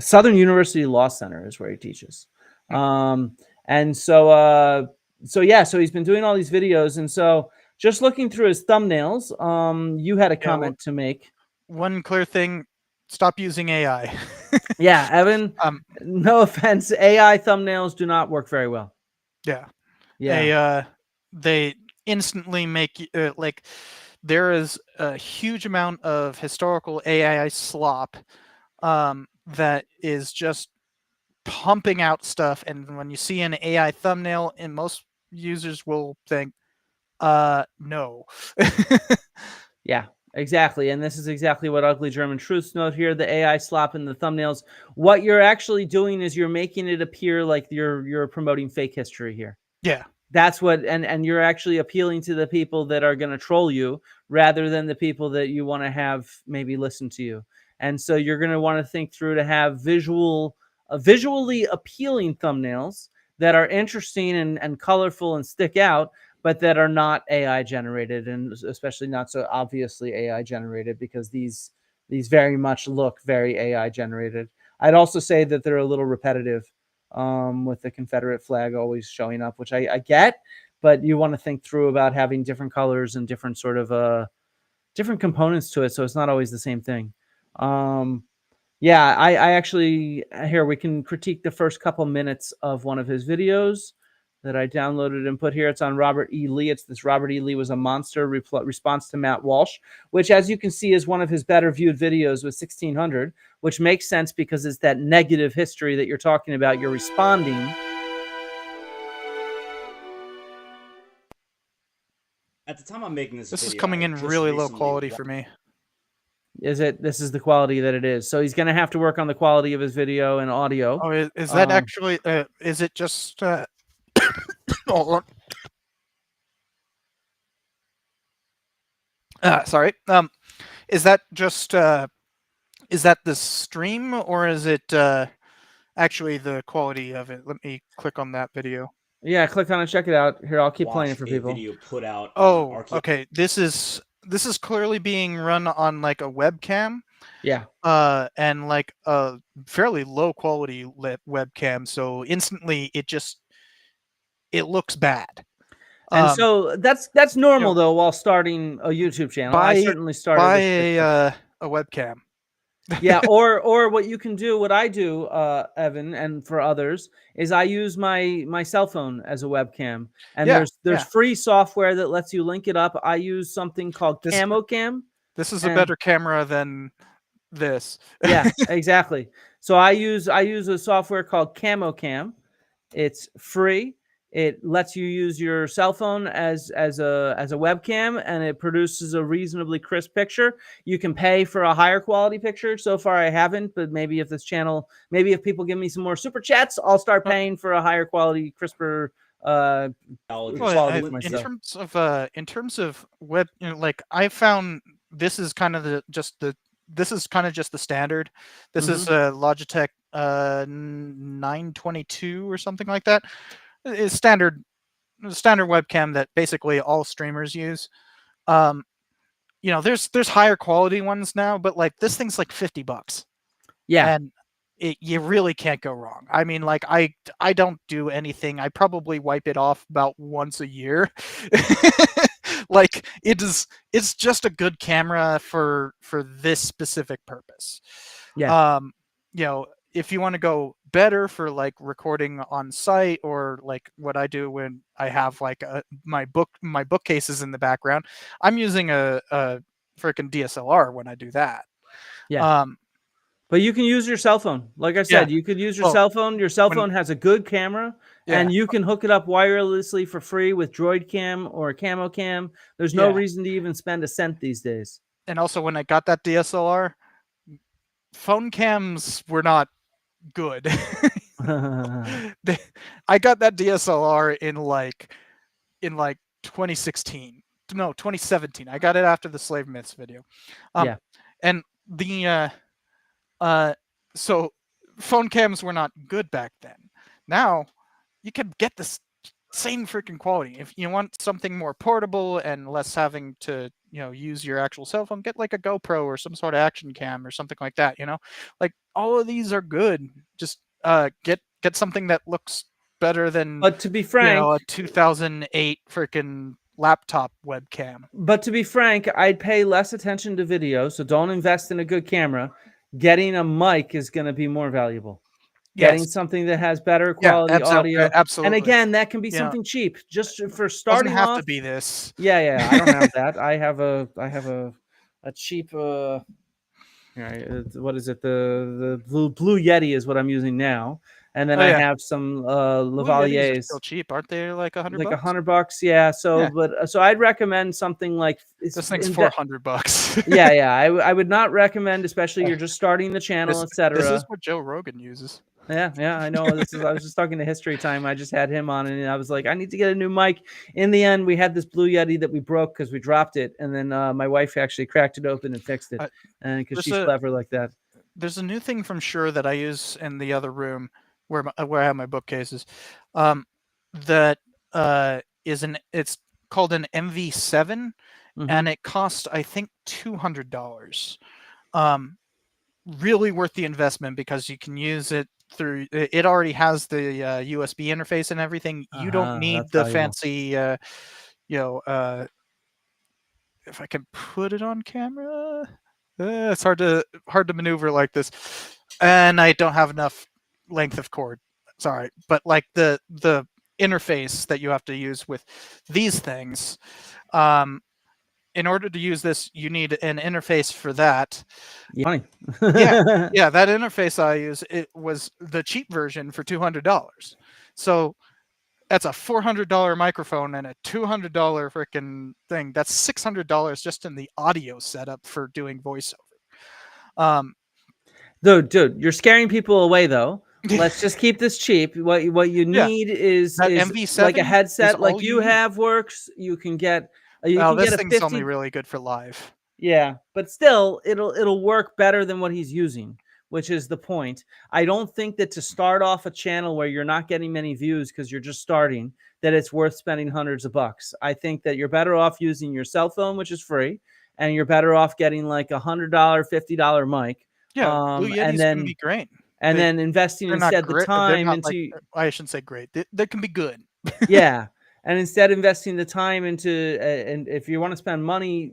Southern University Law Center is where he teaches. And so yeah, so he's been doing all these videos, and so just looking through his thumbnails, you had a comment to make. One clear thing: stop using AI. Yeah, Evan. No offense, AI thumbnails do not work very well. Yeah, yeah. They instantly make like there is a huge amount of historical AI slop that is just pumping out stuff, and when you see an AI thumbnail, and most users will think, no. Yeah, exactly. And this is exactly what Ugly German Truths note here, the AI slop in the thumbnails. What you're actually doing is you're making it appear like you're promoting fake history here. Yeah. That's what, and you're actually appealing to the people that are going to troll you rather than the people that you want to have maybe listen to you. And so you're going to want to think through to have visually appealing thumbnails that are interesting and colorful and stick out, but that are not AI generated, and especially not so obviously AI generated, because these very much look very AI generated. I'd also say that they're a little repetitive, with the Confederate flag always showing up, which I get, but you want to think through about having different colors and different sort of different components to it, so it's not always the same thing. Yeah, I actually, here we can critique the first couple minutes of one of his videos that I downloaded and put here. It's on Robert E. Lee. It's this Robert E. Lee was a monster response to Matt Walsh, which, as you can see, is one of his better viewed videos with 1,600, which makes sense because it's that negative history that you're talking about. You're responding. At the time I'm making this is video, coming in really low quality for me. Is it? This is the quality that it is. So he's going to have to work on the quality of his video and audio. Oh, is that actually, is it just, sorry. Is that just, is that the stream, or is it actually the quality of it? Let me click on that video. Yeah, click on it, check it out. Here, I'll keep playing it for people. Video put out. Oh, okay. This is clearly being run on like a webcam. Yeah. And like a fairly low quality webcam, so instantly it looks bad. And so that's normal though while starting a YouTube channel. I certainly started by a webcam. Yeah, or what you can do, what I do, Evan, and for others, is I use my cell phone as a webcam. And there's free software that lets you link it up. I use something called CamoCam. This is a better camera than this. Yeah, exactly. So I use a software called CamoCam. It's free. It lets you use your cell phone as a webcam, and it produces a reasonably crisp picture. You can pay for a higher quality picture. So far, I haven't, but maybe if if people give me some more super chats, I'll start paying for a higher quality, crisper quality for myself. In terms of web, like I found this is kind of just the standard. This is Logitech 922 or something like that. It's standard webcam that basically all streamers use. There's higher quality ones now, but like this thing's like $50. Yeah. And you really can't go wrong. I mean, like I don't do anything. I probably wipe it off about once a year. Like it's just a good camera for this specific purpose. Yeah. If you want to go better for like recording on site, or like what I do when I have like my bookcases in the background, I'm using a freaking DSLR when I do that. Yeah. But you can use your cell phone. Like I said, you could use your cell phone. Your cell phone has a good camera, and you can hook it up wirelessly for free with Droid Cam or Camo Cam. There's no reason to even spend a cent these days. And also, when I got that DSLR, phone cams were not good. I got that DSLR in 2016. No, 2017. I got it after the Slave Myths video. And the so phone cams were not good back then. Now you can get the same freaking quality. If you want something more portable and less having to use your actual cell phone, get like a GoPro or some sort of action cam or something like that. Like all of these are good. Just get something that looks better than, but to be frank, a 2008 freaking laptop webcam. But to be frank, I'd pay less attention to video, so don't invest in a good camera. Getting a mic is going to be more valuable. Getting something that has better quality audio. Absolutely. And again, that can be something cheap, just for starting off. Doesn't have off. to be this. Yeah. I don't have that. I have a cheap. What is it? The Blue Yeti is what I'm using now. And then I have some Lavaliers. Are still cheap, aren't they? Like $100. Like $100, yeah. So I'd recommend something like this thing's $400. Yeah. I would not recommend, especially you're just starting the channel, etc. This is what Joe Rogan uses. Yeah. I know. I was just talking to History Time. I just had him on, and I was like, I need to get a new mic. In the end, we had this Blue Yeti that we broke because we dropped it, and then my wife actually cracked it open and fixed it, and because she's clever like that. There's a new thing from Shure that I use in the other room where I have my bookcases. That it's called an MV7, and it costs I think $200. Really worth the investment because you can use it through. It already has the USB interface and everything. You don't need the fancy. If I can put it on camera, it's hard to maneuver like this, and I don't have enough length of cord. Sorry, but like the interface that you have to use with these things, in order to use this, you need an interface for that. Funny. Yeah, that interface I use, it was the cheap version for $200. So that's a $400 microphone and a $200 freaking thing. That's $600 just in the audio setup for doing voiceover. Dude, you're scaring people away though. Let's just keep this cheap. What you need is MV7 like a headset like you have works. You can get this thing's only really good for live. Yeah, but still it'll work better than what he's using, which is the point. I don't think that to start off a channel where you're not getting many views because you're just starting, that it's worth spending hundreds of bucks. I think that you're better off using your cell phone, which is free, and you're better off getting like $100, $50 mic. Yeah, Blue Yetis can be great. And then investing instead the time into. I shouldn't say great. They can be good. Yeah. And instead investing the time into, and if you want to spend money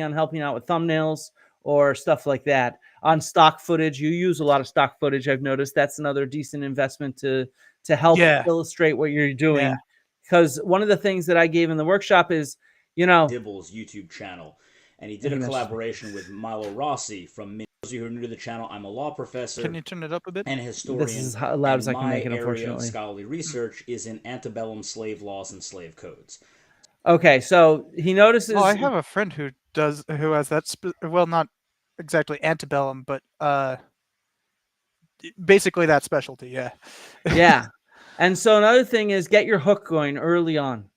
on helping out with thumbnails or stuff like that. On stock footage, you use a lot of stock footage. I've noticed that's another decent investment to help illustrate what you're doing. Because one of the things that I gave in the workshop is, Dibble's YouTube channel. and he did He a mentioned it. collaboration with Milo Rossi from. Those of you who are new to the channel, I'm a law professor. Can you turn it up a bit? And a historian. This is how loud as I can make it, my area of unfortunately. scholarly research is in antebellum slave laws and slave codes. Okay, so he notices. Oh, I have a friend who has that. Well, not exactly antebellum, but basically that specialty. Yeah. Yeah. And so another thing is get your hook going early on.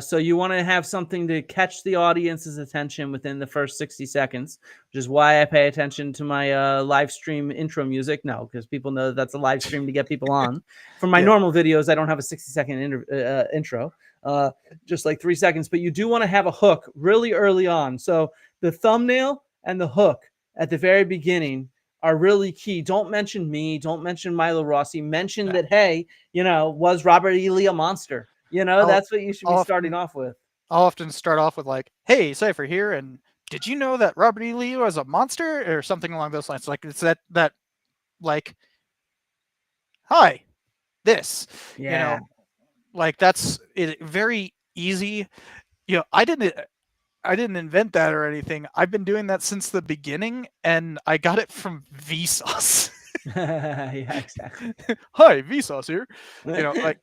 So you want to have something to catch the audience's attention within the first 60 seconds, which is why I pay attention to my live stream intro music. No, because people know that's a live stream to get people on. For my normal videos, I don't have a 60-second intro, just like 3 seconds. But you do want to have a hook really early on. So the thumbnail and the hook at the very beginning are really key. Don't mention me. Don't mention Milo Rossi. Mention that, hey, was Robert E. Lee a monster? That's what you should be starting off with. I'll often start off with like, hey, Cypher here, and did you know that Robert E. Lee was a monster? Or something along those lines. Like, it's that like, hi, this. Yeah. Like, that's it, very easy. I didn't invent that or anything. I've been doing that since the beginning, and I got it from Vsauce. Yeah, exactly. Hi, Vsauce here. Like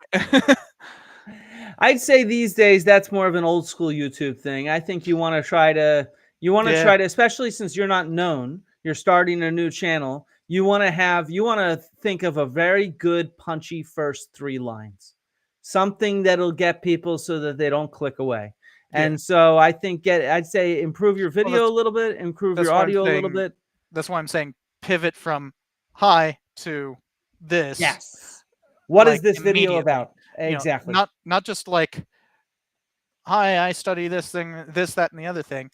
I'd say these days that's more of an old school YouTube thing. I think you want to try to especially since you're not known, you're starting a new channel, you want to think of a very good punchy first 3 lines. Something that'll get people so that they don't click away. And so I think I'd say improve your video a little bit, improve your audio a little bit. That's why I'm saying pivot from hi to this. Yes. What is this video about? Exactly. Not just like, hi, I study this thing, this, that, and the other thing.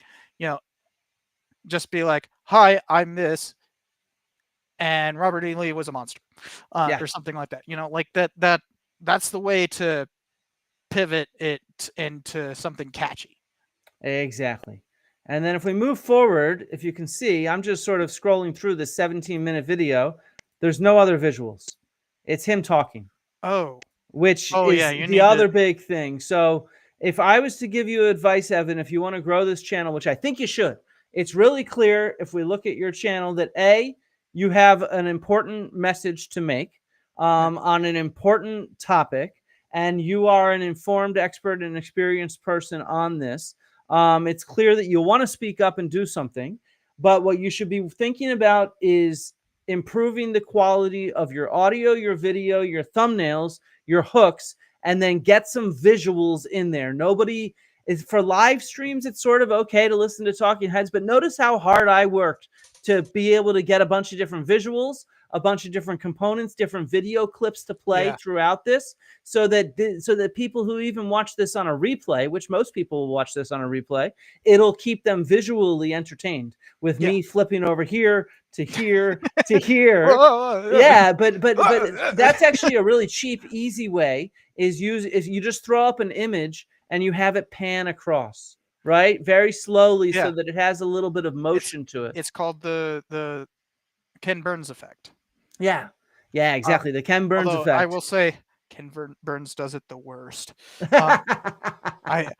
Just be like, hi, I'm this, and Robert E. Lee was a monster, or something like that. Like that. That's the way to pivot it into something catchy. Exactly. And then if we move forward, if you can see, I'm just sort of scrolling through this 17-minute video. There's no other visuals. It's him talking. Oh. Which is the other big thing. So if I was to give you advice, Evan, if you want to grow this channel, which I think you should, it's really clear if we look at your channel that you have an important message to make on an important topic, and you are an informed expert and experienced person on this. It's clear that you want to speak up and do something, but what you should be thinking about is improving the quality of your audio, your video, your thumbnails, your hooks, and then get some visuals in there. Nobody is for live streams. It's sort of okay to listen to talking heads, but notice how hard I worked to be able to get a bunch of different visuals, a bunch of different components, different video clips to play throughout this, so that people who even watch this on a replay, which most people will watch this on a replay, it'll keep them visually entertained with me flipping over here to here to here. Yeah, but that's actually a really cheap, easy way. Is you just throw up an image and you have it pan across, right, very slowly, so that it has a little bit of motion to it. It's called the Ken Burns effect. Yeah, exactly. The Ken Burns effect. I will say Ken Burns does it the worst. I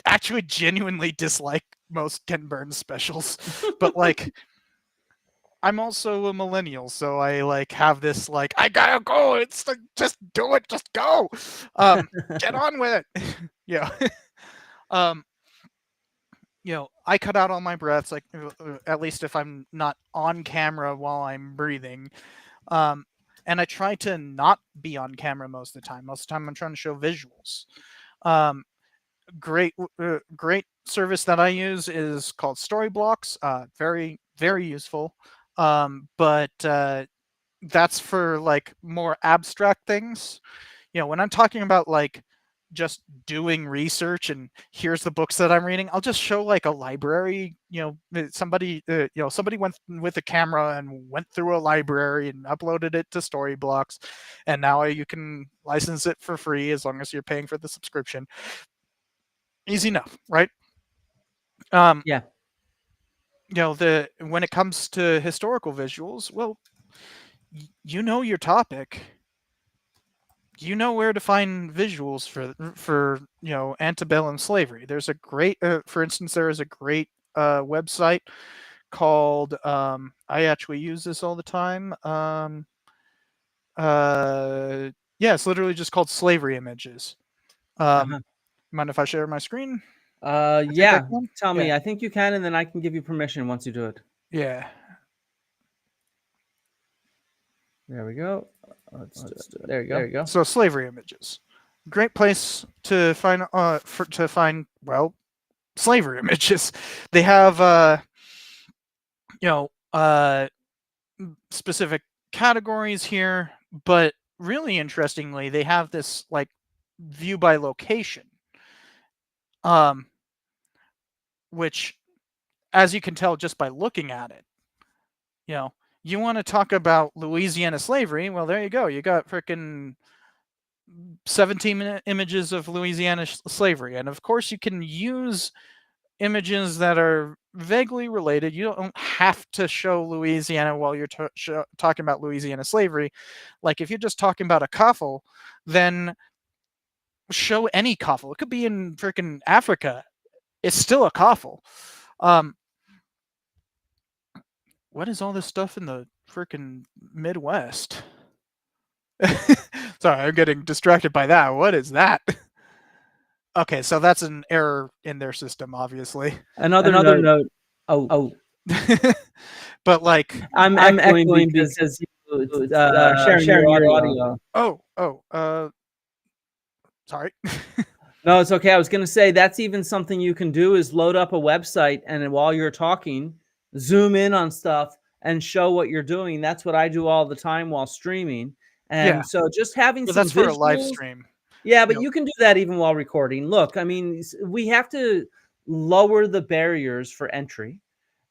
actually genuinely dislike most Ken Burns specials, but like, I'm also a millennial, so I like have this like, I gotta go. It's like, just do it, just go. Get on with it. Yeah. I cut out all my breaths, like at least if I'm not on camera while I'm breathing. And I try to not be on camera most of the time. Most of the time I'm trying to show visuals. Great service that I use is called Storyblocks. Very, very useful. But that's for like more abstract things. When I'm talking about like just doing research and here's the books that I'm reading, I'll just show like a library. Somebody went with a camera and went through a library and uploaded it to Storyblocks, and now you can license it for free as long as you're paying for the subscription. Easy enough, right? When it comes to historical visuals, well, your topic. You know where to find visuals for antebellum slavery. There's a great, for instance, there is a great website called I actually use this all the time. Yeah, it's literally just called Slavery Images. Mind if I share my screen? Yeah. Tell me. I think you can, and then I can give you permission once you do it. Yeah. There we go. There you go. There you go. So Slavery Images, great place to find well, slavery images. They have specific categories here, but really interestingly, they have this like view by location, which, as you can tell just by looking at it, you want to talk about Louisiana slavery, well, there you go. You got freaking 17 images of Louisiana slavery, and of course you can use images that are vaguely related. You don't have to show Louisiana while you're talking about Louisiana slavery. Like if you're just talking about a coffle, then show any coffle. It could be in freaking Africa. It's still a coffle. What is all this stuff in the freaking Midwest? Sorry, I'm getting distracted by that. What is that? Okay, so that's an error in their system, obviously. Another note. Oh. But like, I'm echoing because you sharing your audio. Sorry. No, it's okay. I was going to say that's even something you can do is load up a website, and while you're talking, zoom in on stuff and show what you're doing. That's what I do all the time while streaming. And so just having some that's for visuals, a live stream. Yeah, but you can do that even while recording. Look, I mean, we have to lower the barriers for entry.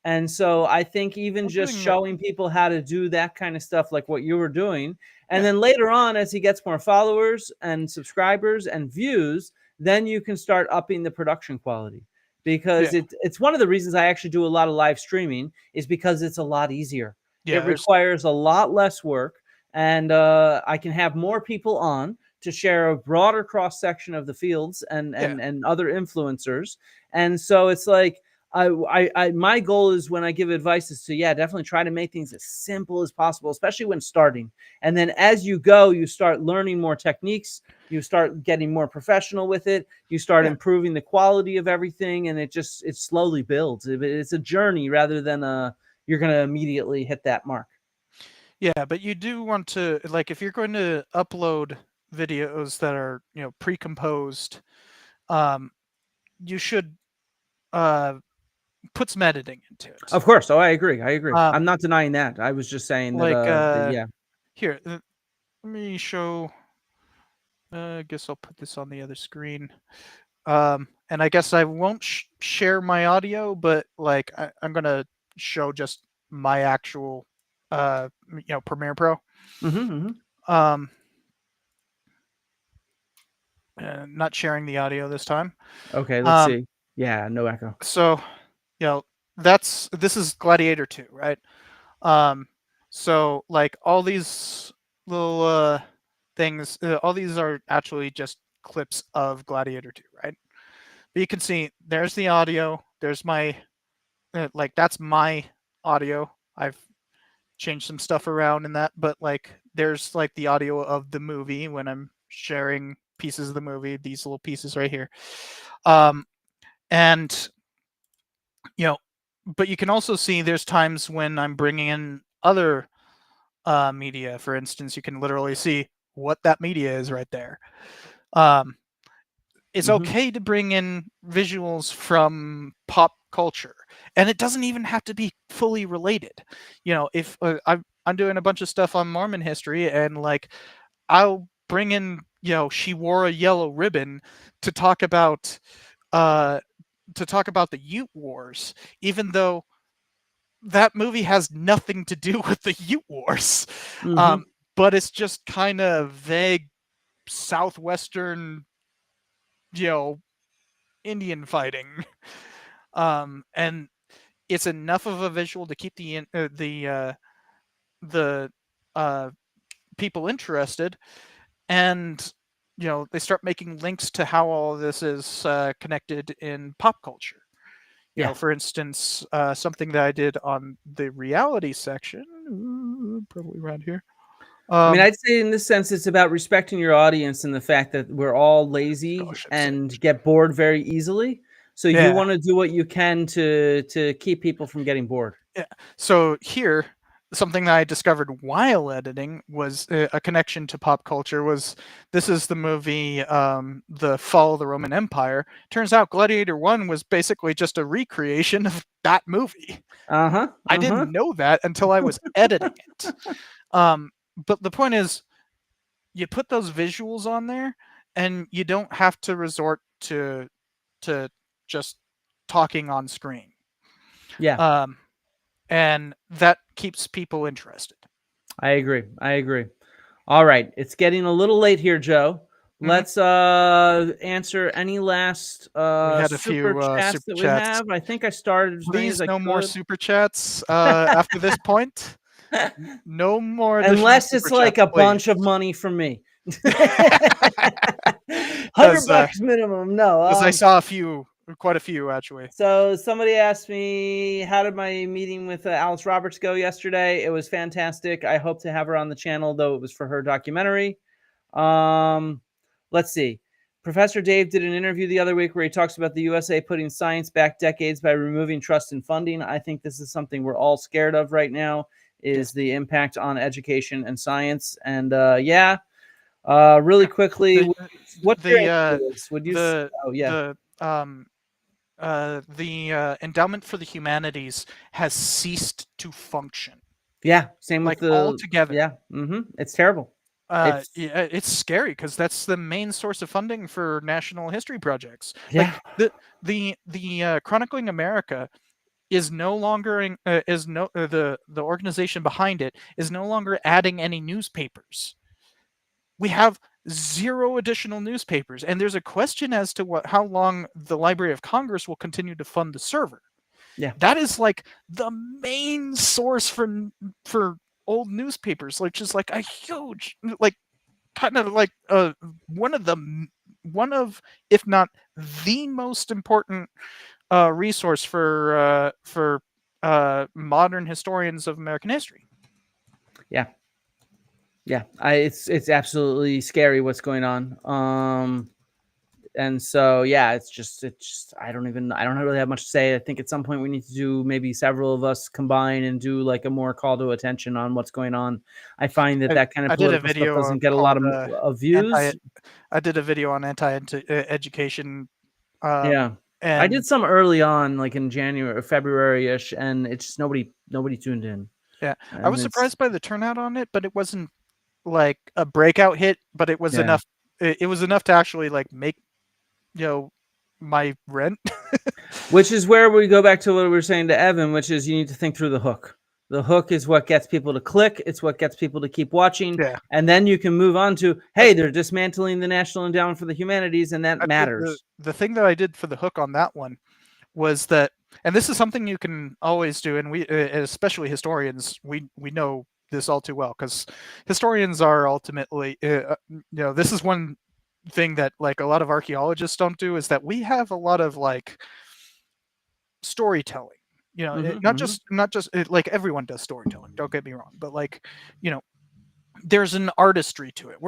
And so I think even just showing people how to do that kind of stuff, like what you were doing, and then later on, as he gets more followers and subscribers and views, then you can start upping the production quality. Because it's one of the reasons I actually do a lot of live streaming is because it's a lot easier. It requires a lot less work, and I can have more people on to share a broader cross section of the fields and other influencers. And so it's like, my goal is when I give advice is to definitely try to make things as simple as possible, especially when starting. And then as you go, you start learning more techniques, you start getting more professional with it, you start improving the quality of everything, and it slowly builds. It's a journey rather than you're going to immediately hit that mark. Yeah, but you do want to, like, if you're going to upload videos that are pre-composed, you should put some editing into it. Of course. I agree. I'm not denying that. I was just saying that here, let me show. I guess I'll put this on the other screen. And I guess I won't share my audio, but like I'm gonna show just my actual Premiere Pro. Not sharing the audio this time. Okay, let's see. Yeah, no echo. So, this is Gladiator 2, right? So like all these little things, all these are actually just clips of Gladiator 2, right? But you can see there's the audio. There's my that's my audio. I've changed some stuff around in that, but like there's like the audio of the movie when I'm sharing pieces of the movie, these little pieces right here. And but you can also see there's times when I'm bringing in other media. For instance, you can literally see what that media is right there. It's okay to bring in visuals from pop culture, and it doesn't even have to be fully related. If I'm doing a bunch of stuff on Mormon history, and like I'll bring in, she wore a yellow ribbon to talk about the Ute Wars, even though that movie has nothing to do with the Ute Wars. But it's just kind of vague southwestern, Indian fighting. And it's enough of a visual to keep the people interested, and they start making links to how all this is connected in pop culture. You know, for instance, something that I did on the reality section, probably around here. I mean, I'd say in this sense, it's about respecting your audience and the fact that we're all lazy and get bored very easily. So you want to do what you can to keep people from getting bored. Yeah. So here, something that I discovered while editing was a connection to pop culture. This is the movie The Fall of the Roman Empire. Turns out Gladiator 1 was basically just a recreation of that movie. I didn't know that until I was editing it. But the point is, you put those visuals on there, and you don't have to resort to just talking on screen. Yeah. And that keeps people interested. I agree. All right. It's getting a little late here, Joe. Let's answer any last super chats that we have. I think I started as many as I no could. more super chats after this point. No more. Unless it's like a bunch of money from me. $100 minimum. No. Because I saw quite a few actually. So somebody asked me, how did my meeting with Alice Roberts go yesterday? It was fantastic. I hope to have her on the channel, though it was for her documentary. Let's see. Professor Dave did an interview the other week where he talks about the USA putting science back decades by removing trust in funding. I think this is something we're all scared of right now, is the impact on education and science. And really quickly, what's your answer to this? Would you the endowment for the humanities has ceased to function. Yeah, same with altogether. Yeah, it's terrible. It's scary because that's the main source of funding for national history projects. Yeah. Like the Chronicling America is no longer the organization behind it is no longer adding any newspapers. We have 0 additional newspapers, and there's a question as to how long the Library of Congress will continue to fund the server. Yeah, that is like the main source for old newspapers, which is like a huge, like kind of like one of if not the most important resource for modern historians of American history. Yeah, it's absolutely scary what's going on. And so it's just I don't really have much to say. I think at some point we need to do, maybe several of us combine and do like a more call to attention on what's going on. I find that kind of political stuff doesn't get a lot of views. I did a video on anti-education. And I did some early on, like in January or February-ish, and it's just nobody tuned in. Yeah, I was surprised by the turnout on it, but it wasn't like a breakout hit, but it was enough. It was enough to actually like make my rent. Which is where we go back to what we were saying to Evan, which is you need to think through the hook. The hook is what gets people to click. It's what gets people to keep watching. And then you can move on to, hey, they're dismantling the National Endowment for the Humanities, and that matters. The thing that I did for the hook on that one was that, and this is something you can always do, and we, especially historians, we know this all too well, because historians are ultimately, this is one thing that like a lot of archaeologists don't do, is that we have a lot of like storytelling, not just like everyone does storytelling, don't get me wrong, but like, there's an artistry to it.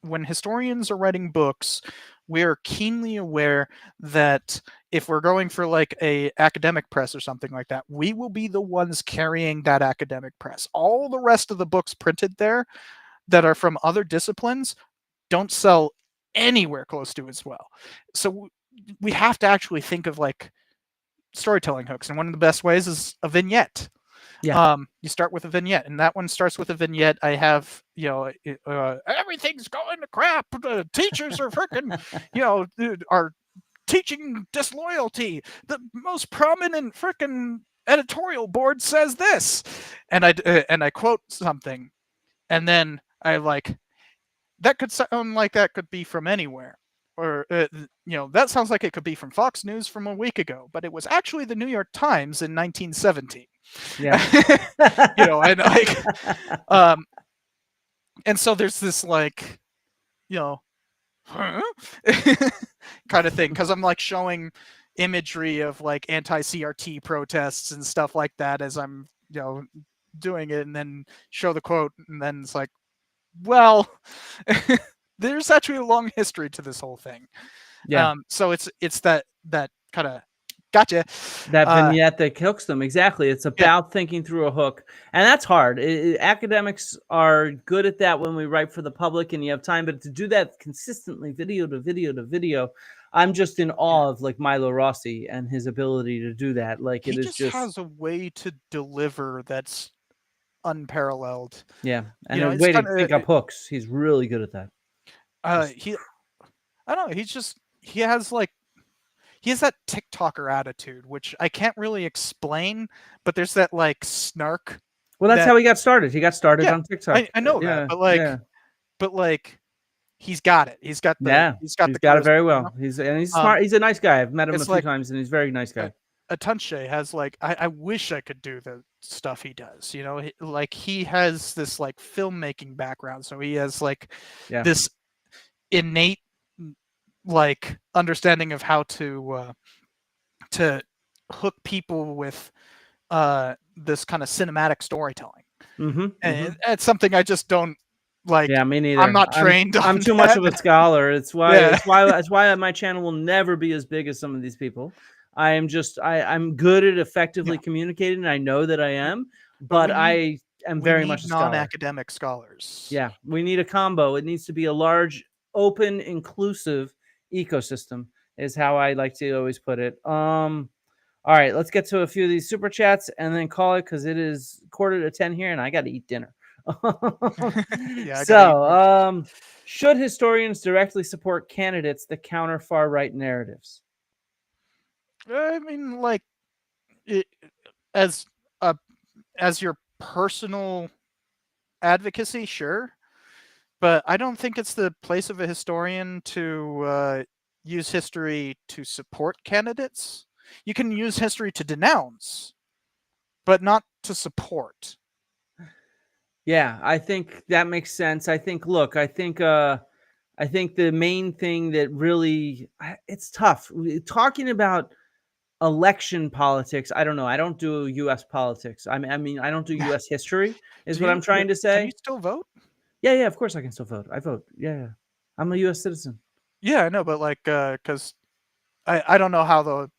When historians are writing books, we are keenly aware that if we're going for like a academic press or something like that, we will be the ones carrying that academic press. All the rest of the books printed there that are from other disciplines don't sell anywhere close to as well. So we have to actually think of like storytelling hooks, and one of the best ways is a vignette. You start with a vignette, and that one starts with a vignette. I have, everything's going to crap. The teachers are freaking, are teaching disloyalty. The most prominent freaking editorial board says this, and I quote something, and then I like, that could sound like that could be from anywhere. Or, that sounds like it could be from Fox News from a week ago, but it was actually the New York Times in 1917. Yeah. And like, and so there's this like, huh? kind of thing, because I'm like showing imagery of like anti-CRT protests and stuff like that as I'm doing it, and then show the quote, and then it's like, well, there's actually a long history to this whole thing. Yeah. So it's that kind of gotcha. That vignette that hooks them. Exactly. It's about thinking through a hook. And that's hard. Academics are good at that when we write for the public and you have time, but to do that consistently, video to video to video, I'm just in awe of like Milo Rossi and his ability to do that. Like he it is just has a way to deliver that's unparalleled. Yeah. And a way to pick up hooks. He's really good at that. I don't know, he has that TikToker attitude, which I can't really explain, but there's that like snark. Well, that's how he got started. He got started on TikTok. I know that, but like he's got it. He's got the he's got it very well. He's smart. He's a nice guy. I've met him a few times, and he's a very nice guy. Atunche has like I wish I could do the stuff he does. Like he has this like filmmaking background, so he has like this innate like understanding of how to hook people with this kind of cinematic storytelling. And it's something I just don't like. Yeah, me neither. I'm not trained. I'm too much of a scholar. It's why my channel will never be as big as some of these people. I'm good at effectively communicating, and I know that I am, but I am very much a scholar. Non-academic scholars. Yeah, we need a combo. It needs to be a large, open, inclusive ecosystem is how I like to always put it. All right, let's get to a few of these super chats and then call it, because it is 9:45 here and I got to eat dinner. Should historians directly support candidates that counter far right narratives? I mean, like, as your personal advocacy, sure, but I don't think it's the place of a historian to use history to support candidates. You can use history to denounce, but not to support. Yeah, I think that makes sense. I think the main thing that really, it's tough talking about election politics. I don't know. I don't do U.S. politics. I mean, I don't do U.S. history is what I'm trying to say. Can you still vote? Yeah, of course I can still vote. I vote. Yeah. I'm a U.S. citizen. Yeah, I know, but like, because I don't know how the,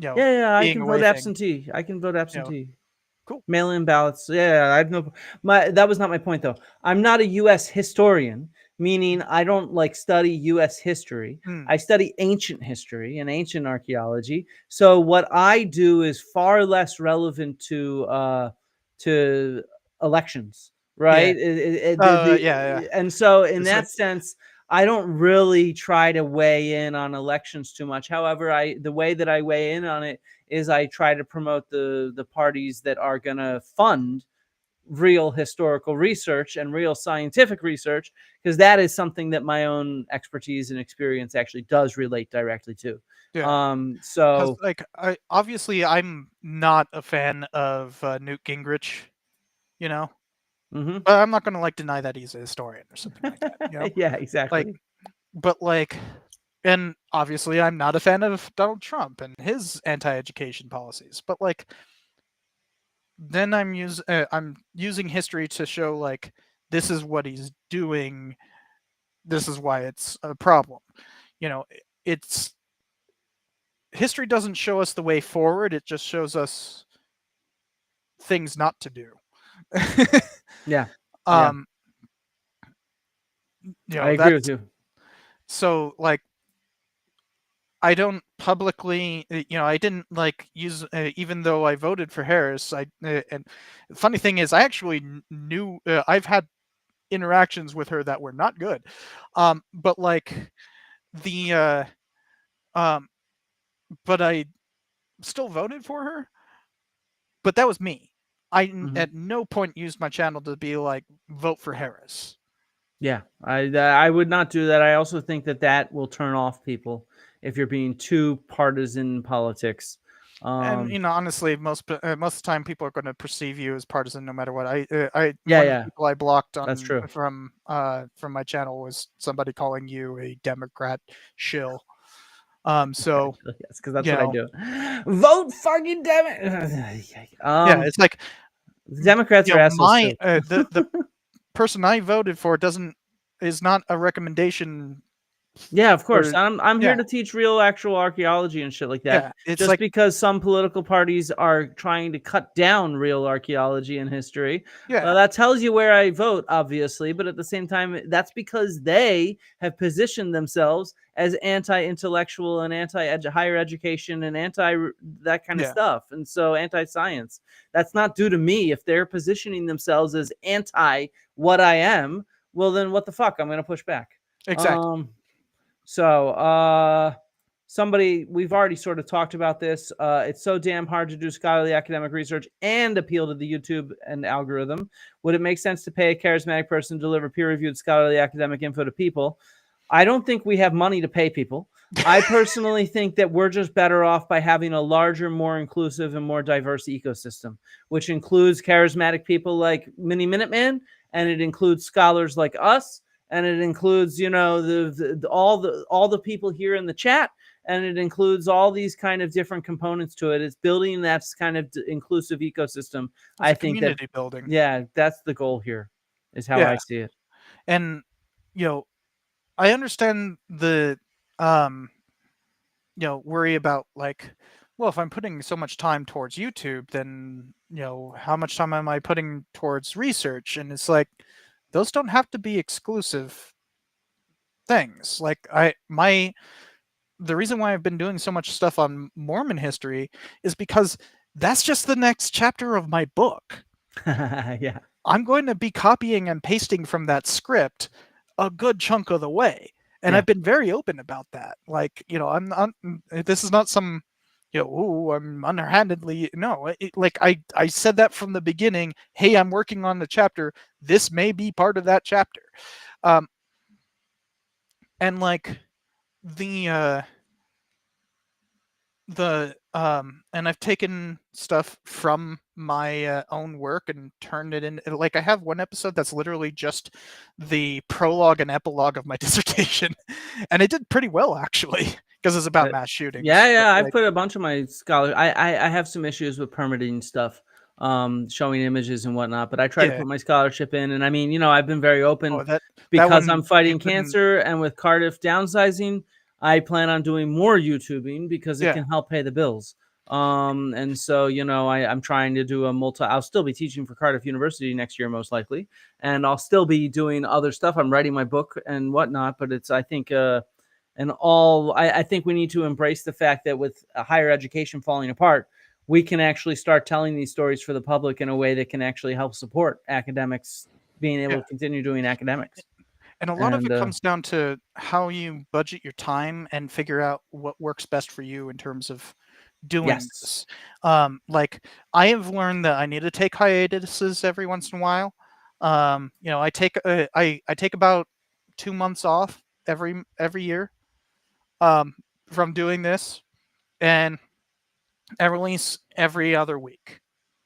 I can vote absentee. I can vote absentee. Cool. Mail-in ballots. Yeah, I have that was not my point though. I'm not a U.S. historian, meaning I don't like study U.S. history. I study ancient history and ancient archaeology. So what I do is far less relevant to elections, right? And so in that sense, I don't really try to weigh in on elections too much. However, the way that I weigh in on it is I try to promote the parties that are going to fund real historical research and real scientific research, because that is something that my own expertise and experience actually does relate directly to. So like, obviously I'm not a fan of Newt Gingrich, but I'm not going to like deny that he's a historian or something like that. Yeah, exactly. And obviously I'm not a fan of Donald Trump and his anti-education policies, but like, then I'm using history to show like, this is what he's doing. This is why it's a problem. History doesn't show us the way forward. It just shows us things not to do. I agree with you. So like, I don't publicly, I didn't like use, even though I voted for Harris. And the funny thing is, I actually knew, I've had interactions with her that were not good. But like but I still voted for her. But that was me. I at no point used my channel to be like, vote for Harris. Yeah, I would not do that. I also think that will turn off people if you're being too partisan in politics. And honestly, most of the time, people are going to perceive you as partisan, no matter what. One of the people I blocked That's true. from my channel was somebody calling you a Democrat shill. So yes, because that's what I do. Vote fucking yeah, it's like Democrats are assholes too. The person I voted for is not a recommendation. Yeah, of course. I'm here to teach real, actual archaeology and shit like that. Yeah, it's just like, because some political parties are trying to cut down real archaeology and history. Yeah. Well, that tells you where I vote, obviously, but at the same time, that's because they have positioned themselves as anti-intellectual and anti-higher education and anti that kind of stuff, and so anti-science. That's not due to me. If they're positioning themselves as anti what I am, well, then what the fuck? I'm going to push back. Exactly. So, we've already sort of talked about this. It's so damn hard to do scholarly academic research and appeal to the YouTube and algorithm. Would it make sense to pay a charismatic person to deliver peer-reviewed scholarly academic info to people? I don't think we have money to pay people. I personally think that we're just better off by having a larger, more inclusive, and more diverse ecosystem, which includes charismatic people like Mini Minuteman, and it includes scholars like us, and it includes, all the people here in the chat, and it includes all these kind of different components to it. It's building that kind of inclusive ecosystem. I think community building. Yeah, that's the goal here, is how I see it. And I understand the worry about, like, well, if I'm putting so much time towards YouTube, then how much time am I putting towards research? And it's like, those don't have to be exclusive things. Like, the reason why I've been doing so much stuff on Mormon history is because that's just the next chapter of my book. Yeah. I'm going to be copying and pasting from that script a good chunk of the way. And I've been very open about that. Like, this is not some, I'm underhandedly. No, I said that from the beginning. Hey, I'm working on the chapter. This may be part of that chapter. And like and I've taken stuff from my own work and turned it in. Like, I have one episode that's literally just the prologue and epilogue of my dissertation, and it did pretty well, actually, because it's about mass shootings. Yeah, I've put a bunch of my scholars. I have some issues with permitting stuff, showing images and whatnot, but I try to put my scholarship in. And I mean, I've been very open because I'm fighting cancer, and with Cardiff downsizing, I plan on doing more YouTubing because it can help pay the bills. And so, I'm trying to do I'll still be teaching for Cardiff University next year, most likely. And I'll still be doing other stuff. I'm writing my book and whatnot, but I think we need to embrace the fact that with higher education falling apart, we can actually start telling these stories for the public in a way that can actually help support academics being able to continue doing academics. And a lot of it comes down to how you budget your time and figure out what works best for you in terms of doing this. Like, I have learned that I need to take hiatuses every once in a while. I take about 2 months off every year from doing this, and I release every other week.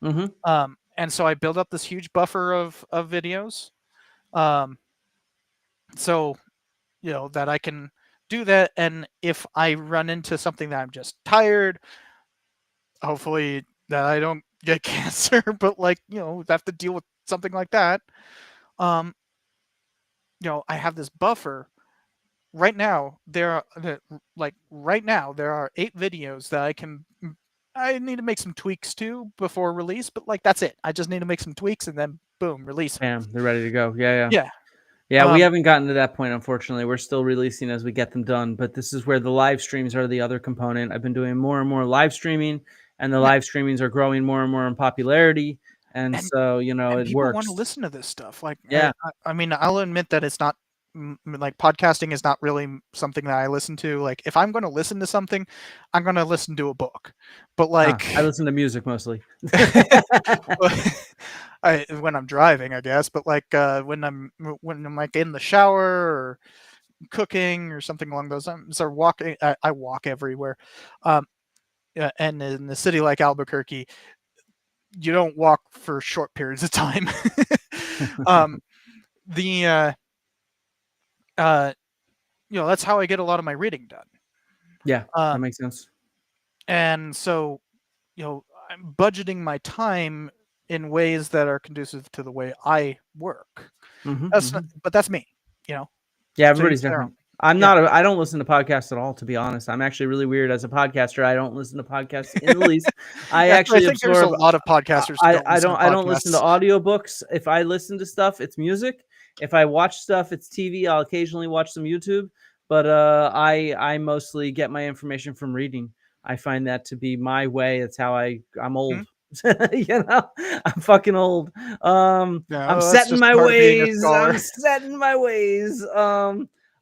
Mm-hmm. And so I build up this huge buffer of videos. So, that I can do that. And if I run into something that I'm just tired, hopefully that I don't get cancer, but have to deal with something like that. I have this buffer. Right now, there are 8 videos that I need to make some tweaks to before release, but that's it. I just need to make some tweaks and then boom, release. Bam, they're ready to go. Yeah. Yeah, we haven't gotten to that point, unfortunately. We're still releasing as we get them done, but this is where the live streams are the other component. I've been doing more and more live streaming, and the live streamings are growing more and more in popularity. And so, it people works. want to listen to this stuff. I mean, I'll admit that it's not podcasting is not really something that I listen to. Like, if I'm going to listen to something, I'm going to listen to a book. But I listen to music mostly. When I'm driving, I guess. But when I'm in the shower or cooking or something along those lines, or walking, I walk everywhere. and in a city like Albuquerque, you don't walk for short periods of time. The that's how I get a lot of my reading done. Yeah, that makes sense. And so, I'm budgeting my time in ways that are conducive to the way I work. But that's me, Yeah, To everybody's each their different. own. I don't listen to podcasts at all, to be honest. I'm actually really weird as a podcaster. I don't listen to podcasts in the least. I Actually, actually I think there's a absorb. lot of podcasters who don't listen to I don't listen to podcasts. audiobooks. If I listen to stuff, it's music. If I watch stuff, it's TV. I'll occasionally watch some YouTube, but I mostly get my information from reading. I find that to be my way. That's how I'm old. I'm fucking old. I'm No, that's setting just my part of being a ways. scholar. I'm setting my ways.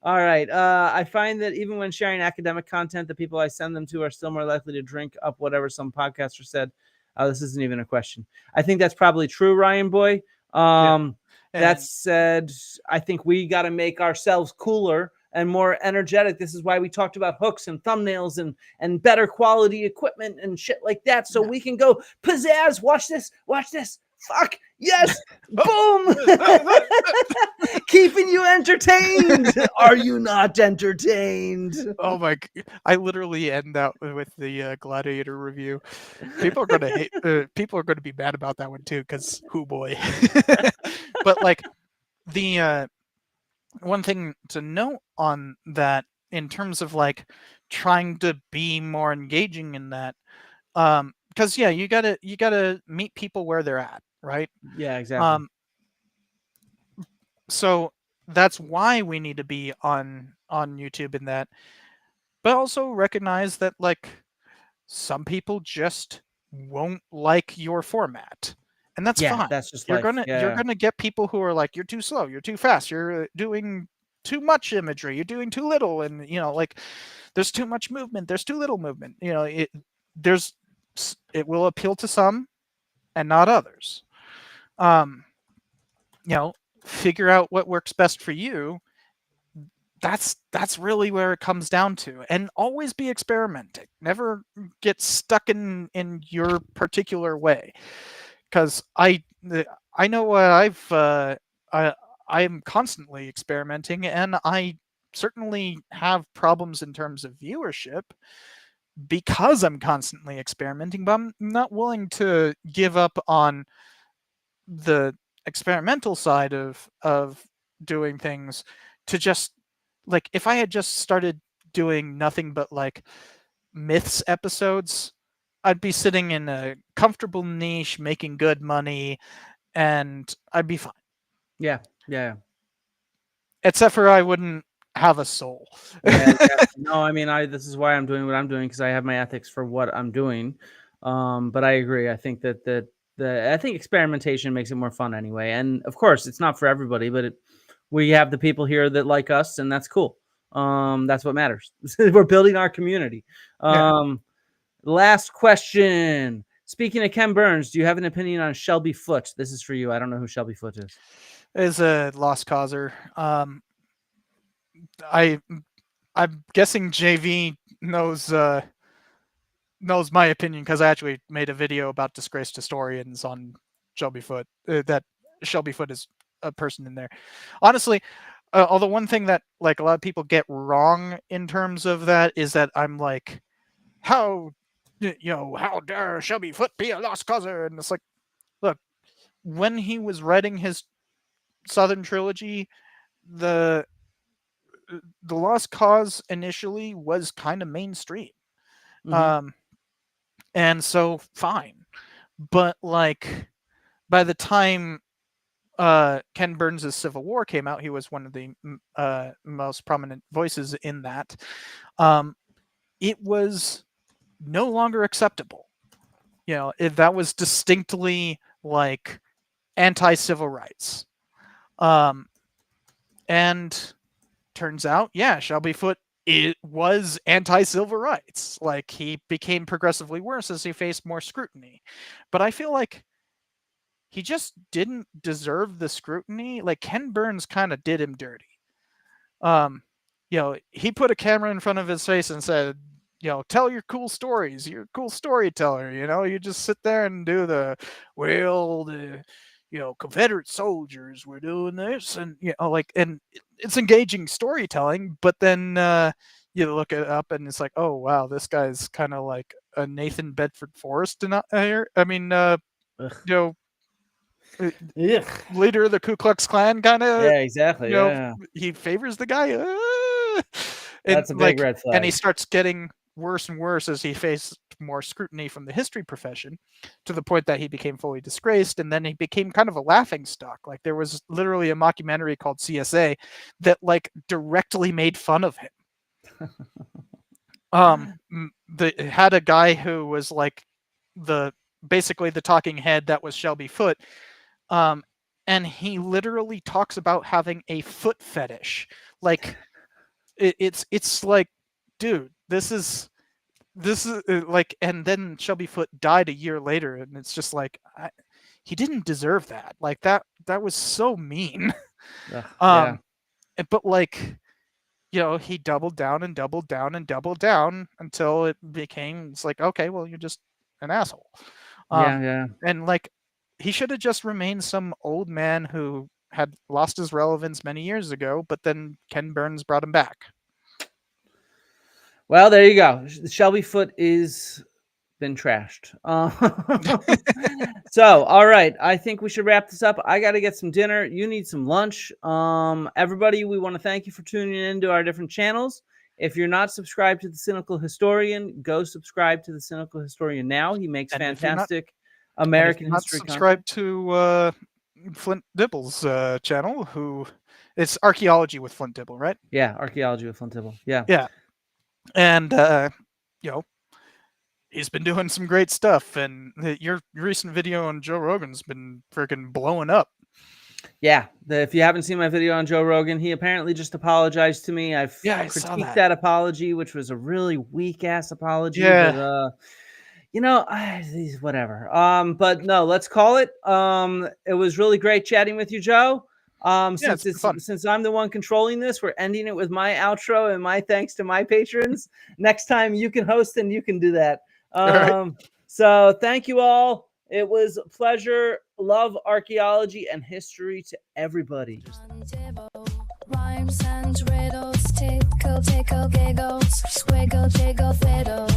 All right. I find that even when sharing academic content, the people I send them to are still more likely to drink up whatever some podcaster said. This isn't even a question. I think that's probably true, Ryan Boy. That said, I think we got to make ourselves cooler and more energetic. This is why we talked about hooks and thumbnails and better quality equipment and shit like that. So we can go pizzazz. Watch this. Fuck. Yes. Boom. Keeping you entertained. Are you not entertained? Oh my! I literally end that with the Gladiator review. People are gonna hate. People are gonna be mad about that one too, because who boy. But like the one thing to note on that, in terms of like trying to be more engaging in that, because you gotta meet people where they're at, right? Yeah, exactly. So that's why we need to be on YouTube in that, but also recognize that like some people just won't like your format, and that's fine. That's just you're life. gonna get people who are like, you're too slow, you're too fast, you're doing too much imagery, you're doing too little, and like there's too much movement, there's too little movement. It will appeal to some and not others. Figure out what works best for you. That's really where it comes down to, and always be experimenting. Never get stuck in your particular way, because I know what I'm constantly experimenting, and I certainly have problems in terms of viewership because I'm constantly experimenting, but I'm not willing to give up on the experimental side of doing things, to just like, if I had just started doing nothing but like myths episodes, I'd be sitting in a comfortable niche making good money, and I'd be fine. Yeah. Except for I wouldn't have a soul. No, I mean, this is why I'm doing what I'm doing, because I have my ethics for what I'm doing. But I agree. I think that I think experimentation makes it more fun anyway. And of course, it's not for everybody, but we have the people here that like us, and that's cool. That's what matters. We're building our community. Last question. Speaking of Ken Burns, do you have an opinion on Shelby Foote? This is for you. I don't know who Shelby Foote is. Is a lost causer. I'm guessing JV knows my opinion, because I actually made a video about disgraced historians on Shelby Foote. That Shelby Foote is a person in there. Honestly, although one thing that like a lot of people get wrong in terms of that is that I'm like, how dare Shelby Foote be a lost causer? And it's like, look, when he was writing his Southern trilogy, the lost cause initially was kind of mainstream. And so fine, but like by the time Ken Burns' Civil War came out, he was one of the most prominent voices in that. It was no longer acceptable. That was distinctly like anti-civil rights. And turns out, Shelby Foote, it was anti-civil rights. Like, he became progressively worse as he faced more scrutiny. But I feel like he just didn't deserve the scrutiny. Like, Ken Burns kind of did him dirty. He put a camera in front of his face and said, tell your cool stories. You're a cool storyteller. You just sit there and do the Confederate soldiers were doing this, and and it's engaging storytelling. But then you look it up, and it's like, oh wow, this guy's kind of like a Nathan Bedford Forrest here. I mean, leader of the Ku Klux Klan, kind of. Yeah, exactly. Yeah, he favors the guy. That's a big red flag. And he starts getting worse and worse as he faced more scrutiny from the history profession, to the point that he became fully disgraced, and then he became kind of a laughing stock. Like, there was literally a mockumentary called CSA that directly made fun of him. They had a guy who was basically the talking head that was Shelby Foote, and he literally talks about having a foot fetish. It's like, dude, this is and then Shelby Foote died a year later, and it's just like, he didn't deserve that. That was so mean. Yeah. But he doubled down and doubled down and doubled down until it's like, okay, well, you're just an asshole. Yeah. And he should have just remained some old man who had lost his relevance many years ago, but then Ken Burns brought him back. Well, there you go. Shelby Foote is been trashed. So, all right. I think we should wrap this up. I got to get some dinner. You need some lunch. Everybody, we want to thank you for tuning in to our different channels. If you're not subscribed to The Cynical Historian, go subscribe to The Cynical Historian now. He makes fantastic American history content. Subscribe to Flint Dibble's channel, who it's Archaeology with Flint Dibble, right? Yeah, Archaeology with Flint Dibble. Yeah. And he's been doing some great stuff, and your recent video on Joe Rogan's been freaking blowing up. Yeah, if you haven't seen my video on Joe Rogan, he apparently just apologized to me. I've critiqued that apology, which was a really weak ass apology. Yeah. But whatever. But no, let's call it. It was really great chatting with you, Joe. Since I'm the one controlling this, we're ending it with my outro and my thanks to my patrons. Next time you can host and you can do that. Right. So thank you all. It was a pleasure. Love archaeology and history to everybody. Rhymes and riddles, tickle, tickle, giggles, squiggle, jiggle, fiddle,